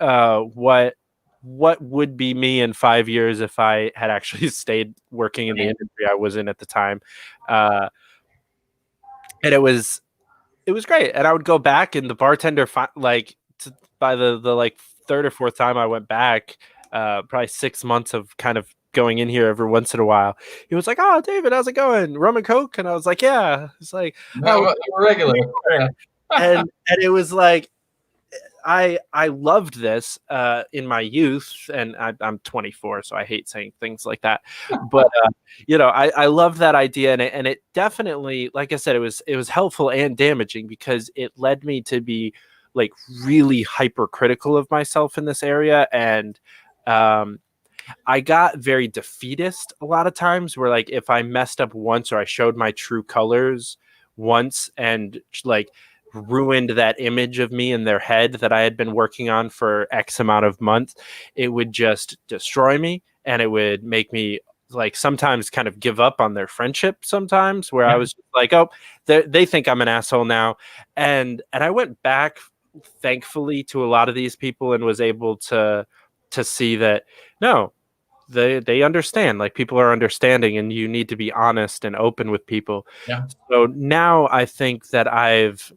what would be me in 5 years if I had actually stayed working in the industry I was in at the time. And it was great. And I would go back, and the bartender by the like third or fourth time I went back, probably 6 months of kind of going in here every once in a while, he was like, "Oh, David, how's it going? Rum and Coke?" And I was like, "Yeah." It's like, I'm "Oh," a regular. Yeah. and it was like, I loved this in my youth, and I'm 24, so I hate saying things like that. But I love that idea, and it definitely, like I said, it was helpful and damaging because it led me to be like really hypercritical of myself in this area, and um, I got very defeatist a lot of times. Where like if I messed up once or I showed my true colors once and like ruined that image of me in their head that I had been working on for X amount of months, it would just destroy me, and it would make me like sometimes kind of give up on their friendship sometimes, where I was just like, oh, they think I'm an asshole now. And I went back, thankfully, to a lot of these people and was able to see that no, they understand, like people are understanding, and you need to be honest and open with people. Yeah. So now I think that I've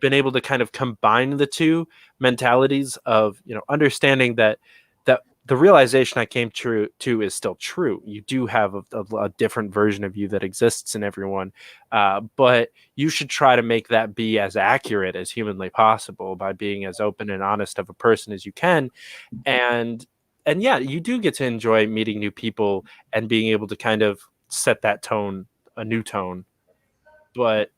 been able to kind of combine the two mentalities of understanding that the realization I came to is still true. You do have a different version of you that exists in everyone, but you should try to make that be as accurate as humanly possible by being as open and honest of a person as you can. And yeah, you do get to enjoy meeting new people and being able to kind of set that tone, a new tone, but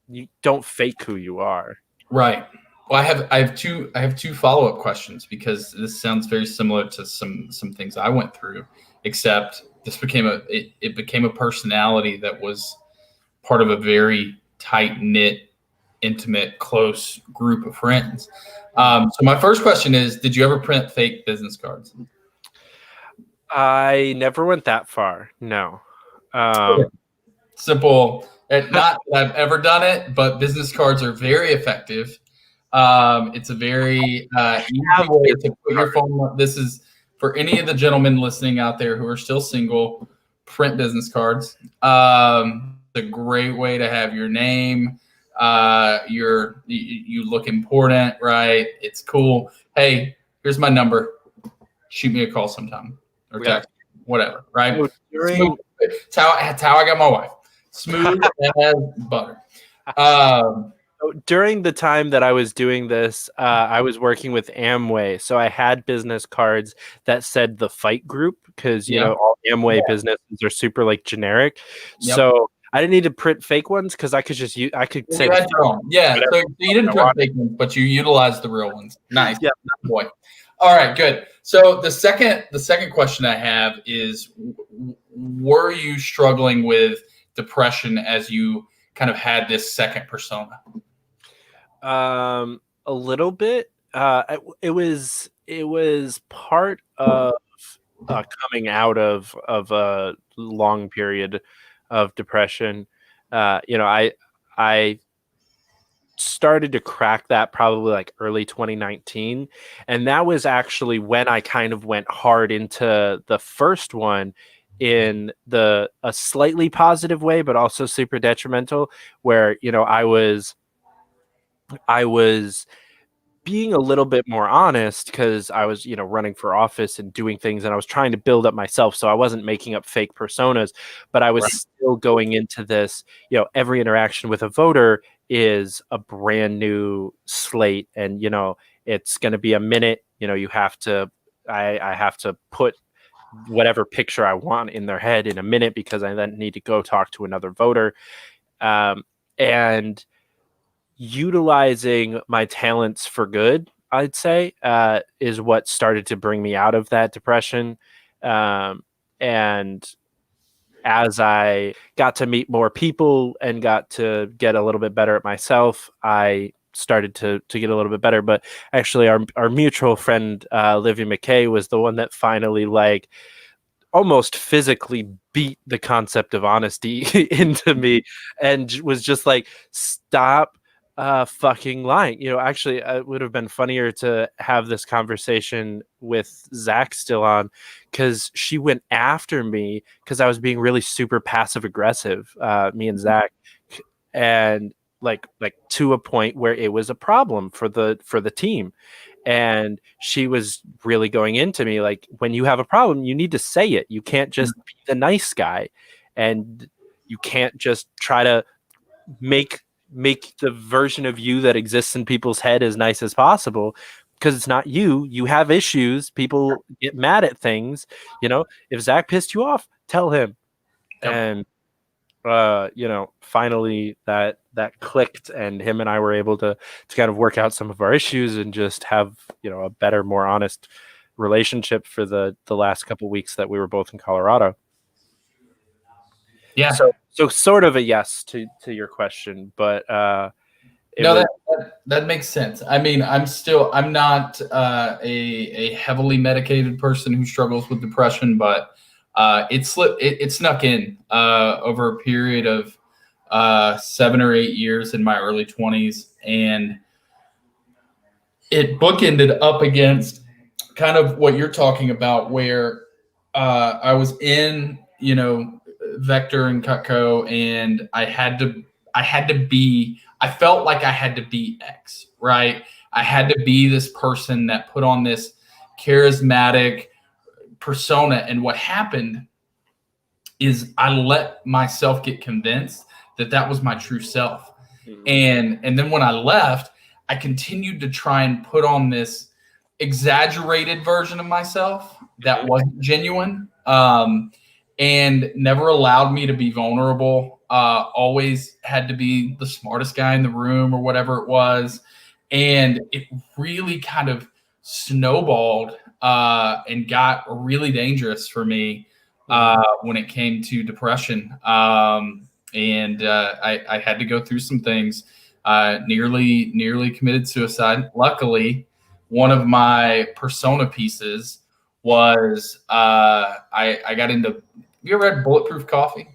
you don't fake who you are. Right. Well, I have two follow-up questions because this sounds very similar to some things I went through, except this became it became a personality that was part of a very tight-knit, intimate, close group of friends. So my first question is, did you ever print fake business cards? I never went that far. No. Um, Simple. Not that I've ever done it, but business cards are very effective. It's a very easy way to put your phone. This is for any of the gentlemen listening out there who are still single. Print business cards. It's a great way to have your name. You look important, right? It's cool. Hey, here's my number. Shoot me a call sometime or text, whatever, right? so during It's how I got my wife. Smooth as butter. during the time that I was doing this, I was working with Amway, so I had business cards that said the Fite Group because all Amway businesses are super like generic. Yep. So I didn't need to print fake ones because I could just use. I could say You had your own. Yeah. whatever So you didn't print fake ones, but you utilized the real ones. Nice. Yeah. Boy. All right, good. So the second question I have is, were you struggling with depression as you kind of had this second persona? A little bit. It was part of coming out of a long period of depression. I started to crack that probably like early 2019, and that was actually when I kind of went hard into the first one in a slightly positive way, but also super detrimental, where I was being a little bit more honest because I was, running for office and doing things, and I was trying to build up myself. So I wasn't making up fake personas, but I was Right. still going into this, every interaction with a voter is a brand new slate. And, it's going to be a minute, I have to put whatever picture I want in their head in a minute because I then need to go talk to another voter. And utilizing my talents for good, I'd say, is what started to bring me out of that depression. And as I got to meet more people and got to get a little bit better at myself, I started to get a little bit better. But actually, our mutual friend, Livy McKay, was the one that finally almost physically beat the concept of honesty into me, and was just like, stop fucking lying. Actually, it would have been funnier to have this conversation with Zach still on, because she went after me because I was being really super passive aggressive, me and Zach, and like to a point where it was a problem for the team. And she was really going into me like, when you have a problem, you need to say it. You can't just be the nice guy, and you can't just try to make the version of you that exists in people's head as nice as possible, because it's not you. You have issues. People get mad at things. If Zach pissed you off, tell him. Yep. And finally that clicked, and him and I were able to kind of work out some of our issues and just have, a better, more honest relationship for the last couple weeks that we were both in Colorado. Yeah. So sort of a yes to your question, but that makes sense. I mean, I'm not a heavily medicated person who struggles with depression, but it snuck in over a period of 7 or 8 years in my early 20s, and it bookended up against kind of what you're talking about, where I was in, Vector and Cutco, and I felt like I had to be X, right? I had to be this person that put on this charismatic persona. And what happened is I let myself get convinced that was my true self. And then when I left, I continued to try and put on this exaggerated version of myself that wasn't genuine, and never allowed me to be vulnerable. Always had to be the smartest guy in the room or whatever it was. And it really kind of snowballed and got really dangerous for me when it came to depression. And I had to go through some things. Nearly committed suicide. Luckily, one of my persona pieces was I got into. Have you ever had Bulletproof Coffee?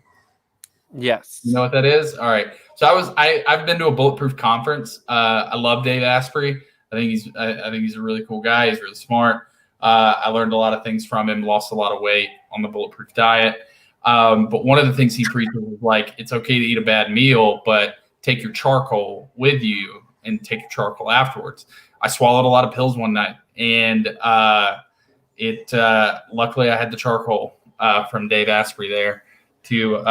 Yes. You know what that is? All right. So I've been to a Bulletproof conference. I love Dave Asprey. I think he's a really cool guy. He's really smart. I learned a lot of things from him. Lost a lot of weight on the Bulletproof diet. But one of the things he preaches is like, it's okay to eat a bad meal, but take your charcoal with you and take your charcoal afterwards. I swallowed a lot of pills one night, and luckily I had the charcoal from Dave Asprey there to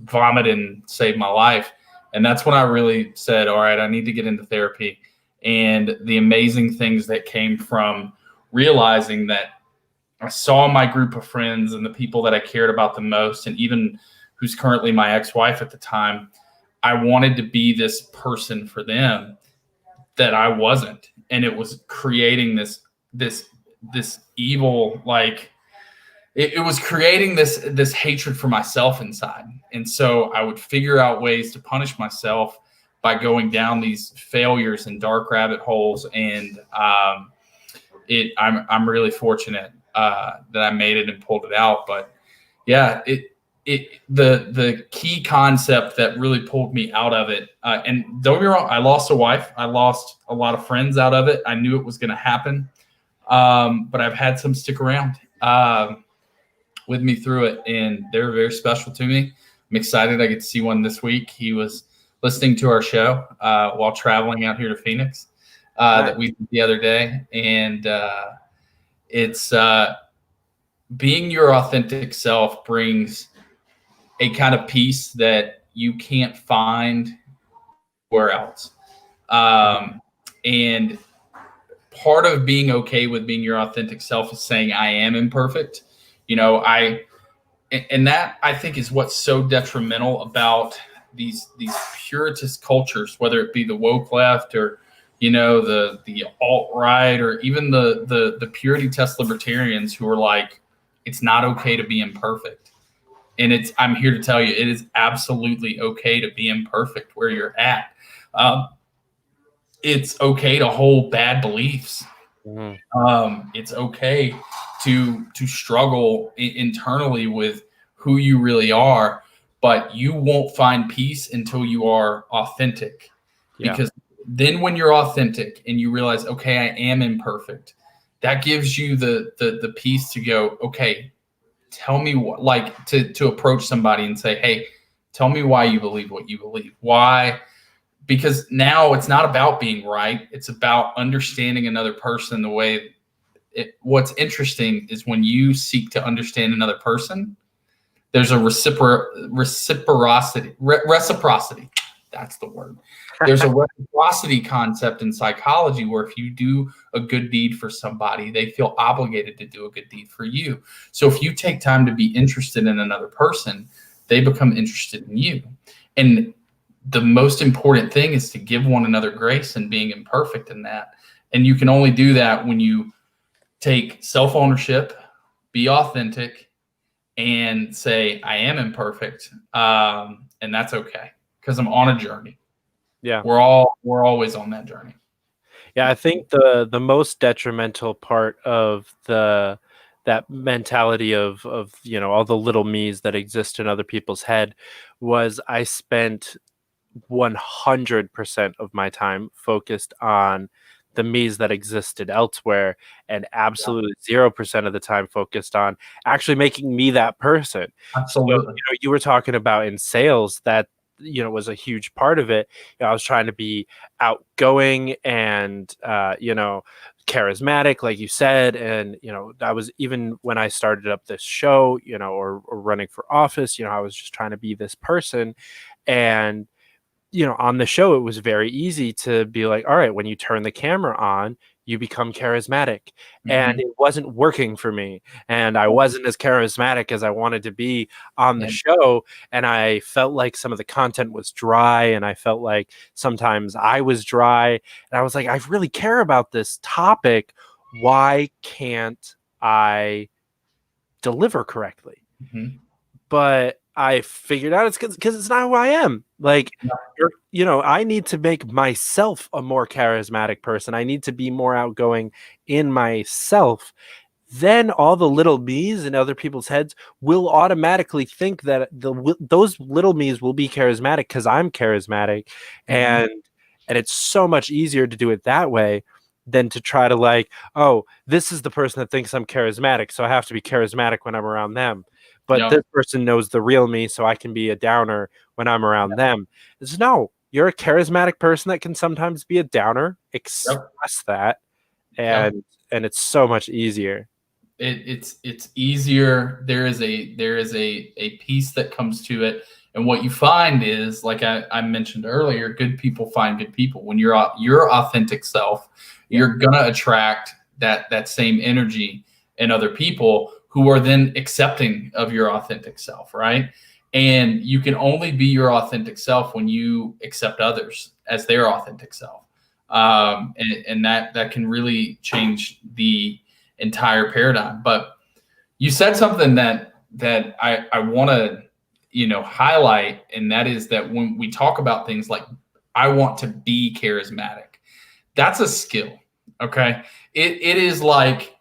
vomit and save my life. And that's when I really said, all right, I need to get into therapy. And the amazing things that came from realizing that I saw my group of friends and the people that I cared about the most, and even who's currently my ex-wife at the time, I wanted to be this person for them that I wasn't. And it was creating this evil, like, it was creating this hatred for myself inside. And so I would figure out ways to punish myself by going down these failures and dark rabbit holes. And I'm really fortunate that I made it and pulled it out. But yeah, the key concept that really pulled me out of it, and don't get me wrong, I lost a wife. I lost a lot of friends out of it. I knew it was going to happen. But I've had some stick around with me through it, and they're very special to me. I'm excited I get to see one this week. He was listening to our show while traveling out here to Phoenix that we did the other day. And it's being your authentic self brings a kind of peace that you can't find where else. And part of being okay with being your authentic self is saying I am imperfect. And that I think is what's so detrimental about these puritist cultures, whether it be the woke left or, the alt-right, or even the purity test libertarians who are like, it's not okay to be imperfect. And I'm here to tell you, it is absolutely okay to be imperfect where you're at. It's okay to hold bad beliefs. It's okay to struggle internally with who you really are, but you won't find peace until you are authentic. Yeah. Because then when you're authentic and you realize, okay, I am imperfect, that gives you the peace to go, okay, tell me what, like to approach somebody and say, hey, tell me why you believe what you believe. Why? Because now it's not about being right. It's about understanding another person the way what's interesting is when you seek to understand another person, there's a reciprocity. That's the word. There's a reciprocity concept in psychology where if you do a good deed for somebody, they feel obligated to do a good deed for you. So if you take time to be interested in another person, they become interested in you. And the most important thing is to give one another grace and being imperfect in that. And you can only do that when you take self-ownership, be authentic, and say, I am imperfect. And that's okay because I'm on a journey. Yeah. We're always on that journey. Yeah, I think the most detrimental part of that mentality of all the little me's that exist in other people's head was I spent 100% of my time focused on the me's that existed elsewhere, and absolutely 0% of the time focused on actually making me that person. Absolutely. So, you were talking about in sales that was a huge part of it. I was trying to be outgoing and charismatic, like you said, and I was, even when I started up this show, or running for office, I was just trying to be this person. And on the show, it was very easy to be like, all right, when you turn the camera on, you become charismatic. And it wasn't working for me. And I wasn't as charismatic as I wanted to be on the show. And I felt like some of the content was dry. And I felt like sometimes I was dry. And I was like, I really care about this topic. Why can't I deliver correctly? But I figured out it's because it's not who I am. Like, I need to make myself a more charismatic person. I need to be more outgoing in myself. Then all the little me's in other people's heads will automatically think that those little me's will be charismatic because I'm charismatic. And it's so much easier to do it that way than to try to like, oh, this is the person that thinks I'm charismatic, so I have to be charismatic when I'm around them. But this person knows the real me, so I can be a downer when I'm around them. It's no, you're a charismatic person that can sometimes be a downer. Express that, and it's so much easier. It's easier. There is a piece that comes to it, and what you find is, like I mentioned earlier, good people find good people. When you're your authentic self, you're gonna attract that same energy in other people who are then accepting of your authentic self, right? And you can only be your authentic self when you accept others as their authentic self, and that can really change the entire paradigm. But you said something that I want to highlight, and that is that when we talk about things like I want to be charismatic, that's a skill. Okay, it is like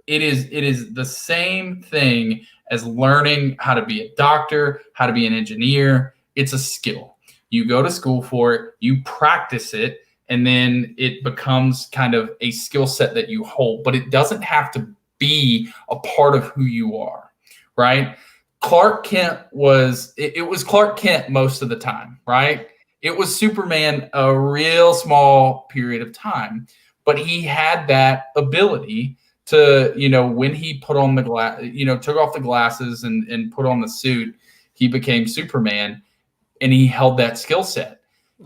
it is the same thing as learning how to be a doctor, how to be an engineer. It's a skill. You go to school for it, you practice it, and then it becomes kind of a skill set that you hold, but it doesn't have to be a part of who you are, right? Clark Kent was Clark Kent most of the time, right? It was Superman a real small period of time, but he had that ability to, when he put on the took off the glasses and put on the suit, he became Superman, and he held that skill set.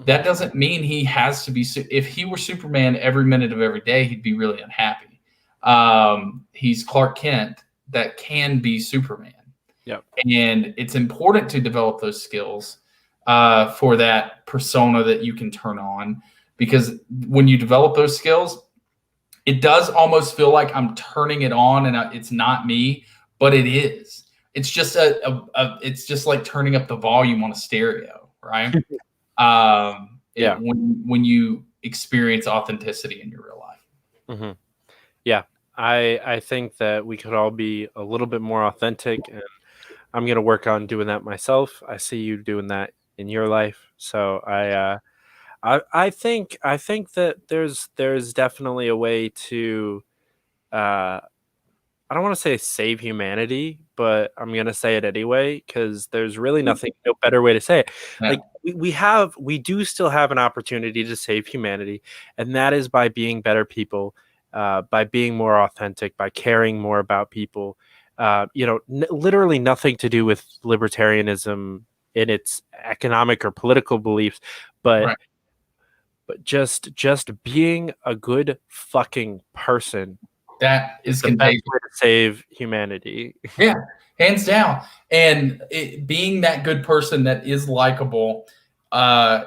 That doesn't mean he has to be. If he were Superman every minute of every day, he'd be really unhappy. He's Clark Kent that can be Superman. Yep. And it's important to develop those skills for that persona that you can turn on, because when you develop those skills, it does almost feel like I'm turning it on and it's not me, but it is. It's just it's just like turning up the volume on a stereo, right? When you experience authenticity in your real life. Yeah, I think that we could all be a little bit more authentic, and I'm gonna work on doing that myself. I see you doing that in your life, so I think that there's definitely a way to uh, I don't want to say save humanity, but I'm gonna say it anyway because there's really no better way to say it. Yeah. Like we do still have an opportunity to save humanity, and that is by being better people, by being more authentic, by caring more about people. Literally nothing to do with libertarianism in its economic or political beliefs, but Right. just being a good fucking person That is the best contagious. way to save humanity. Yeah, hands down. And being that good person that is likable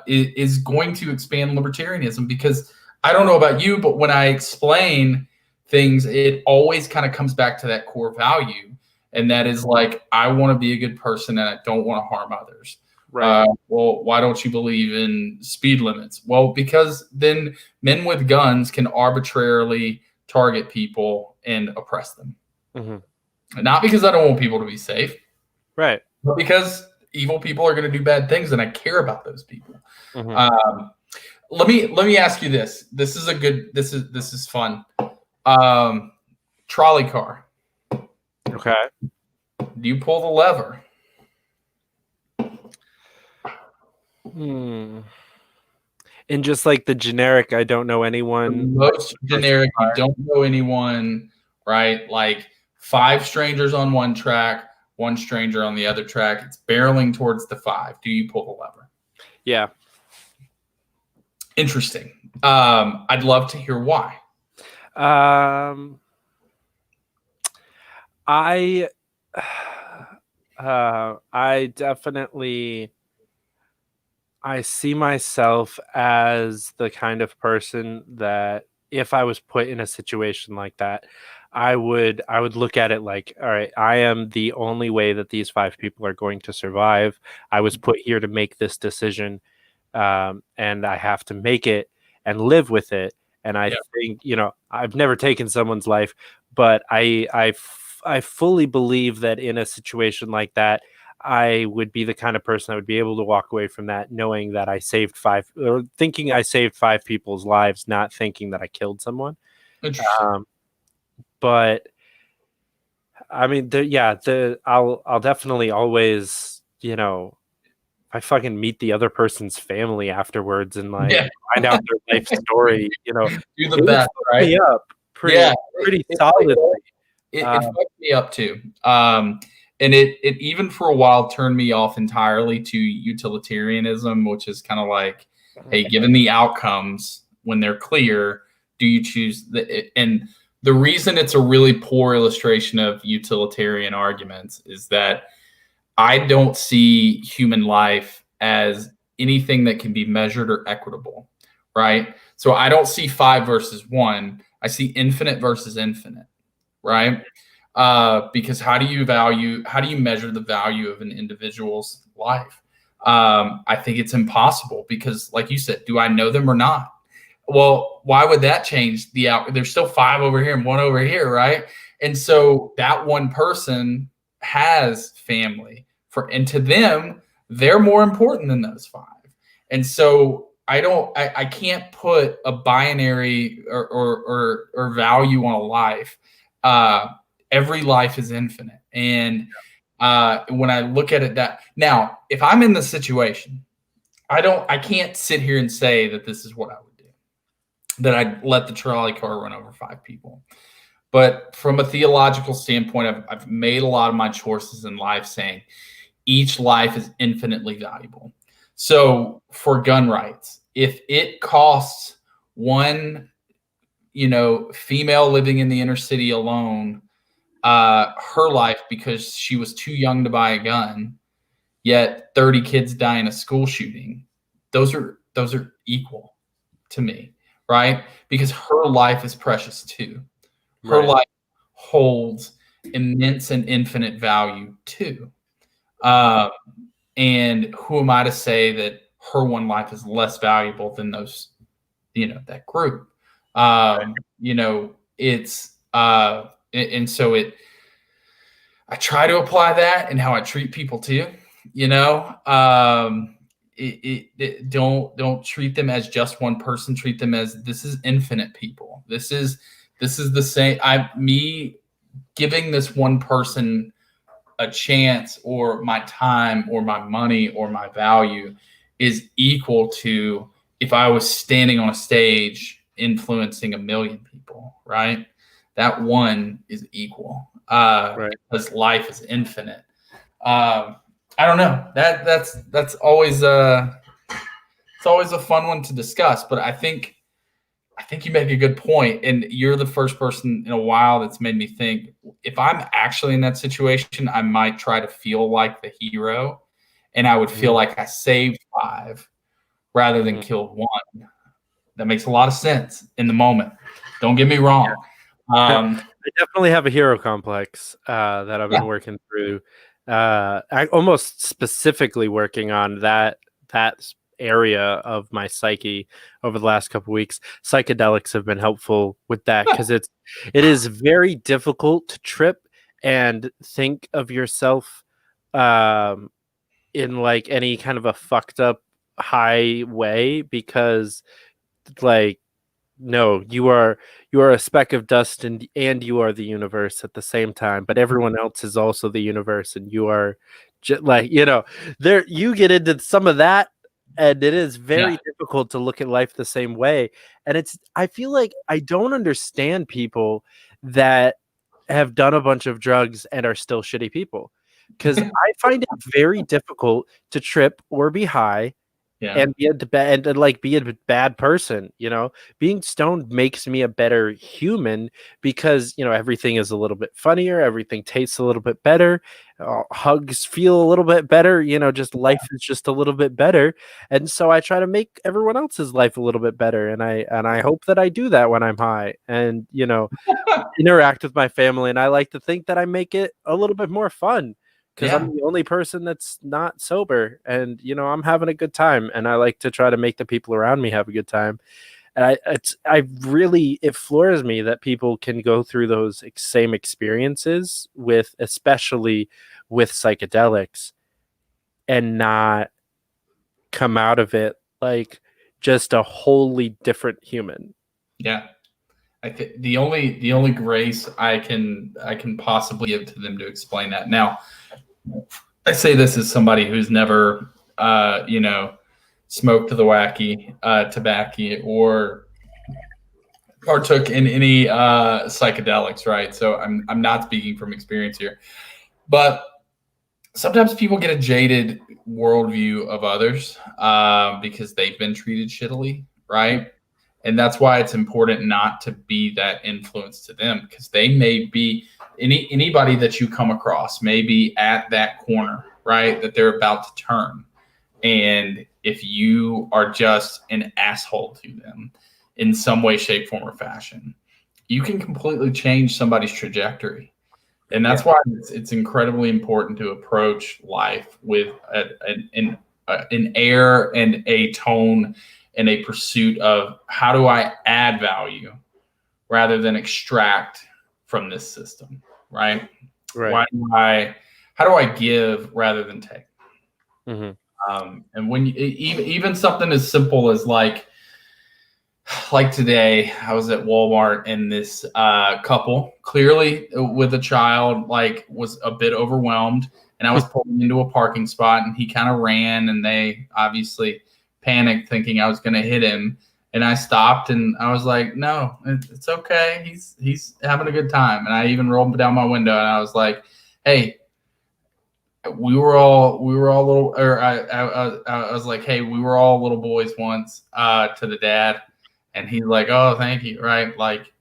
is going to expand libertarianism, because I don't know about you, but when I explain things, it always kind of comes back to that core value. And that is like, I want to be a good person and I don't want to harm others. Right. Well, why don't you believe in speed limits? Well, because then men with guns can arbitrarily target people and oppress them. Mm-hmm. Not because I don't want people to be safe, Right. but because evil people are going to do bad things, and I care about those people. Mm-hmm. Let me ask you this. This is fun. Trolley car. Okay. Do you pull the lever? And just like the generic, I don't know anyone. Most generic, you don't know anyone, right? Like 5 strangers on one track, 1 stranger on the other track. It's barreling towards the 5. Do you pull the lever? Yeah. Interesting. I'd love to hear why. I definitely I see myself as the kind of person that if I was put in a situation like that, I would look at it like, all right, I am the only way that these 5 people are going to survive. I was put here to make this decision, and I have to make it and live with it. And I think, I've never taken someone's life, but I fully believe that in a situation like that, I would be the kind of person that would be able to walk away from that knowing that I saved 5, or thinking I saved 5 people's lives, not thinking that I killed someone. Interesting. But I mean, I'll definitely always, if I fucking meet the other person's family afterwards and find out their life story, do the it best, would fuck right? me up pretty solidly. It fucked me up too. And it even for a while turned me off entirely to utilitarianism, which is kind of like, hey, given the outcomes when they're clear, do you choose and the reason it's a really poor illustration of utilitarian arguments is that I don't see human life as anything that can be measured or equitable, right? So I don't see 5 versus 1. I see infinite versus infinite, right? Because how do you measure the value of an individual's life? I think it's impossible because, like you said, do I know them or not? Well, why would that change the out? There's still 5 over here and 1 over here, right? And so that one person has family and to them, they're more important than those 5. And so I can't put a binary or value on a life. Every life is infinite. And when I look at it now, if I'm in the situation, I can't sit here and say that this is what I would do, that I'd let the trolley car run over 5 people. But from a theological standpoint, I've made a lot of my choices in life saying each life is infinitely valuable. So for gun rights, if it costs one, female living in the inner city alone, her life because she was too young to buy a gun, yet 30 kids die in a school shooting, those are equal to me, right? Because her life is precious too. Her life holds immense and infinite value too. And who am I to say that her one life is less valuable than those, that group? And so I try to apply that in how I treat people too. You know, don't treat them as just one person. Treat them as this is infinite people. This is the same. Me giving this one person a chance, or my time, or my money, or my value is equal to if I was standing on a stage influencing 1 million people. Right, that one is equal. Because life is infinite. I don't know. That's always it's always a fun one to discuss. But I think you make a good point, and you're the first person in a while that's made me think. If I'm actually in that situation, I might try to feel like the hero, and I would feel like I saved 5 rather than killed 1. That makes a lot of sense in the moment. Don't get me wrong. I definitely have a hero complex that I've been working through. I almost specifically working on that area of my psyche over the last couple of weeks. Psychedelics have been helpful with that because it is very difficult to trip and think of yourself in like any kind of a fucked up high way, because like, no, you are a speck of dust, and you are the universe at the same time, but everyone else is also the universe, and you are like, there you get into some of that, and it is very difficult to look at life the same way. And I feel like I don't understand people that have done a bunch of drugs and are still shitty people, because I find it very difficult to trip or be high and be a bad person. Being stoned makes me a better human, because everything is a little bit funnier, everything tastes a little bit better, hugs feel a little bit better, just life is just a little bit better. And so I try to make everyone else's life a little bit better, and I hope that I do that when I'm high, and interact with my family, and I like to think that I make it a little bit more fun, because I'm the only person that's not sober, and I'm having a good time, and I like to try to make the people around me have a good time. And it floors me that people can go through those same experiences especially with psychedelics, and not come out of it like just a wholly different human. Yeah. I think the only grace I can possibly give to them to explain that. Now, I say this as somebody who's never, smoked the wacky tobacco or partook in any psychedelics, right? So I'm not speaking from experience here, but sometimes people get a jaded worldview of others because they've been treated shittily, right? And that's why it's important not to be that influence to them, because they may be anybody that you come across may be at that corner, right? That they're about to turn. And if you are just an asshole to them in some way, shape, form, or fashion, you can completely change somebody's trajectory. And that's why it's incredibly important to approach life with an air and a tone and a pursuit of how do I add value rather than extract from this system, right? How do I give rather than take? Mm-hmm. And when even something as simple as like today, I was at Walmart, and this couple, clearly with a child, was a bit overwhelmed, and I was pulling into a parking spot, and he kind of ran, and they obviously panicked, thinking I was going to hit him. And I stopped, and I was like, "No, it's okay. He's having a good time." And I even rolled down my window, and I was like, "Hey, we were all little," or I was like, "Hey, we were all little boys once," to the dad. And he's like, "Oh, thank you." Right? Like,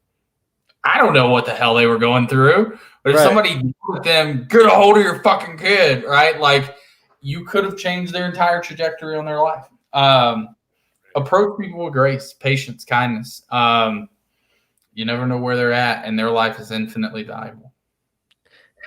I don't know what the hell they were going through, but if somebody with them, get a hold of your fucking kid, right? Like, you could have changed their entire trajectory on their life. Approach people with grace, patience, kindness. You never know where they're at, and their life is infinitely valuable.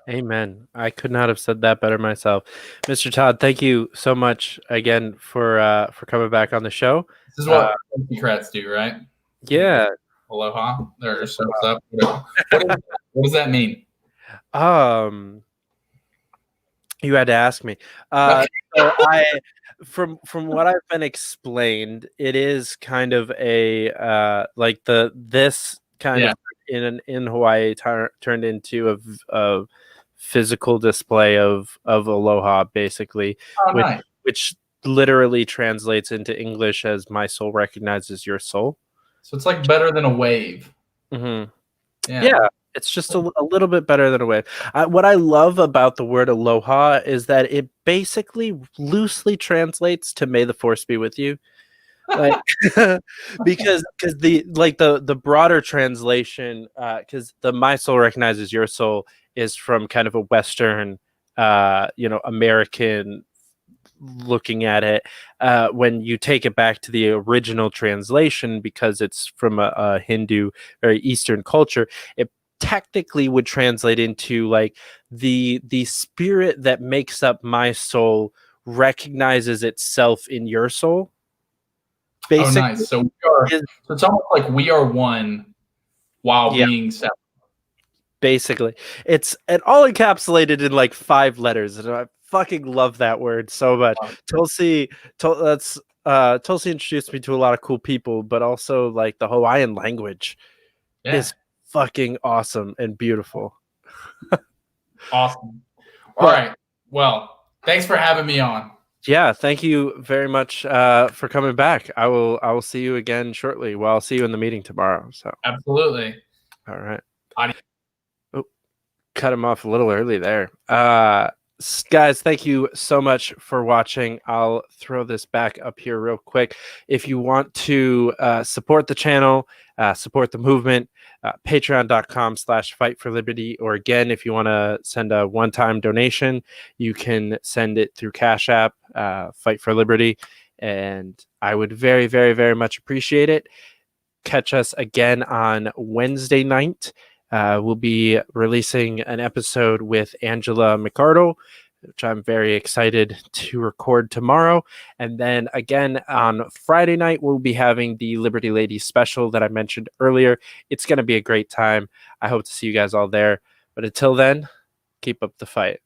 Amen. I could not have said that better myself. Mr. Todd, thank you so much again for coming back on the show. This is what Democrats do, right? Yeah. Aloha. Or surfs up. What does that mean? You had to ask me. Okay. So from what I've been explained, it is kind of a like this kind Yeah. of in Hawaii turned into a physical display of aloha, basically, Oh, nice. which literally translates into English as "my soul recognizes your soul." So it's like better than a wave. Mm-hmm. Yeah. Yeah, it's just a little bit better than a wave. What I love about the word aloha is that it basically loosely translates to "May the force be with you," like because the broader translation, because the "My soul recognizes your soul" is from kind of a Western, American looking at it. When you take it back to the original translation, because it's from a Hindu, very Eastern culture, it technically would translate into like the spirit that makes up my soul recognizes itself in your soul. Basically, Oh, nice. So it's almost like we are one while yeah. being separate. Basically, it's all encapsulated in like 5 letters, and I fucking love that word so much. Tulsi introduced me to a lot of cool people, but also like the Hawaiian language is fucking awesome and beautiful. Awesome. All right. Well, thanks for having me on. Yeah, thank you very much for coming back. I will see you again shortly. Well, I'll see you in the meeting tomorrow. So absolutely. All right. Adios. Cut him off a little early there. Guys, thank you so much for watching. I'll throw this back up here real quick. If you want to support the channel, support the movement, patreon.com/Fite for Liberty, or again, if you want to send a one-time donation, you can send it through Cash App, Fite for Liberty, and I would very, very, very much appreciate it. Catch us again on Wednesday night. We'll be releasing an episode with Angela McArdle, which I'm very excited to record tomorrow. And then again on Friday night, we'll be having the Liberty Ladies special that I mentioned earlier. It's going to be a great time. I hope to see you guys all there. But until then, keep up the fight.